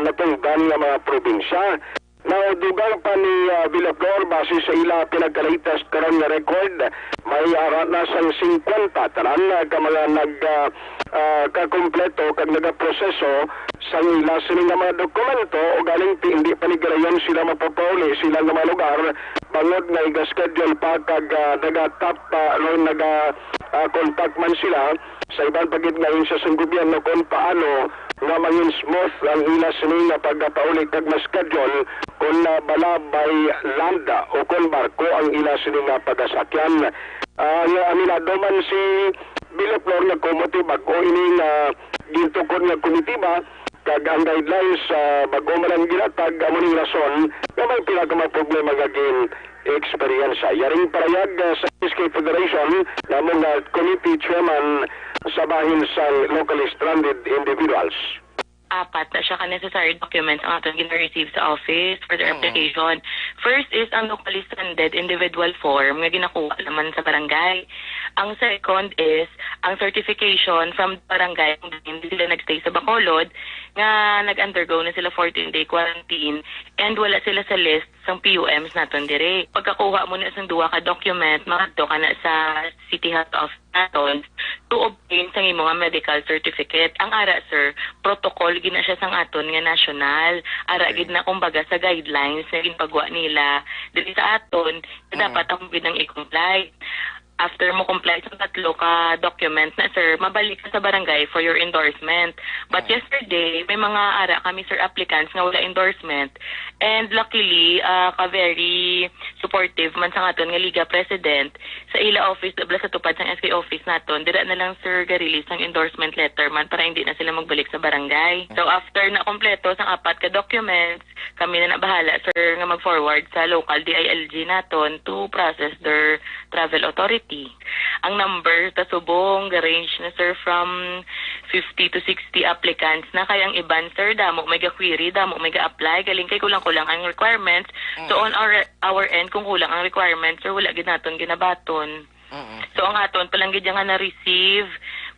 natungdan nga mga probinsya. Now, dugang pa ni Villaflor, base sa ila pinagka-latest karon nga record, may ara na sang 50 tanan ka mga nagkakompleto kag nagaproseso sa ila sining nga mga dokumento o galing hindi pa ni galayon sila mapapauli sila nga mga lugar bangod nga i-schedule pa kag naga-top naga-contact man sila sa ibang pagid ngayon sa gobyerno kung paano nga maging smooth ang ila sining nga pagpauli kag ma-schedule kung bala by land o kung barko ang ila sining nga pagasakyan. Aminado man si Villaflor nga kumuti bago ini nga gintukod nga komitiba kag ang guidelines bago man ang ginatag amuning rason nga may pila ka mga problema gagin experience. Yaring parayag sa SK Federation namong committee chairman sa bahin sa locally stranded individuals. apat na siya ka-necessary documents ang atong gina-receive sa office for their application. First is ang locally stranded individual form nga ginakuha naman sa barangay. Ang second is ang certification from barangay kung hindi sila nagstay sa Bacolod nga nag-undergo na sila 14-day quarantine and wala sila sa list sang PUMs naton dire. Pagkakuha mo na sang duwa ka document, makadto ka na sa City Health Office naton to obtain sang imong medical certificate. Ang ara sir, protocol gina siya sang aton nga national. Ara gid na kumbaga sa guidelines na ginpagwa nila dili sa aton dapat ang ginang i-comply. After mo comply sa 3 ka document na sir, mabalik ka sa barangay for your endorsement. But yesterday, may mga ara kami sir applicants nga wala endorsement. And luckily, ka-very supportive man sa aton nga Liga President sa ila office, dabla sa tupad sang SK office naton, dira na lang sir ga-release ang endorsement letter man para hindi na sila magbalik sa barangay. So after na kompleto sang 4 ka documents, kami na bahala sir nga mag-forward sa local DILG naton to process their travel authority. Ang number tasubong range na sir from 50 to 60 applicants na kayang iban sir damo may ga-query, damo may ga-apply galing kay kulang-kulang ang requirements. So on our end kung kulang ang requirements sir wala gid naton ginabaton. So ang aton palang gid nga na-receive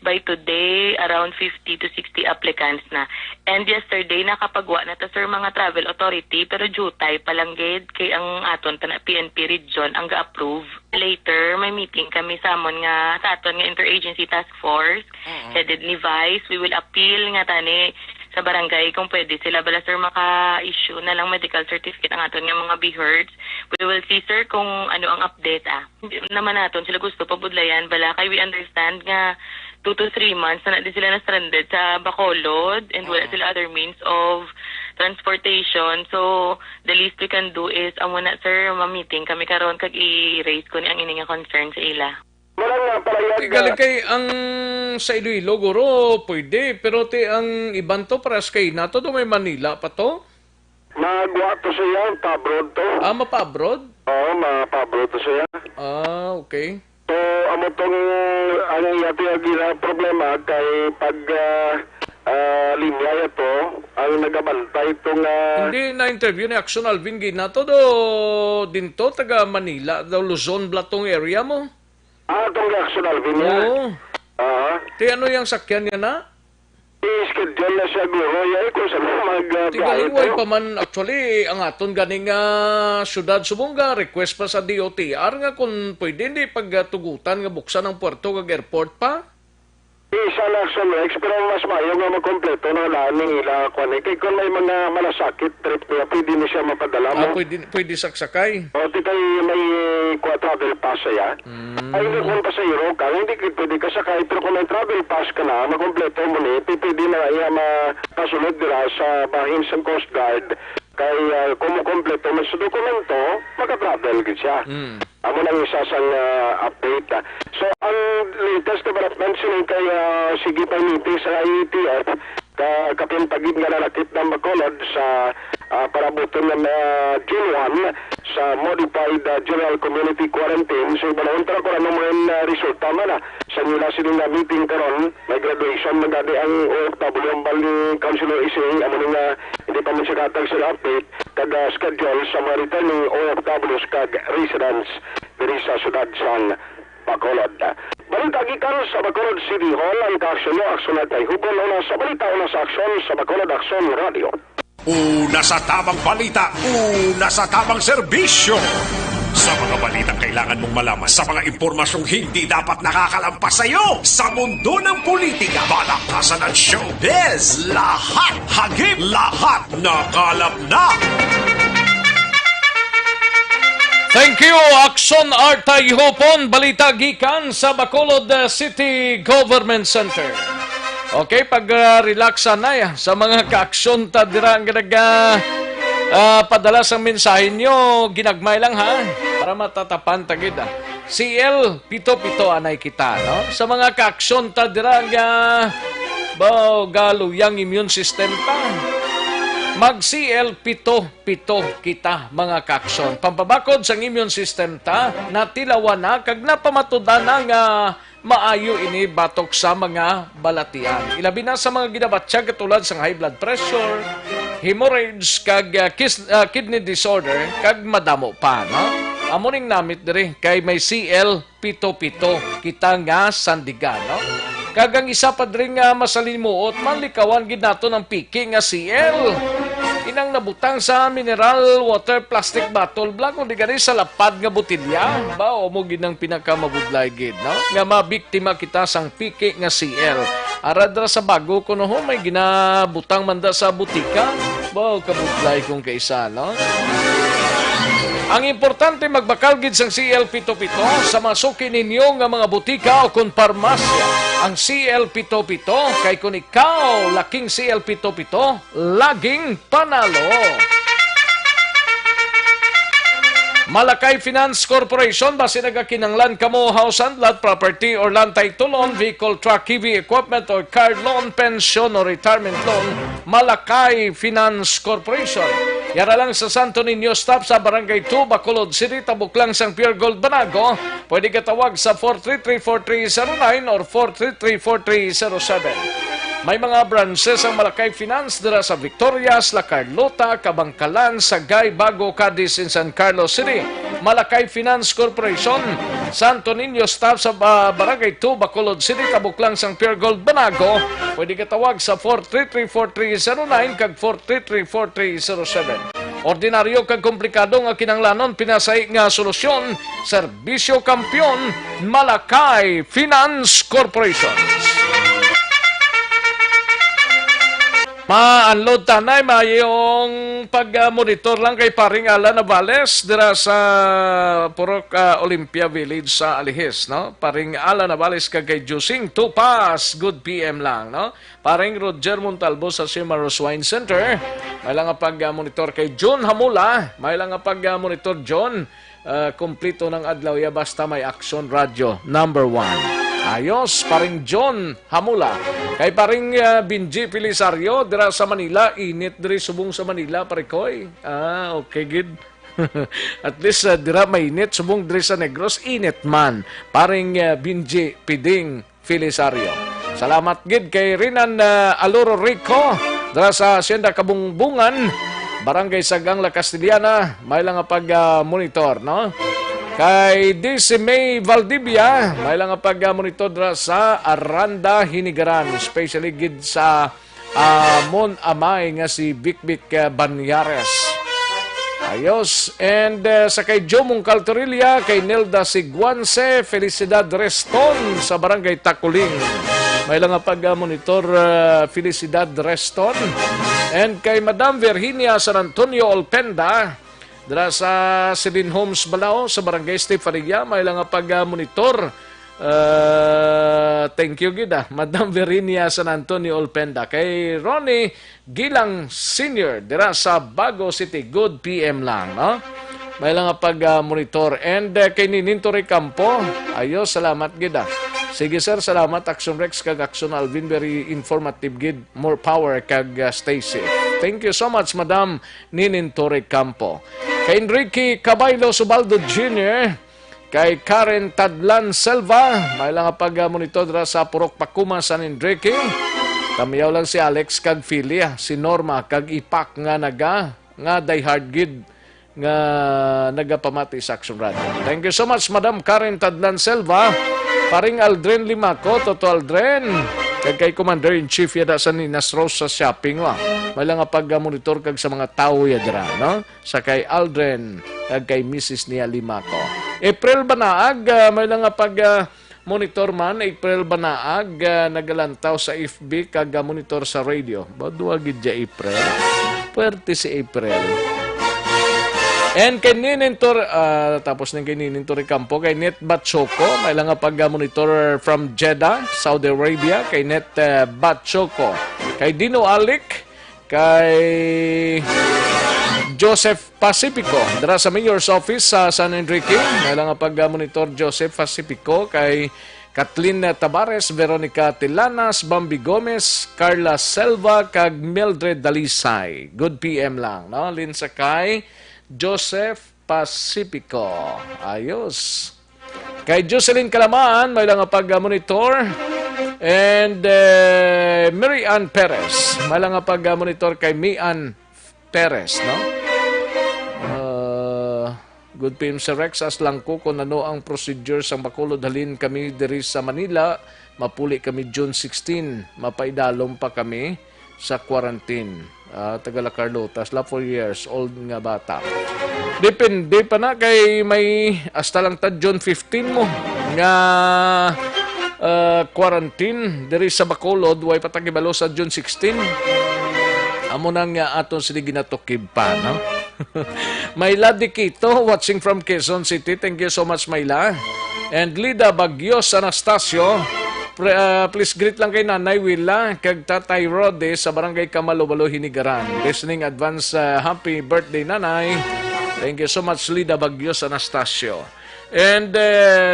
by today around 50 to 60 applicants na. And yesterday nakapagwa na ta sir mga travel authority pero jutay palang gid kay ang aton ta na PNP region ang ga-approve. Later may meeting kami sa amon nga sa aton nga interagency task force headed ni Vice. We will appeal nga tani sa barangay kung pwede sila bala sir maka-issue na lang medical certificate ang aton nga mga BHERDs. We will see sir kung ano ang update Hindi naman naton sila gusto pabudlayan bala kay we understand nga 2 to 3 months na di sila na-stranded sa Bacolod and wala sila other means of transportation. So, the least we can do is, amo na sir, ma-meeting kami karon kag i-raise ko ni ang ining concern sa ila. Galing kay ang sa Iloilo, guro, pwede. Pero ti ang iban to, paras kay nato, do may Manila pa to? Magwa to siya, pa-abroad to. Mapa-abroad? Oo, mapa-abroad to siya. Okay. So, amo tong ang yati na problema kay pag linya ito ang nagabantay itong hindi na-interview ni Action Alvin Ginato do dinto taga Manila daw Luzon Blatong area mo. Itong Action Alvin niya? Oo. Ti ano yung sakyan niya na? I-schedule na siya guro yan kung saan Tigalingway pa man actually ang aton ganing syudad Subonga request pa sa DOTR nga kung pwede hindi pagtugutan nga buksan ang puerto kag airport pa. Isa na sa next pero mas mayo nga magkompleto na laning ila kung kung may mga malasakit trip niya pwede na siya mapadala mo. Pwede saksakay. O di kay may travel pass siya. Ay hindi kung pasayro ka hindi pwede ka sakay pero kung may travel pass ka na makompleto mo ni pwede na iya mapasulod dira sa bahin sa Coast Guard kay kung makompleto mo sa dokumento maka-travel gid siya. Amo nang isa sang update. So, ang latest development sila kay sige pa meeting sa IETF kapintagid nga nalakit ng Bacolod sa parabuton ng June 1 sa Modified General Community Quarantine. So, balawuntra ko na naman resulta man sa nila silang meeting karon may graduation magadi ang OFW ang bali Councilor Ising amo nga hindi pa man siya katag sa update kada schedule sa mga returning OFWs kag residents diri sa sudad sang Bacolod. Balita gikan sa Bacolod City Hall ang kaaksyon at ay hukon una sa balita una sa aksyon sa Bacolod Aksyon Radio. Una sa tamang balita, una sa tamang serbisyo. Sa mga balitang kailangan mong malaman, sa mga impormasyong hindi dapat nakakalampas sa iyo, sa mundo ng politika, balakasan at showbiz, lahat, hagip, lahat, nakalap na. Thank you, Action Artay Hopon, balita gikan sa Bacolod City Government Center. Okay, pag-relaxa na sa mga ka-aksyon ta dira ang padala sa mensahe nyo, ginagmay lang ha, para matatapan tagid CL pito-pito anay kita, no? Sa mga ka-aksyon ta dira ang galuyang immune system ta. Mag-CL pito-pito kita mga kaksyon. Pampabakod sa immune system ta, natilawan na, kag napamatudan na nga maayo ini batok sa mga balatian. Ilabi na sa mga ginabatsyag katulad sa high blood pressure, hemorrhage, kag kidney disorder, kag madamo pa, no? Amuning namit diri kay may CL-pito-pito kita nga sandigan, no? Kag ang isa pa diri nga masalimuot, manlikawan gid nato ng piki nga CL. Inang nabutang sa mineral water plastic bottle blank kung di gani sa lapad nga botilya ba o mo ginang pinakamabudlay gid, no? Nga mabiktima kita sang piki nga CL. Aradra sa bago kuno ho may ginabutang manda sa butika ba kabudlay kung kaisa, no? Ang importante magbakal gid sang CL-pito-pito sa masuki ninyo nga mga butika o kung parmasya. Ang CL-pito-pito kay kung ikaw laking CL-pito-pito, laging panalo. Malakay Finance Corporation base nagakinanglan kamo house and lot property or land title loan, vehicle, truck, heavy equipment or car loan, pension or retirement loan. Malakay Finance Corporation. Yara lang sa Santo Niño stop sa Barangay 2, Bacolod City, Tabuklang, Sang Pure Gold, Banago. Pwede ka tawag sa 433-4309 or 433-4307. May mga branches ang Malakay Finance dira sa Victorias, La Carlota, Kabangkalan, Sagay, Bago, Cadiz, in San Carlos City. Malakay Finance Corporation, Santo Niño staff sa Barangay 2, Bacolod City, Tabuklang, Sang Pure Gold, Banago. Pwede ka tawag sa 433-4309 kag 433-4307. Ordinaryo kag komplikado nga kinanglanon, pinasay nga solusyon, serbisyo kampiyon, Malakay Finance Corporation. Ma-unload tanay, mayong pag-monitor lang kay paring Alan Navales dira sa Purok Olympia Village sa Alihis, no? Paring Alan Navales kay Jusing Tupas, good PM lang, no? Paring Roger Montalvo sa Cimarros Wine Center, may lang pag-monitor kay John Hamula, may lang pag-monitor John, kumplito ng adlaw ya basta may Action Radio number 1. Ayos, paring John Hamula. Kay paring Binji Pilisario, dira sa Manila, init diri subong sa Manila, parikoy. Okay, good. At least dira mainit, subong diri sa Negros, init man. Paring Binji Piding Pilisario. Salamat gid kay Rinan Aloro Rico, dira sa Hacienda Kabungbungan, Barangay Sagang La Castellana, may lang pag-monitor, no? Kay DC May Valdivia, may lang pag-monitor dra sa Aranda, Hinigaran, especially gid sa Mon Amay nga si Bikbik Banyares. Ayos. And sa kay Jomong Caltorilla, kay Nelda Siguanse, Felicidad Reston sa Barangay Takuling. May lang pag-monitor Felicidad Reston. And kay Madam Virginia San Antonio Olpenda, dira sa Celine Homes Balao sa Barangay Estefaria, may lang pag-monitor. Thank you gida, Madam Virginia San Antonio Olpenda. Kay Ronnie Gilang Senior, dira sa Bago City, good PM lang, no? May lang pag-monitor. And kay Ninintore Campo, ayos, salamat gida. Sige sir, salamat. Action Rex kag Action Alvin, very informative gid. More power kag stay safe. Thank you so much, Madam Ninintore Campo. Kay Enrique Cabaylo Subaldo Jr., kay Karen Tadlan Selva, may lang pag-monitor dira sa Purok Pakuma, San Enrique. Kamiyaw lang si Alex kag Philia, si Norma kag Ipak nga diehard gid nga nagapamati sa Action Radio. Thank you so much, Madam Karen Tadlan Selva. Paring Aldren Limaco, Toto Aldren, kay Commander-in-Chief yada sa Ninas Rose sa shopping wa. May lang pag-monitor kag sa mga tao yadra, no? Sa kay Aldren, kag kay Mrs. Nia Limaco. April Banaag, may lang pag-monitor man. April Banaag, nagalantaw sa FB kag monitor sa radio. Badua gid ja April. Puwerte si April. And kay Ninintor, tapos ng kay Ninintor Campo, kay Net Batchoko, may lang pag-monitor from Jeddah, Saudi Arabia, kay Net Batchoko. Kay Dino Alik, kay Joseph Pacifico, dara sa Mayor's Office sa San Enrique, may lang pag-monitor Joseph Pacifico, kay Kathleen Tabares, Veronica Tilanas, Bambi Gomez, Carla Selva, kag Mildred Dalisay. Good PM lang, no? Linsakay Joseph Pacifico. Ayos. Kay Jocelyn Calamaan, may lang pag-monitor. And Mary Ann Perez, may lang pag-monitor kay Mian Perez, no? Good PM Sir Rex, as lang ko kung ano ang procedure sa Bacolod. Halin kami diri sa Manila, mapuli kami June 16, mapaidalom pa kami sa quarantine. Tagala Carlotas, 4 years old nga bata. Depende pa na kay may hasta lang ta June 15 mo nga quarantine diri sa Bacolod, way patagibalo sa June 16. Amo nang nga aton sila ginatukib pa, no? Mayla Dikito, watching from Quezon City. Thank you so much, Mayla. And Lida Bagyos Anastasio, please greet lang kay Nanay Willa kag Tatay Rode sa Barangay Kamalubalo, Hinigaran. Listening advance happy birthday, Nanay. Thank you so much, Lida Bagyos Anastasio. And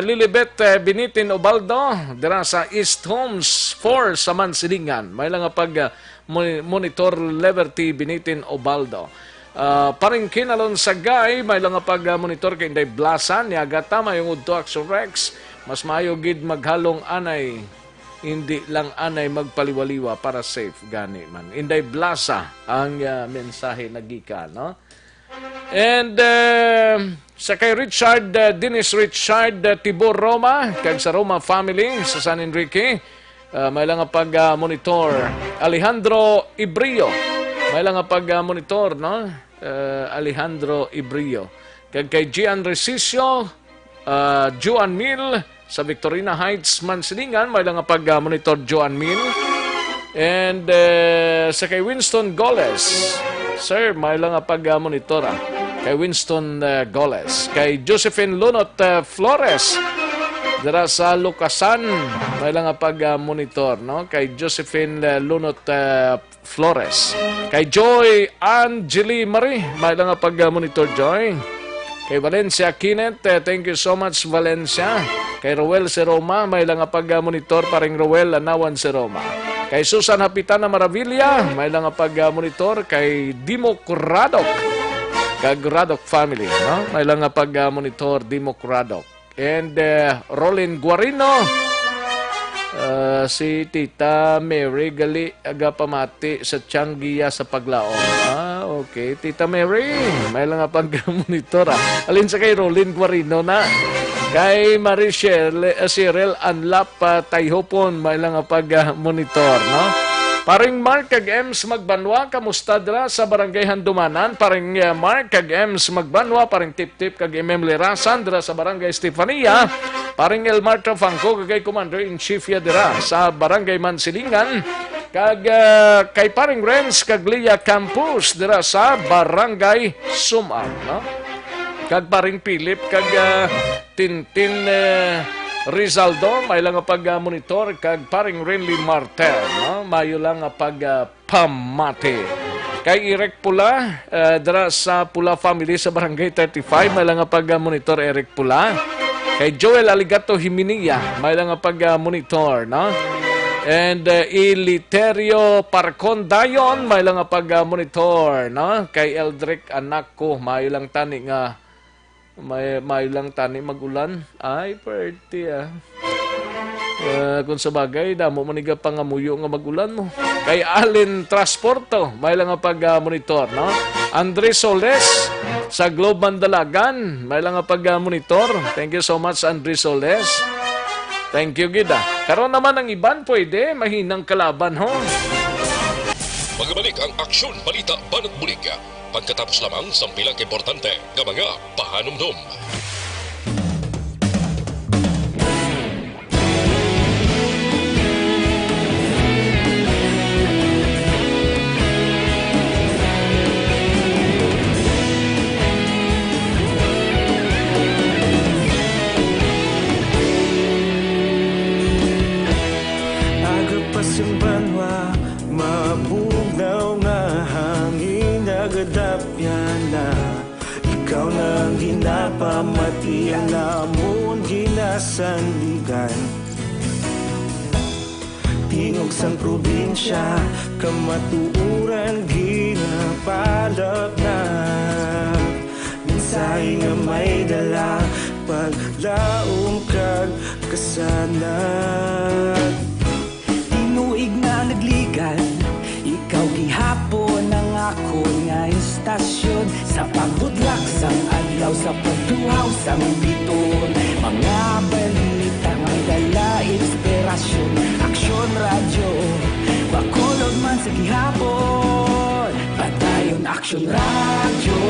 Lilibet Binitin Obaldo, dira sa East Homes 4 sa Mansilingan. May lang pag monitor Liberty Binitin Obaldo. Paring kinalon sa gay, may lang pag-monitor kay Inday Blasan, niagata mayong udto Action Rex, mas maayo gid maghalong anay, hindi lang anay magpaliwaliwa para safe gani man. Inday Blasa ang mensahe nagika, no? And sa kay Richard, Dennis Richard Tibor Roma, kag sa Roma family sa San Enrique, may lang pag-monitor Alejandro Ibrio. May lang pag-monitor, no? Alejandro Ibrio. Kag kay Gian Recicio, Juan Mil, sa Victorina Heights, Mansilingan, may lang pag-monitor Juan Mil. And sa kay Winston Goles, sir, may lang pag-monitor kay Winston Goles. Kay Josephine Lunot Flores, dara sa Lucasan, may lang pag-monitor, no? Kay Josephine Lunot Flores. Kay Joy Angeli Marie, may lang pag-monitor, Joy. Kay Valencia Kinet, thank you so much, Valencia. Kay Roel Seroma, may lang pag-monitor, paring Roel Anawan Seroma. Kay Susan Hapitana Maravilla, may lang pag-monitor. Kay Dimo Radok, kag Radok family, no? May lang pag-monitor, Dimo Radok. And Rolin Guarino, si Tita Mary gali aga pamati sa Tianggiya sa Paglaong. Okay, Tita Mary, may lang pag-monitor. Alin sa kay Rolin Guarino na. Kay Marichelle Cyril Anlap Tayhopon, may lang pag-monitor, no? Paring Mark kag Ems Magbanwa, kamusta dira sa Barangay Handumanan? Paring Mark kag Ems Magbanwa, paring Tip-Tip kag Emem Lirasan dira sa Barangay Estefania. Paring Elmar Trafangco kag Commander-in-Chief ya dira sa Barangay Mansilingan. Kag kay paring Renz kag Lia Campus dira sa Barangay Sumang, no? Kag paring Philip kag Tintin Rizaldo, may lang pag-monitor. Kag paring Renly Martel, no? Mayo lang pamati. Kay Eric Pula, dira sa Pula family sa Barangay 35, may lang pag-monitor Eric Pula. Kay Joel Aligato Himinia, may lang pag-monitor, no? And Iliterio Parcon Dayon, may lang pag-monitor, no? Kay Eldrick anak ko, may lang tani nga may lang tani magulan. Ay, perti kung sa bagay, damo maniga pangamuyo nga magulan mo. Kay Allen Transporto, may lang pag-monitor, no? Andres Soles sa Globe Mandalagan, may lang pag-monitor. Thank you so much, Andres Soles. Thank you, Gida. Karon naman ang iban, pwede mahinang kalaban, ho. Magbalik ang Aksyon Balita Banat Bulig. Pagkatapos lamang sa pilang importante ng mga pahanumdum. Agapas yung banwa, mabugnaw nga hangin nagadapyan na. Ikaw nang ginapamati ang namon ginasandigan. Tingog sang probinsya, kamatuuran ginapalap na. Minsay nga may dala, paglaom ka lisanan. Tinuig na nagligan, ikaw gihapon ang ako nga istasyon. Sa pagbudlak sang adlaw, sa pagtuhaw sang biton, mga balita nga dala inspirasyon. Aksyon radyo, bakolod man sa gihapon. Padayon Aksyon radyo,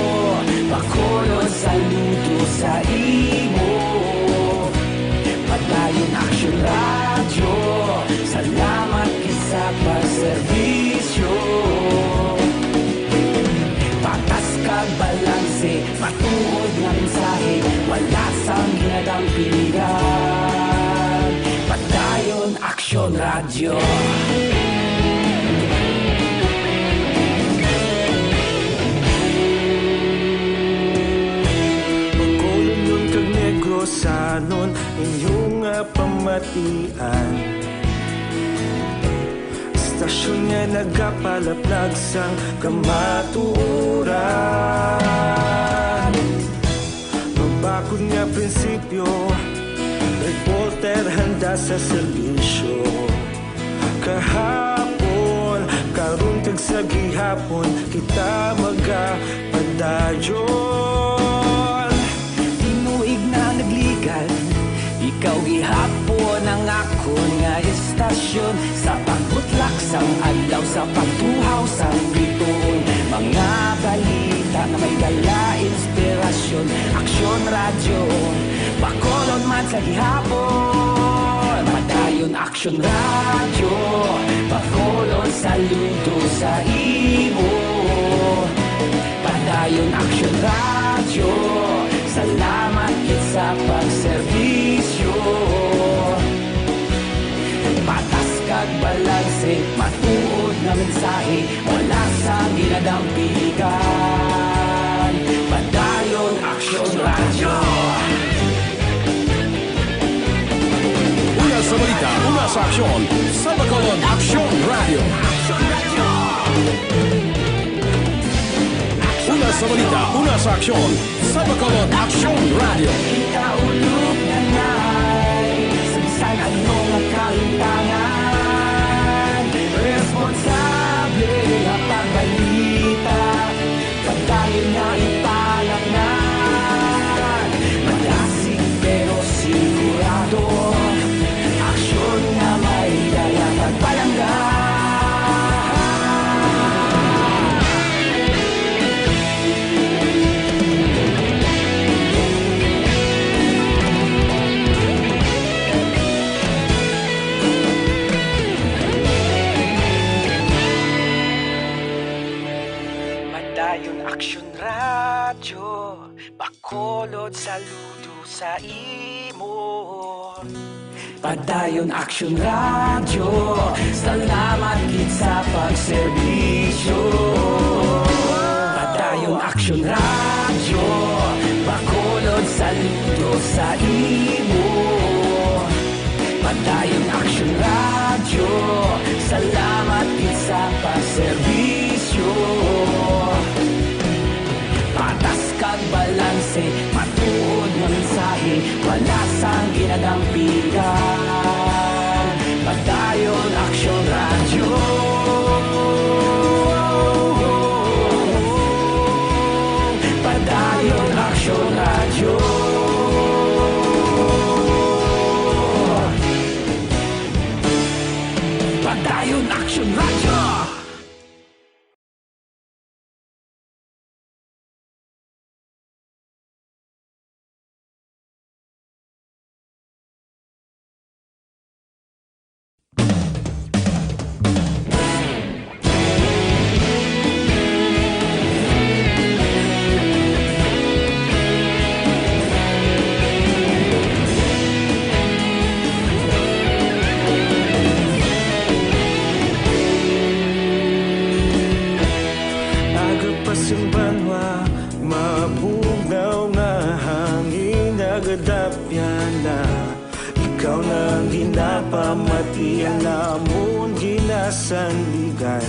bakolod saludo sa imo. Padayon Aksyon radyo, salamat kisa pagserbisyo. Patas kag balanse, matuod nga mensahe, wala sang ginadang pilihan. Padayon Aksyon radyo. Bakolod nun kag Negrosanon, inyong pamatian. Istasyon nga nagapalaplag sang kamatuoran. Magbakod nga prinsipyo, reporter handa sa serbisyo. Kahapon, karun kag sa gihapon, kita magapadayon. Tinuig na nagligan, ikaw gihapon ang ako nga istasyon. Sa pagbutlak sang adlaw, sa pagtuhaw sang biton, mga balita na may dala inspirasyon. Aksyon radyo, bakolod man sa gihapon. Padayon Aksyon radyo, bakolod saludo sa imo. Padayon Aksyon radyo, salamat kit sa pagserbisyo. Patas kag balanse, matuod na mensahe, wala sa ginadang pilihan. Padayon Aksyon radyo. Una sa balita, una sa aksyon, sa Bacolod Aksyon Radio. Una sa balita, una sa aksyon, sa Bacolod Aksyon Radio. Ikaulog na na'y sabisan anong kahintangan. Responsable ang pagbalita, pagdayon na ipalangan. Malasig pero sigurado, aksyon na may dalang pagpalanggan. Padayon Aksyon radyo, bakolod saludo sa imo. Padayon Aksyon radyo, salamat kit sa pagserbisyo. Padayon Aksyon radyo, bakolod saludo sa imo. Padayon Aksyon radyo, salamat kit sa pagserbisyo. Patas kag balanse, matuod nga mensahe, wala sang ginadang pilihan. Padayon Aksyon radyo. Padayon Aksyon radyo. Padayon Aksyon radyo. Ikaw na ginapamatian namon ginasandigan.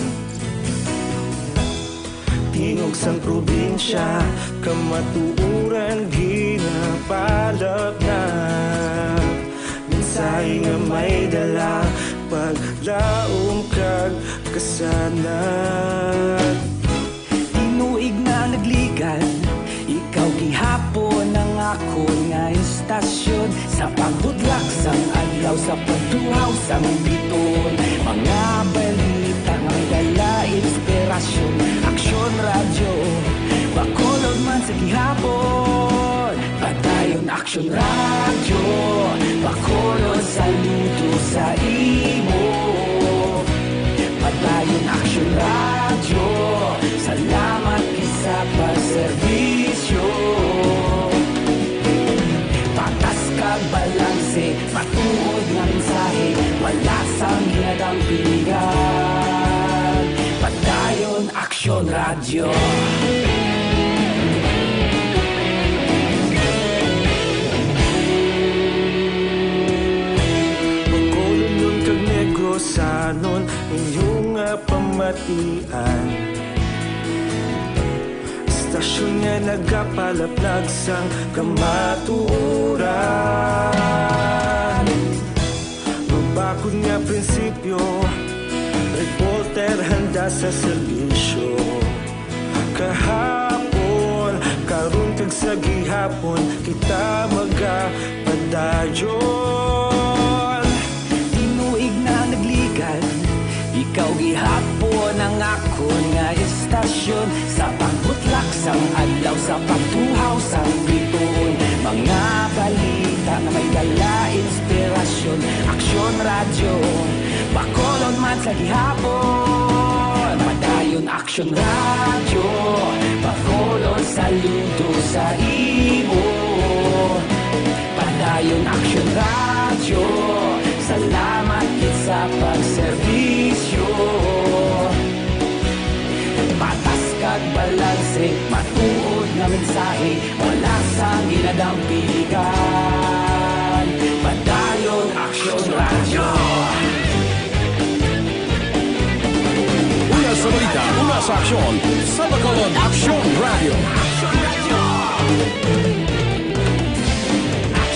Tingog sang probinsya, kamatuuran ginapalap na. Minsan babae nga may dala paglaom kag kasanat. Tinuig na nagligan, ikaw gihapon ang ako nga istasyon. Sa pagbudlak sang adlaw, sa pagtuhaw sang biton, mga balita nga may dala inspirasyon. Aksyon radyo, bakolod man sa gihapon. Padayon aksyon radyo, bakolod saludo sa imo. Padayon aksyon radyo, salamat isa pa serbisyo. Patas kag balanse, matuod nga mensahe, wala sang hinadang pilihan. Padayon aksyon radyo. Sanon inyong pamatian, istasyon nga nagapalaplag sang kamatuoran. Mabakod nga prinsipyo, reporter handa sa serbisyo. Kahapon, karon kag sa gihapon, kita magapadayon. Ikaw gihapon ang ako nga istasyon. Sa pagbutlak sang adlaw, sa pagtuhaw sang biton, mga balita nga may dala inspirasyon. Aksyon radyo, bakolod man sa gihapon. Padayon aksyon radyo, bakolod saludo sa imo. Padayon aksyon radyo, salamat sa pagserbisyo. Patas kag balanse, matuod nga mensahe, wala sang ginadang piligan. Padayon aksyon radyo. Una sa balita, una sa aksyon, sa Bacolod Aksyon Radio.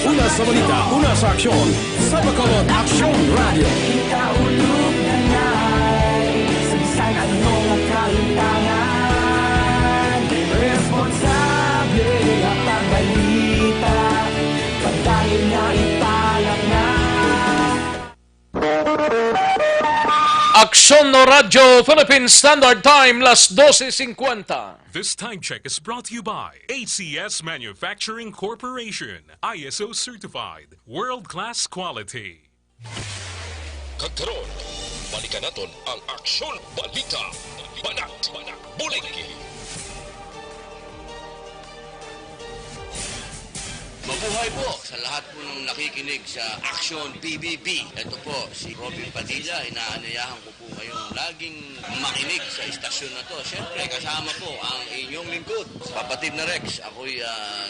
Una sa balita, una sa aksyon, sa Bacolod Aksyon Radio. Ikaulog na ngay, sa bisan anong nakalintangan. Responsable ang pagbalita, pagdayon na ipalak na. Aksyon no Radyo, Philippine Standard Time, las 12:50. This time check is brought to you by ACS Manufacturing Corporation, ISO certified, world-class quality. Kagkaroon, balikan natin ang Aksyon Balita. Banat, bulig. Mabuhay po sa lahat po ng nakikinig sa Aksyon PBB. Ito po, si Robin Padilla. Inaanayahan ko po kayong laging makinig sa istasyon na to. Siyempre, kasama po ang inyong lingkod. Kapatid na Rex, ako'y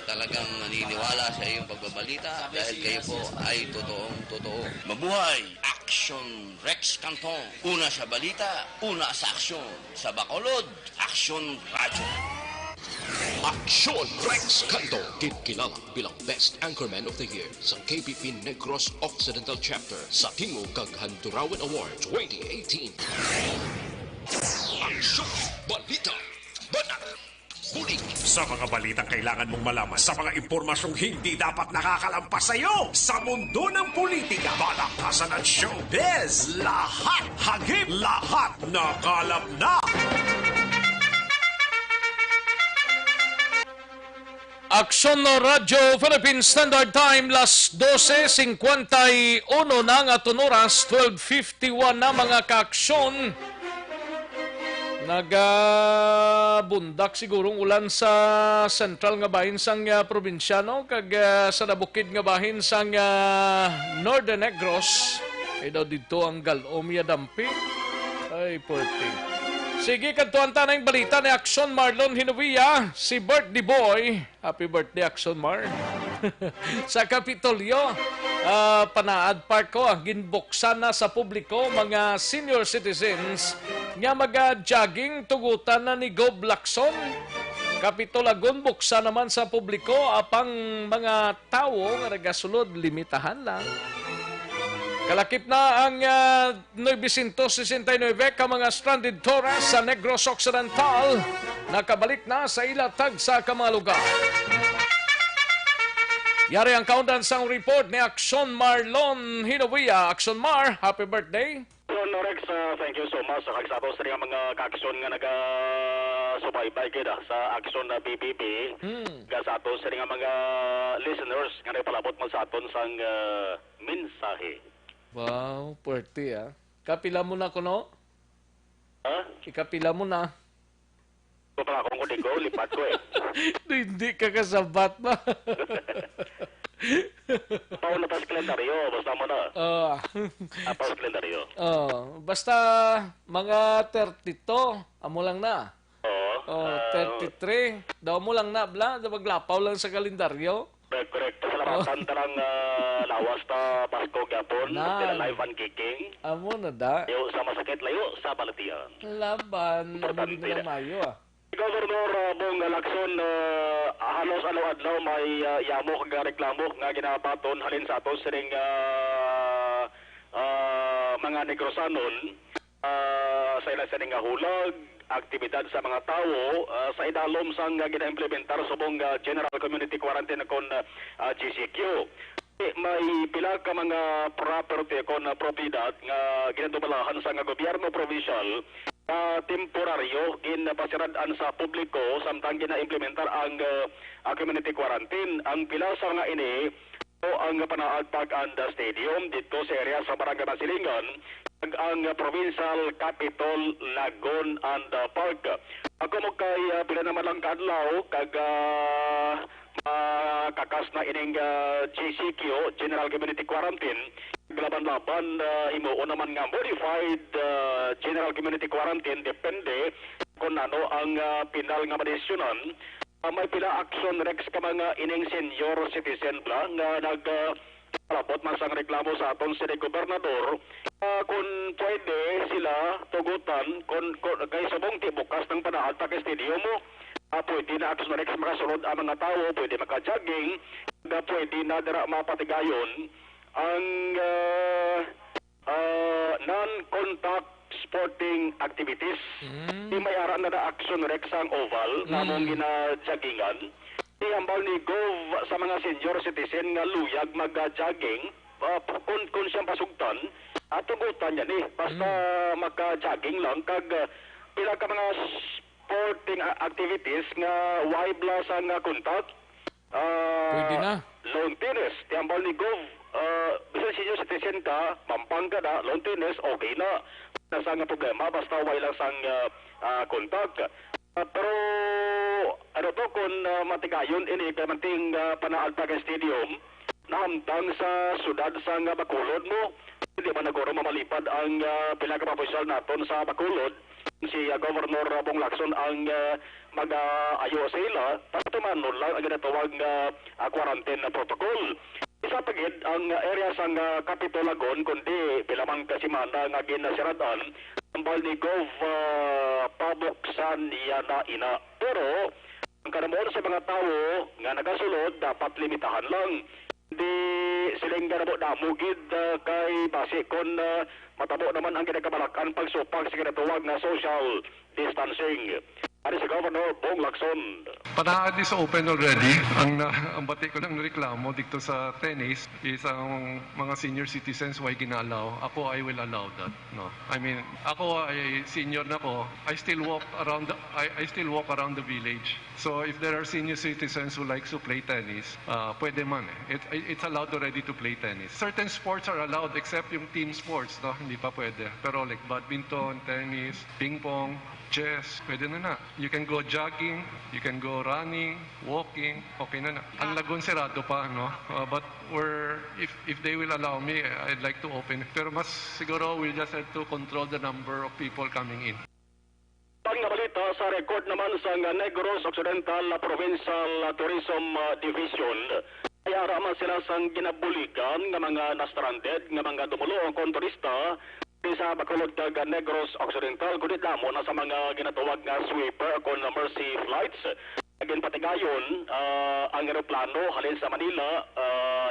talagang naniniwala sa iyong pagbabalita dahil kayo po ay totoong-totoo. Mabuhay! Aksyon Rex Canton. Una sa balita, una sa aksyon. Sa Bacolod, Aksyon Radyo. Aksyon Rex Canto, kilala bilang Best Anchorman of the Year sa KPP Negros Occidental Chapter sa Tingog kag Handurawan Award 2018. Aksyon Balita, banat, bulig. Sa mga balitang kailangan mong malaman, sa mga impormasyong hindi dapat nakakalampas sa iyo, sa mundo ng politika, balakasan at showbiz, lahat hagip, lahat nakalap na. Aksyon no Radyo, Philippine Standard Time, las 12:51 na nga oras, 12:51 na mga kaaksyon. Nagabundak sigurong ulan sa central nga bahin sang probinsya, no? Kag sa nabukid nga bahin sang Northern Negros. Ay daw dito ang Galomia Dampi. Ay, porting. Sige, kantuan ta na yung balita ni Aksyon Marlon Hinovia, si birthday boy. Happy birthday, Aksyon Mar. Sa Kapitolyo, Panaad Park ko, ginbuksan na sa publiko mga senior citizens nga mag-jogging tugutan na ni Gob Lacson. Kapitolagon buksan naman sa publiko apang mga tao nga nagasulod limitahan lang. Kalakip na ang 969 ka mga stranded tourists sa Negros Occidental. Nakabalik na sa ilatag sa mga lugar. Yari ang countdown sang report ni Action Marlon Hinovia. Action Mar, happy birthday! Rex, thank you so much sa kagsabaw sa mga ka-aksyon nga nagasubaybay kita sa aksyon na BBB. Gasato sa mga listeners nga nagpalabot mo sa aton sang mensahe. Wow, puwerte Kapila mo na ko, no? Ha? Ikapila mo na. Ito pala akong kudigo, lipat ko Hindi ka kasabat ba? Paul na tas kalendaryo, basta mo na. Paul kalendaryo. Basta mga 32, amo lang na. 33, daw mo lang na, bla, maglapaw lang sa kalendaryo. Correct. Salamatan tarang lawas ta Pasko gapon, live and kicking. Amo na da. Layo sa masakit, layo sa balatian. Laban, mabili na mayo Governor Bong Lacson, halos adlaw may yamo kag reklamo nga ginabaton halin sa ato sining mga Negrosanon sa ila sining hulag, aktibidad sa mga tao sa idalom sang gina-implementar subong General Community Quarantine kon GCQ. May pila ka mga property kon propiedad nga ginatubalahan sa gobyerno provincial temporaryo ginapasirad-an sa publiko samtang gina-implementar ang community quarantine. Ang pila sa mga ini ang Panaag Park and Stadium dito sa area sa Barangay Masilingan, ang provincial capital Lagon and Park. Ako mo kay pila naman lang kadlaw kag kakas na ining GCQ, General Community Quarantine, laban-laban himuon naman nga modified General Community Quarantine depende kung ano ang pinal nga madesisyonan. May pila action Rex ka mga ining senior citizen bla nga nagpalabot man sang reklamo sa aton si gobernador kung pwede sila tugutan kung kay subong tibukas ng Panaag Park Stadium mo. Pwede na action Rex makasunod ang mga tao, pwede maka-jogging, pwede na dira mapatigayon ang non-contact sporting activities. Di may ara na action Rex ang oval namong gina-joggingan. Di hambal ni Gov sa mga senior citizen nga luyag mag-jogging kung siyang pasugtan at tugutan yan basta maka-jogging lang kag pila ka mga sporting activities nga wibla sa nga contact. Pwede na. Lawn tennis, tiambal ni Gov, bisan senior citizen ka, mampang ka na, lawn tennis, okay na. Nasa nga problema, basta way lang sang contact. Pero, ano to, kung matigayon, ini kamanting Panaag Park Stadium, nahamtang sa sudad sa Bacolod mo, hindi ba nagoro mamalipad ang pinaka-provincial naton sa Bacolod, si Governor Bong Lacson ang mag-ayo sa ila, patumanon lang ang ginatawag quarantine protocol. Isa pagid ang area sa Capitol Lagon, kundi pilamang kasimana nga ginasiradan, ambal ni Gov pabuksan niya na ina. Pero, ang kanamon sa mga tao nga nagasulod, dapat limitahan lang. Di siling ganabo damugid kay base kon matabo naman ang ginagabalakan pagsupag sa ginatawag na social distancing. Ano si Governor Bong Lacson? Panaad is open already. Ang bati ko ng reklamo dito sa tennis is ang mga senior citizens why ginalaw. Ako, I will allow that. No. I mean, ako ay senior na ko. I still walk around the village. So if there are senior citizens who likes to play tennis, pwede man It's allowed already to play tennis. Certain sports are allowed except yung team sports, no? Hindi pa pwede. Pero like badminton, tennis, ping pong, chess, pwede na. You can go jogging, you can go running, walking, okay na. Ang Lagon serado pa, no? But if they will allow me, I'd like to open. Pero mas siguro we'll just have to control the number of people coming in. Pag nabalita sa record naman sa Negros Occidental Provincial Tourism Division, kaya raman sila sang ginabuligan ng mga na-stranded, ng mga dumulong konturista sa Bacolod kag Negros Occidental, kundi damo na sa mga ginatawag nga sweeper kon mercy flights. Again, patigayon, ang aeroplano halin sa Manila,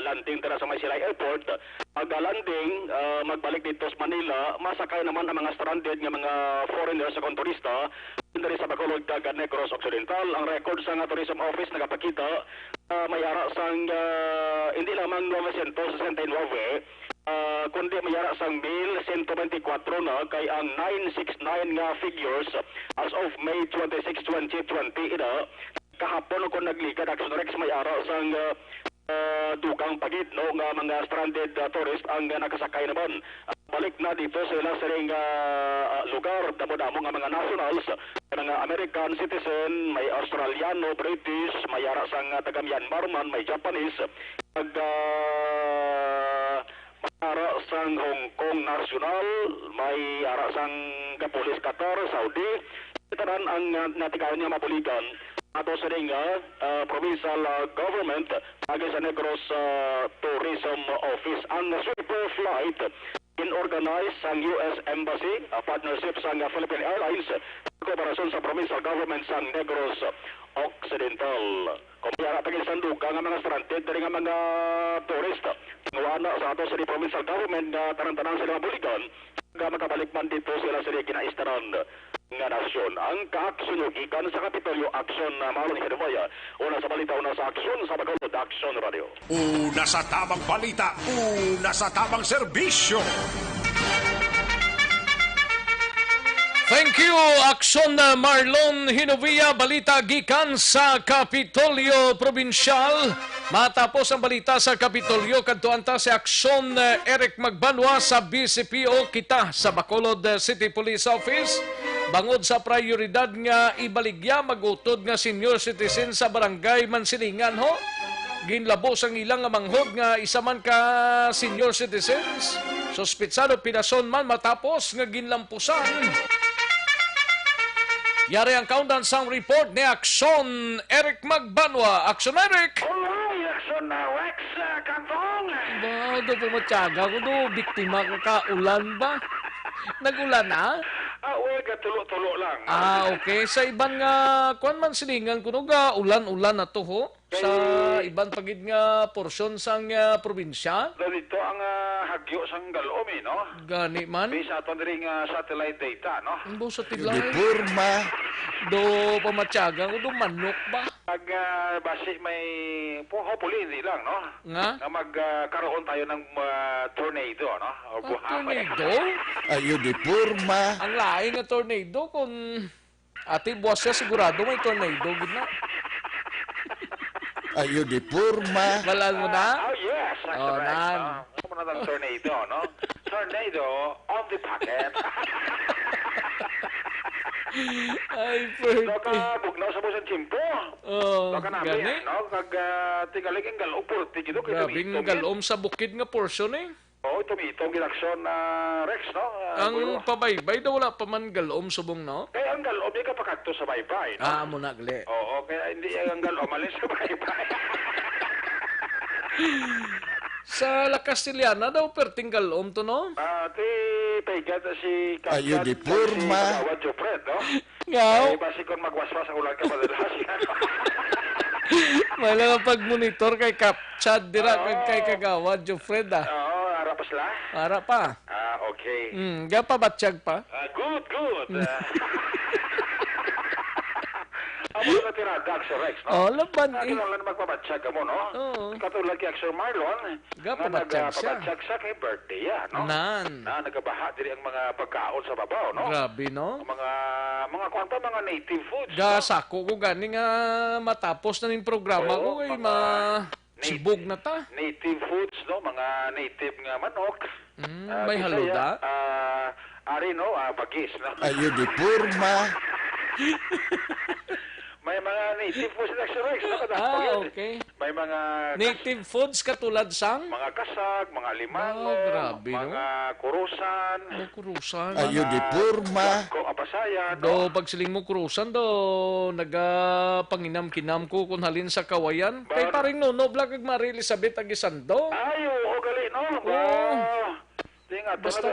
landing tara sa Maysilay Airport. Pag-landing, magbalik dito sa Manila, masakay naman ang mga stranded ng mga foreigners sa turista dari sa Bacolod kag Negros Occidental. Ang record sa nga Tourism Office nagapakita may ara sang hindi lamang 969, kundi may ara sang 1,124 na kay ang 969 nga figures as of May 26, 2020 ina kahapon ko naglikad Action Rex may ara sang dugang pagit no nga mga stranded tourist ang nakasakay naman. Balik na dito sa ilang saring lugar, damo-damo nga mga nationals, mga American citizen, may Australiano, British, may ara sang taga Myanmar man, may Japanese, ara sang Hong Kong national, may ara sang Kapolis Qatar, Saudi, itaran ang natigawan niya mapuligan. Ato sa ring provincial government agi sa Negros Tourism Office ang super flight inorganize ang US Embassy partnership sa Philippine Airlines kooperasyon sa provincial government sa Negros Occidental. Kumpara pagisanduga nga mga stranded dari nga mga turista ngwana sa ato sa provincial government nga tanan-tanan sa mga buligan nga makabalik man dito sila sa kinaistaran nga nasyon. Ang kaaksyon gikan sa Kapitolyo Action na Marlon Hedemaya. Una sa balita, una sa aksyon sa Bacolod Action Radio. Una sa tamang balita, una sa tamang serbisyo. Thank you, Aksyon Marlon Hinovia. Balita gikan sa Kapitolyo Provincial. Matapos ang balita sa Kapitolyo, kadtuanta si Aksyon Eric Magbanwa sa BCPO kita sa Bacolod City Police Office. Bangod sa prioridad nga ibaligya magutod nga senior citizen sa barangay Mansilingan ho. Ginlabos ang ilang manghod nga isa man ka senior citizens. Sospitsado pinason man matapos nga ginlampusan. Yari ang countdown sang report ni Aksyon Eric Magbanwa. Aksyon Eric! Alright, Aksyon Rex Kantong! Ba, do pumatyaga ko do. Biktima ka kaulan ba? Nagulan na? Uy, tulo-tulo lang. Okay. Sa ibang kuan man silingan kuno ga ulan-ulan na to ho. Sa ibang pagid nga porsyon sang probinsya. Dito ang hagyo sang galom no? Gani man. Bisa ato diri nga satellite data no? Ang satellite. Purma. Do pamatyaga ko do manok ba? Pag basi may hopefully hindi lang no? Nga? Na magkaroon tayo ng tornado no? O tornado? Ayo di purma. Ang lain nga tornado kung ati buwas siya sigurado may tornado gud na. Ayo di purma. Walaan mo na? Oh yes, that's right. Ano mo na ng tornado no? Tornado on the pocket. Ay, perfect. Baka bugnaw sa busan chimpo. Baka namin, no? Kag tingalik ang galom porti gitu. Grabing galom sa bukid nga portion eh. Oo, tumitong ginaksyon na Rex, no? Ang pabaybay daw wala pa man galom subong, no? Kaya ang galom yung kapakakto sa baybay, no? Mo na, gali. Oo, kaya hindi ang galom alin sa baybay. Sa La Castellana daw perting galom to, no? Ti paygat si Ayo di purma. Si Kagawad Jofred, no? Ngaw. Eh, basi kung magwaswas ang ulan ka madalas. May lang pag-monitor kay Kapchad dira kay Kagawad Jofred, Oo, harap pa sila? Harap pa. Okay. Gapa batsyag pa? Good. Amo na tiradag sa Rex, no? Laban eh. Lang magpabatsyag ka mo, no? Oo. Katulad kay Aksyon Marlon. Pabatsyag siya. Nagpabatsyag siya kay birthday, no? Nagabaha diri ang mga pagkaon sa babaw, no? Grabe, no? Mga kwan pa, mga native foods. Gasako ko gani nga matapos na ning programa ko kay sibog na ta. Native foods, no? Mga native nga manok. May haluda? Ari, no? Bagis, no? Ayo di purma. May mga native foods na Rex, no? Okay. May mga native foods katulad sang? Mga kasag, mga limango, grabe, mga kurusan. Kurusan. Ayo di purma. Kung apasayan, no? Pagsiling mo kurusan do, nagapanginam-kinam ko kung halin sa kawayan. Kay paring no, Vlog kag Marie Elizabeth Agisando. Ayo, gali, no? Basta.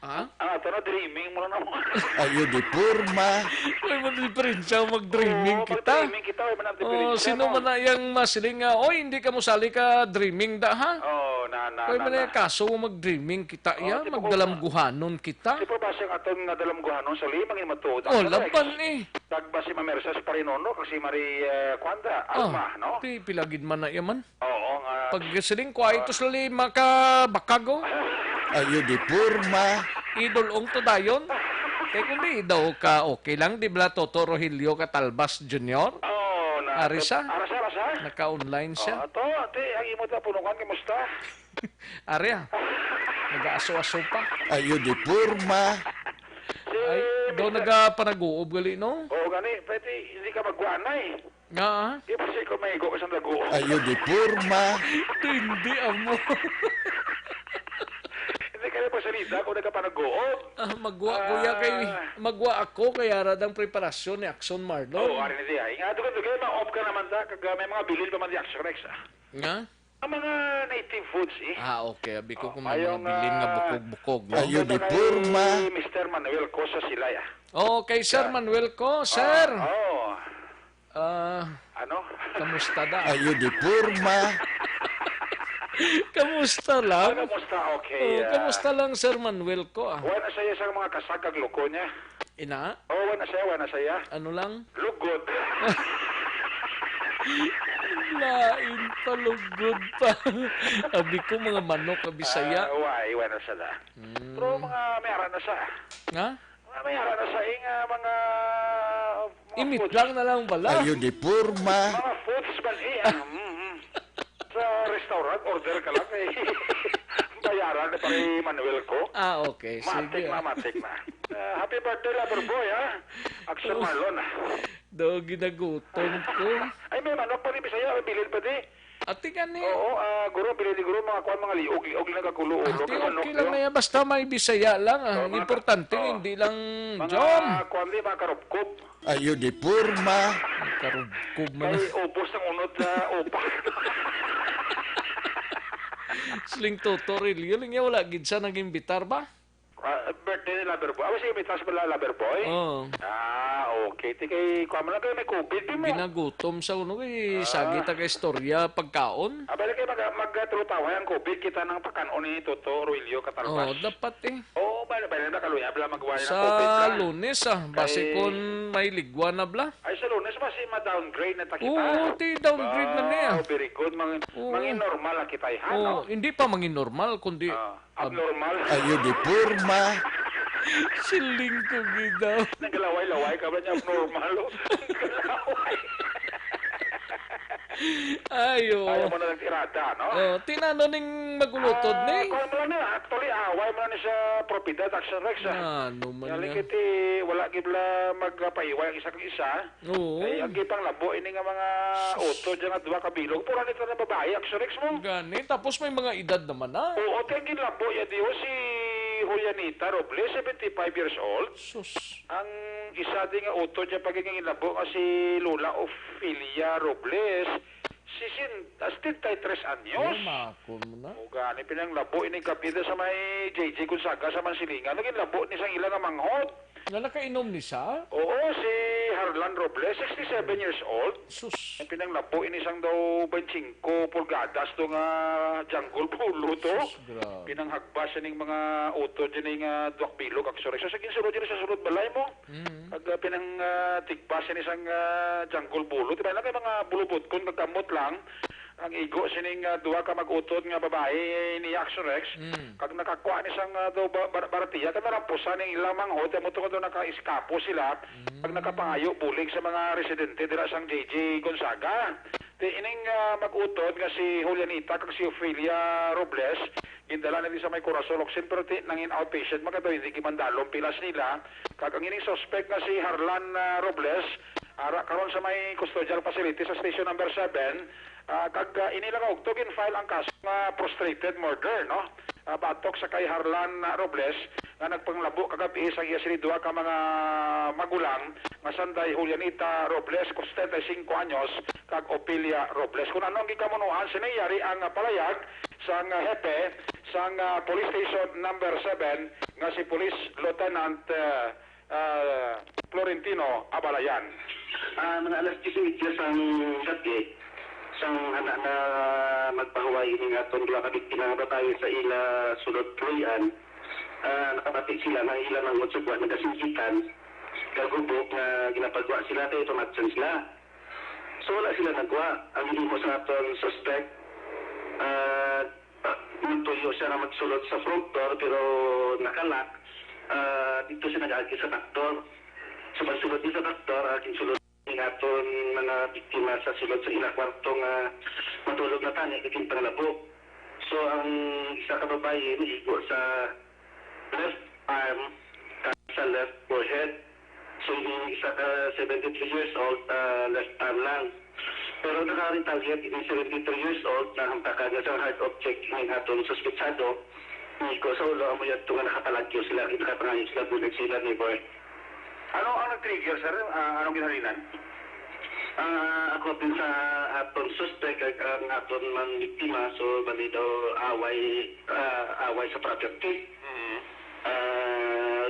Ang ato na dreaming mo na naman. Ayo di porma. May diferensya mag-dreaming kita. Dreaming kita, may manang Oh, sino man na yung masiling nga, oy, hindi ka mo sali ka dreaming da, ha? Oh, Kaya man na kaso mag-dreaming kita, ya, magdalamguhanon kita. Di pa ba siyang aton nga dalamguhanon sa limang matuod? Oh, laban eh. Tagba si Mamersa sa Parinono, kasi Marie Kwanda, Alma, no? Pilagid man na yaman. Oo, nga. Pag siling ko, ito sa lima ka bakago. Ayo di porma. Idolong to dayon. Kaya kung di daw ka okay lang, di ba Toto Rogelio Catalbas Jr.? Oo, na. Arisa? Arasa? Naka-online siya. Ate, ang imo ta punukan, kamusta? Arya, nag-aaso-aso pa. Ayo di porma. Ay, daw nagpanag-uub gali, no? Oo, gani, pwede, hindi ka magwanay. Nga, Di ba siya kumahigo ka sa lago? Ayo di porma. Hindi, amo. Hindi ka na pa salita kung nagkapanag-goob. Magwa ako, kaya radang preparasyon ni Axon Marlon. Oo, ari na diya. Nga, dugan, ma-off ka naman ta, kag may mga bilil pa man di Action Rex, Nga? Ang mga native foods, eh. Okay. Abi ko kung may mga bilin nga bukog-bukog. No? Ayo di porma. Mr. Manuel ko sa Silaya. Okay, Sir Manuel ko. Sir! Oo. Ano? Kamusta da? Ayo di porma. Kamusta lang? Kamusta? Okay. Kamusta lang, Sir Manuel ko, Wala saya sa mga kasagag loko niya. Ina? Oo, wala saya. Ano lang? Lugod. Lain pa, lugod pa. Abi ko mga manok, Bisaya. Wala sa Pero mga mayara na sa. Nga? Mga mayara na sa mga Imit lang na lang pala. Ayo di porma. mga foods ba sa restaurant, order ka lang eh. Bayaran na pare Manuel ko. Okay. Matik na. Happy birthday, lover boy, ha? Axel Marlon. Daw ginagutom ko. Ay, may manok pa rin Bisaya, may bilin pa di. Ati ka ni. Oo, guro, bilin ni guro, mga kuhan, mga liog na kakulo-ulo. Okay lang na yan. Basta may Bisaya lang. Ang importante, hindi lang John. Mga kuhan di, mga karupkob. Ayo di porma. Karupkob man. Kay upos ng unod sa upa. Sling Toto Rilio, wala gid sa nag-imbitar ba? Birthday ni Lover Boy. Sige, may taas pala Lover Boy? Oo. Okay. Tikay, kuha mo lang kayo may COVID, di mo? Ginagutom sa uno kay sagita ka istorya pagkaon. Balik kayo mag-trutawa ang COVID, kita ng pakanon ni Toto Ruilio Catalbas. Dapat eh. Balik na kaluya, bala magawa ng sa COVID lang. Sa Lunes base kon may ligwa na bla. Ay, sa Lunes ba si ma-downgrade na takita? Oo, downgrade na niya. Very good. Mangin normal ang kita no? Hindi pa mangin normal, kundi abnormal. Ayo di porma. Siling ko gidaw. Nagalaway-laway ka ba niya abnormal? Nagalaway. Ayaw mo na ng tirada, no? Tinano ning magulutod ni. Kung mo lang na, actually, away mo na siya propiedad, Action Rex, Ano man yan. yan. Wala gibla magpaiway ang isa kang isa. Oo. Ay, ang gipang labo, ini nga mga auto, dyan nga duwa kabilog. Pura nito na babae, Action Rex mo. Gani, tapos may mga edad naman na. Oo, tingin labo, yan diyo si Julianita Robles, 75 years old. Sus. Ang isa din nga auto dyan pagiging labo kasi Lola Ophelia Robles, 63 anyos. Makon mo na. O gani pinang labo ini kapida sa may JJ Gonzaga sa Mansilingan. Naging labo ni sang ilang nga manghod. Na nakainom ni siya? Oo, si Harlan Robles, 67 years old. Sus. Ang pinang labo ini sang daw 25 pulgadas to nga jungle pulo to. Pinanghagbas siya ning mga auto dyan nga duwak bilog. Sorry, so saging sulod dyan sa sulod balay mo. Pag pinang tigpas siya isang jungle pulo. Diba lang kay mga bulubot kung nagkamot lang. Ang igo sining duwa ka mag-utod nga babae ni Action Rex. Kag nakakuha ni sang baratiya, ka narampusan ng ilang manghod, mo tungkol doon naka-iskapo sila. Pag nakapangayo, bulig sa mga residente dira sang JJ Gonzaga. Ining mag-utod nga si Julianita kag si Ophelia Robles, indala na din sa may Corazon-Oxen, pero nangin outpatient, magkataw hindi kimandalong pilas nila. Kag ang ining suspect nga si Harlan Robles, karon sa may custodial facility sa station number 7, kag inilang ogtogin file ang kaso nga prostrated murder, no? Batok sa kay Harlan Robles nga nagpanglabo kagabi sa iya duha ka mga magulang nga sanday Julianita Robles, 75 anyos, kag Ophelia Robles. Kung anong gikamunuan sinayari ang palayag sang hepe sang police station number 7 nga si Police Lieutenant Florentino Abalayan. Mga alas 18 sang gabi, sang anak na magpahuway ini nga itong dua kabiktima nga babae sa ila sulod Troyan, nakapatid sila ng ila ng utsugwa na kasingitan, kagubok na ginapagwa sila kayo tumatsan sila. So wala sila nagwa. Ang mo sa aton suspect, nagtuyo siya na magsulod sa front door pero nakalak. Dito siya nag-agi sa backdoor. So pagsulod niya sa backdoor, aking sulod ng aton mga biktima sa sulod sa ilang kwartong matulog na tani, kaking pangalabo. So ang isa ka babae, nihigo sa left arm, sa left forehead. So yung isa ka 73 years old, left arm lang. Pero nakaritaliate, yung 73 years old, na hampakan niya sa hard object ng atong suspetsado. Nico sa ulo, amo yan ito nga nakapalagyo sila, nakapangayos sila, bulag sila ni Boy. Ano ang nag-trigger, sir? Anong ginalinan? Ako din sa atong suspect, ang atong man biktima, so bali daw away sa property.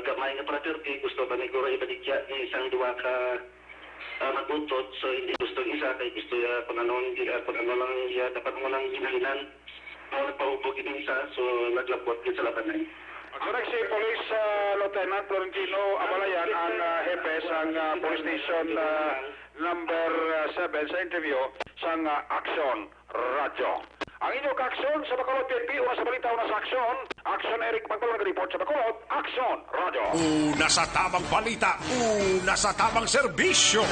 Gamay nga property, gusto ba ni Goro ibaligya ni isang duwa ka magutot, so hindi gusto isa, kay gusto pag-ano lang dapat mo lang ginalinan. Nagpahubog ini isa, so naglabot din sa labanan. Correct, si Police Lieutenant Florentino Abalayan ang hepe sang Police Station number 7 sa interview sang Action Radio. Ang inyong Action sa Bacolod PNP, una sa balita, una sa Action. Action Eric Magpalong nag-report sa Bacolod, Action Radio. Una sa tamang balita, una sa tamang serbisyo.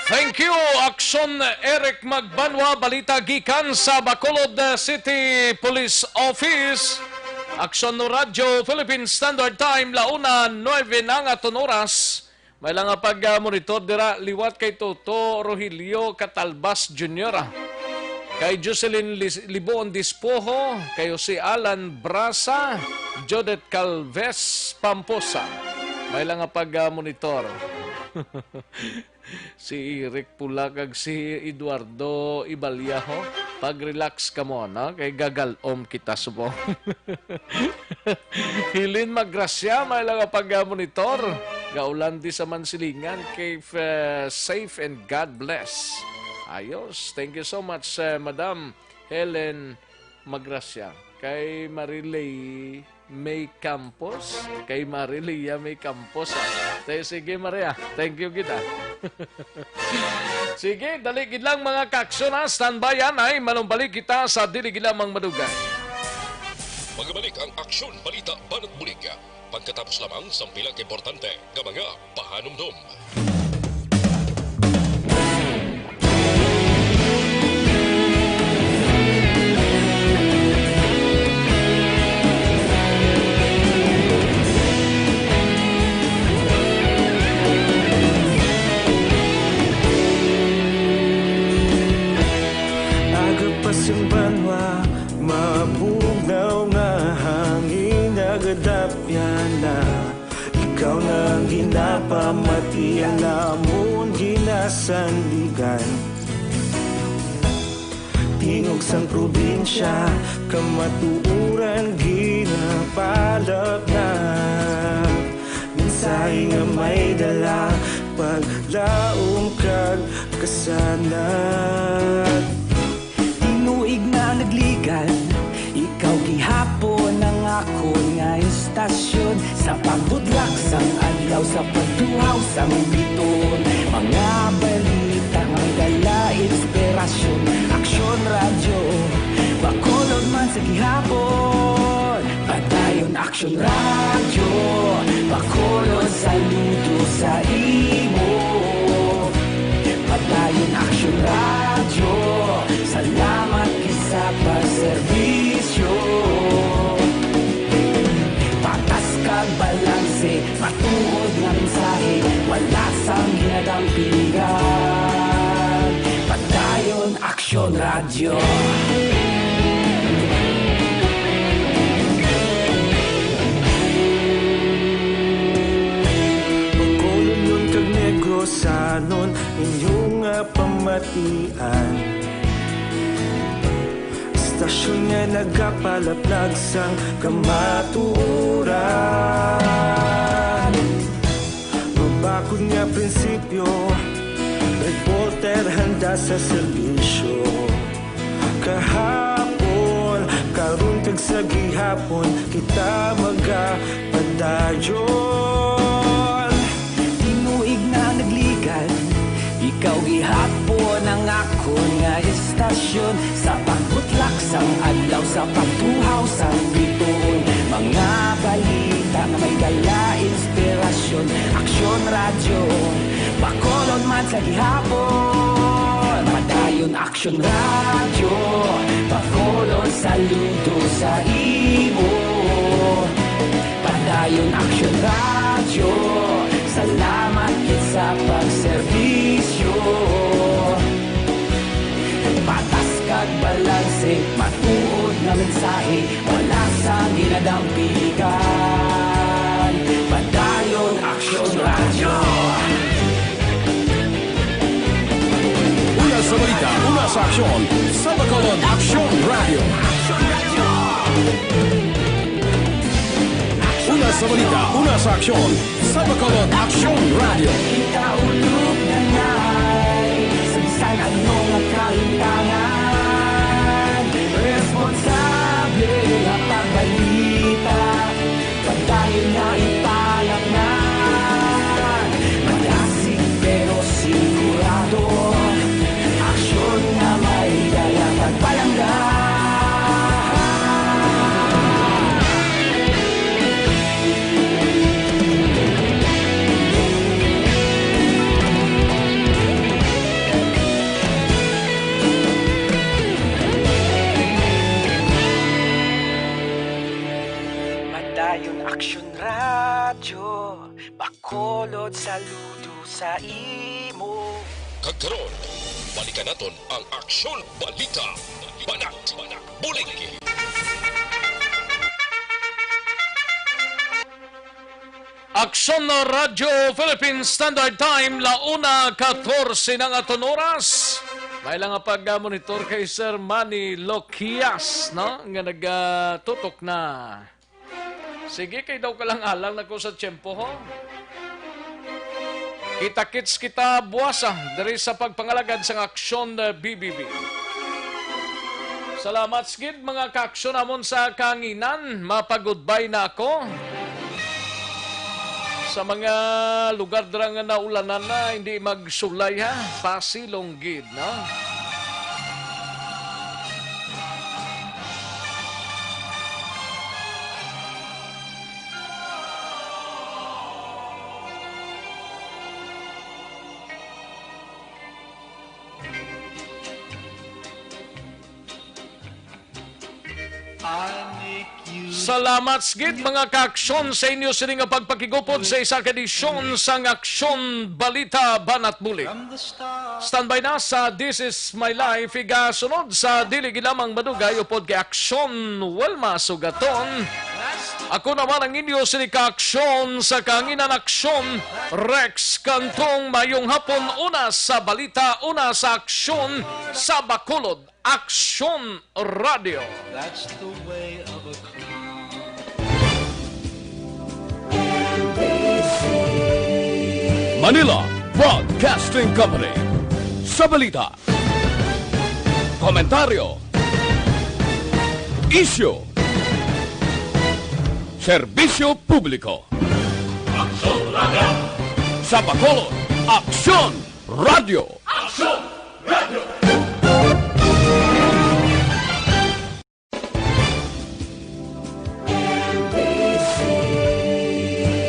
Thank you, Action Eric Magbanwa, balita gikan sa Bacolod City Police Office. Action Radio, Philippine Standard Time, launa 9 na nga oras. May lang pag-monitor dira, liwat kay Toto Rogelio Catalbas Jr. Kay Jocelyn Libon Dispoho, kay Jose Alan Brasa, Jodet Calves Pamposa. May lang pag-monitor. Si Eric Pulakag, si Eduardo Ibalyaho, pag-relax ka mo, no? Kay gagalom kita subo. Hilin Magrasya, may lang pag-monitor. Gaulan di sa Mansilingan, kay safe and God bless. Ayos, thank you so much, Madam Helen Magrasya. Kay Marilay May Campos, kay Marilia May Campos. Sige Maria, thank you kita. Sige, daligid lang mga kaksyon ha. Standby yan ay manumbalik kita sa diligid lamang madugay. Magabalik ang Aksyon Balita Banat Bulig. Pagkatapos lamang sa pilang importante ng mga pahanumdum. Agapasang banwa, mapugaw nga hangin agadapyan na. Ikaw na ginapamatian namon ginasandigan. Tingog sang probinsya, kamatuuran ginapalap na. Minsay nga may dala, paglaong kag kasanat. Tinuig na nagligan, ikaw gihapon ang ako nga istasyon. Sa pagbudlak sang adlaw, sa pagtuhaw sang biton. Mga balita ang dala inspirasyon. Aksyon Radio, Bacolod man sa gihapon. Patayon Aksyon Radio, Bacolod saludo sa imo. Patayon Aksyon Radio, salamat isa pa serbisyo. Patas kag balanse, matuod nga mensahe, wala sang ginadampingan. Patayon Aksyon Radio. Bacolod nun kag Negrosanon, inyong pamatian. Stasyon aksyon nga nagkapalaplag sang kamatuuran. Mabakod nga prinsipyo, reporter handa sa serbisyo. Kahapon, karon kag sa gihapon, kita magapadayon. Tinuig na nagligan, ikaw gihapon ang akon nga istasyon. Sa pagbutlak sang adlaw, sa pagtuhaw sang bituon, mga balita nga may dala inspirasyon. Aksyon radyo, Bacolod man sa gihapon. Padayon Aksyon radyo, Bacolod saludo sa imo. Padayon Aksyon radyo, salamat kit sa pagserbisyo. Patas kag balanse, matuod na mensahe, wala sa ginadampigan. Padayon Aksyon radyo. Una sa balita, una sa aksyon, sa Bacolod Aksyon Radio. Una sa balita, una sa aksyon, sa Bacolod Aksyon Radio. Kita ulog na ngay, sansan anong kaintangan. Responsable na pagbalita, padayon na italak na. Malasig pero sigurado, aksyon na may dala pagpalanggan. Padayon Aksyon radyo, Bacolod saludo sa imo. Kagkaroon, balikan naton ang Aksyon Balita. Banat, bulig. Aksyon na Radyo Philippine Standard Time, launa 14 ng aton oras. May lang nga pag-monitor kay Sir Manny Loquias, no? Nga nagtutok na. Sige, kay daw ka lang alang na ko sa tiyempo, ho? Kita-kits kita buwasa dari sa pagpangalagad sa Aksyon BBB. Salamat skid mga ka-aksyon namon sa kanginan. Mapag-goodbye na ako. Sa mga lugar nga naulanan na, hindi magsulay ha. Pasilong gid, no? Salamat gid mga ka-aksyon sa inyo sining nga pagpakigupod sa isa kadisyon sang Aksyon Balita Banat Bulig. Standby na sa This Is My Life, iga sunod sa dili gilamang madugay upod kay Aksyon Welma Sugaton. Ako naman ang inyo sining ka-aksyon sa kanginan Aksyon Rex Kantong. Mayong hapon, una sa balita, una sa aksyon sa Bacolod Aksyon Radio. That's the way of a Manila Broadcasting Company. Sa balita, komentaryo, isyu, serbisyo publiko. Aksyon Radio. Sa Bacolod Aksyon Radio. Aksyon Radio.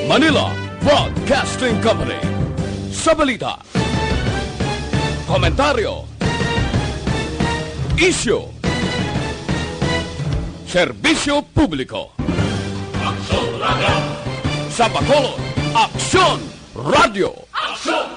Manila Broadcasting Company. Sa balita, komentaryo, isyu, serbisyo publiko. Aksyon Radio. Sa Bacolod Aksyon Radio. Aksyon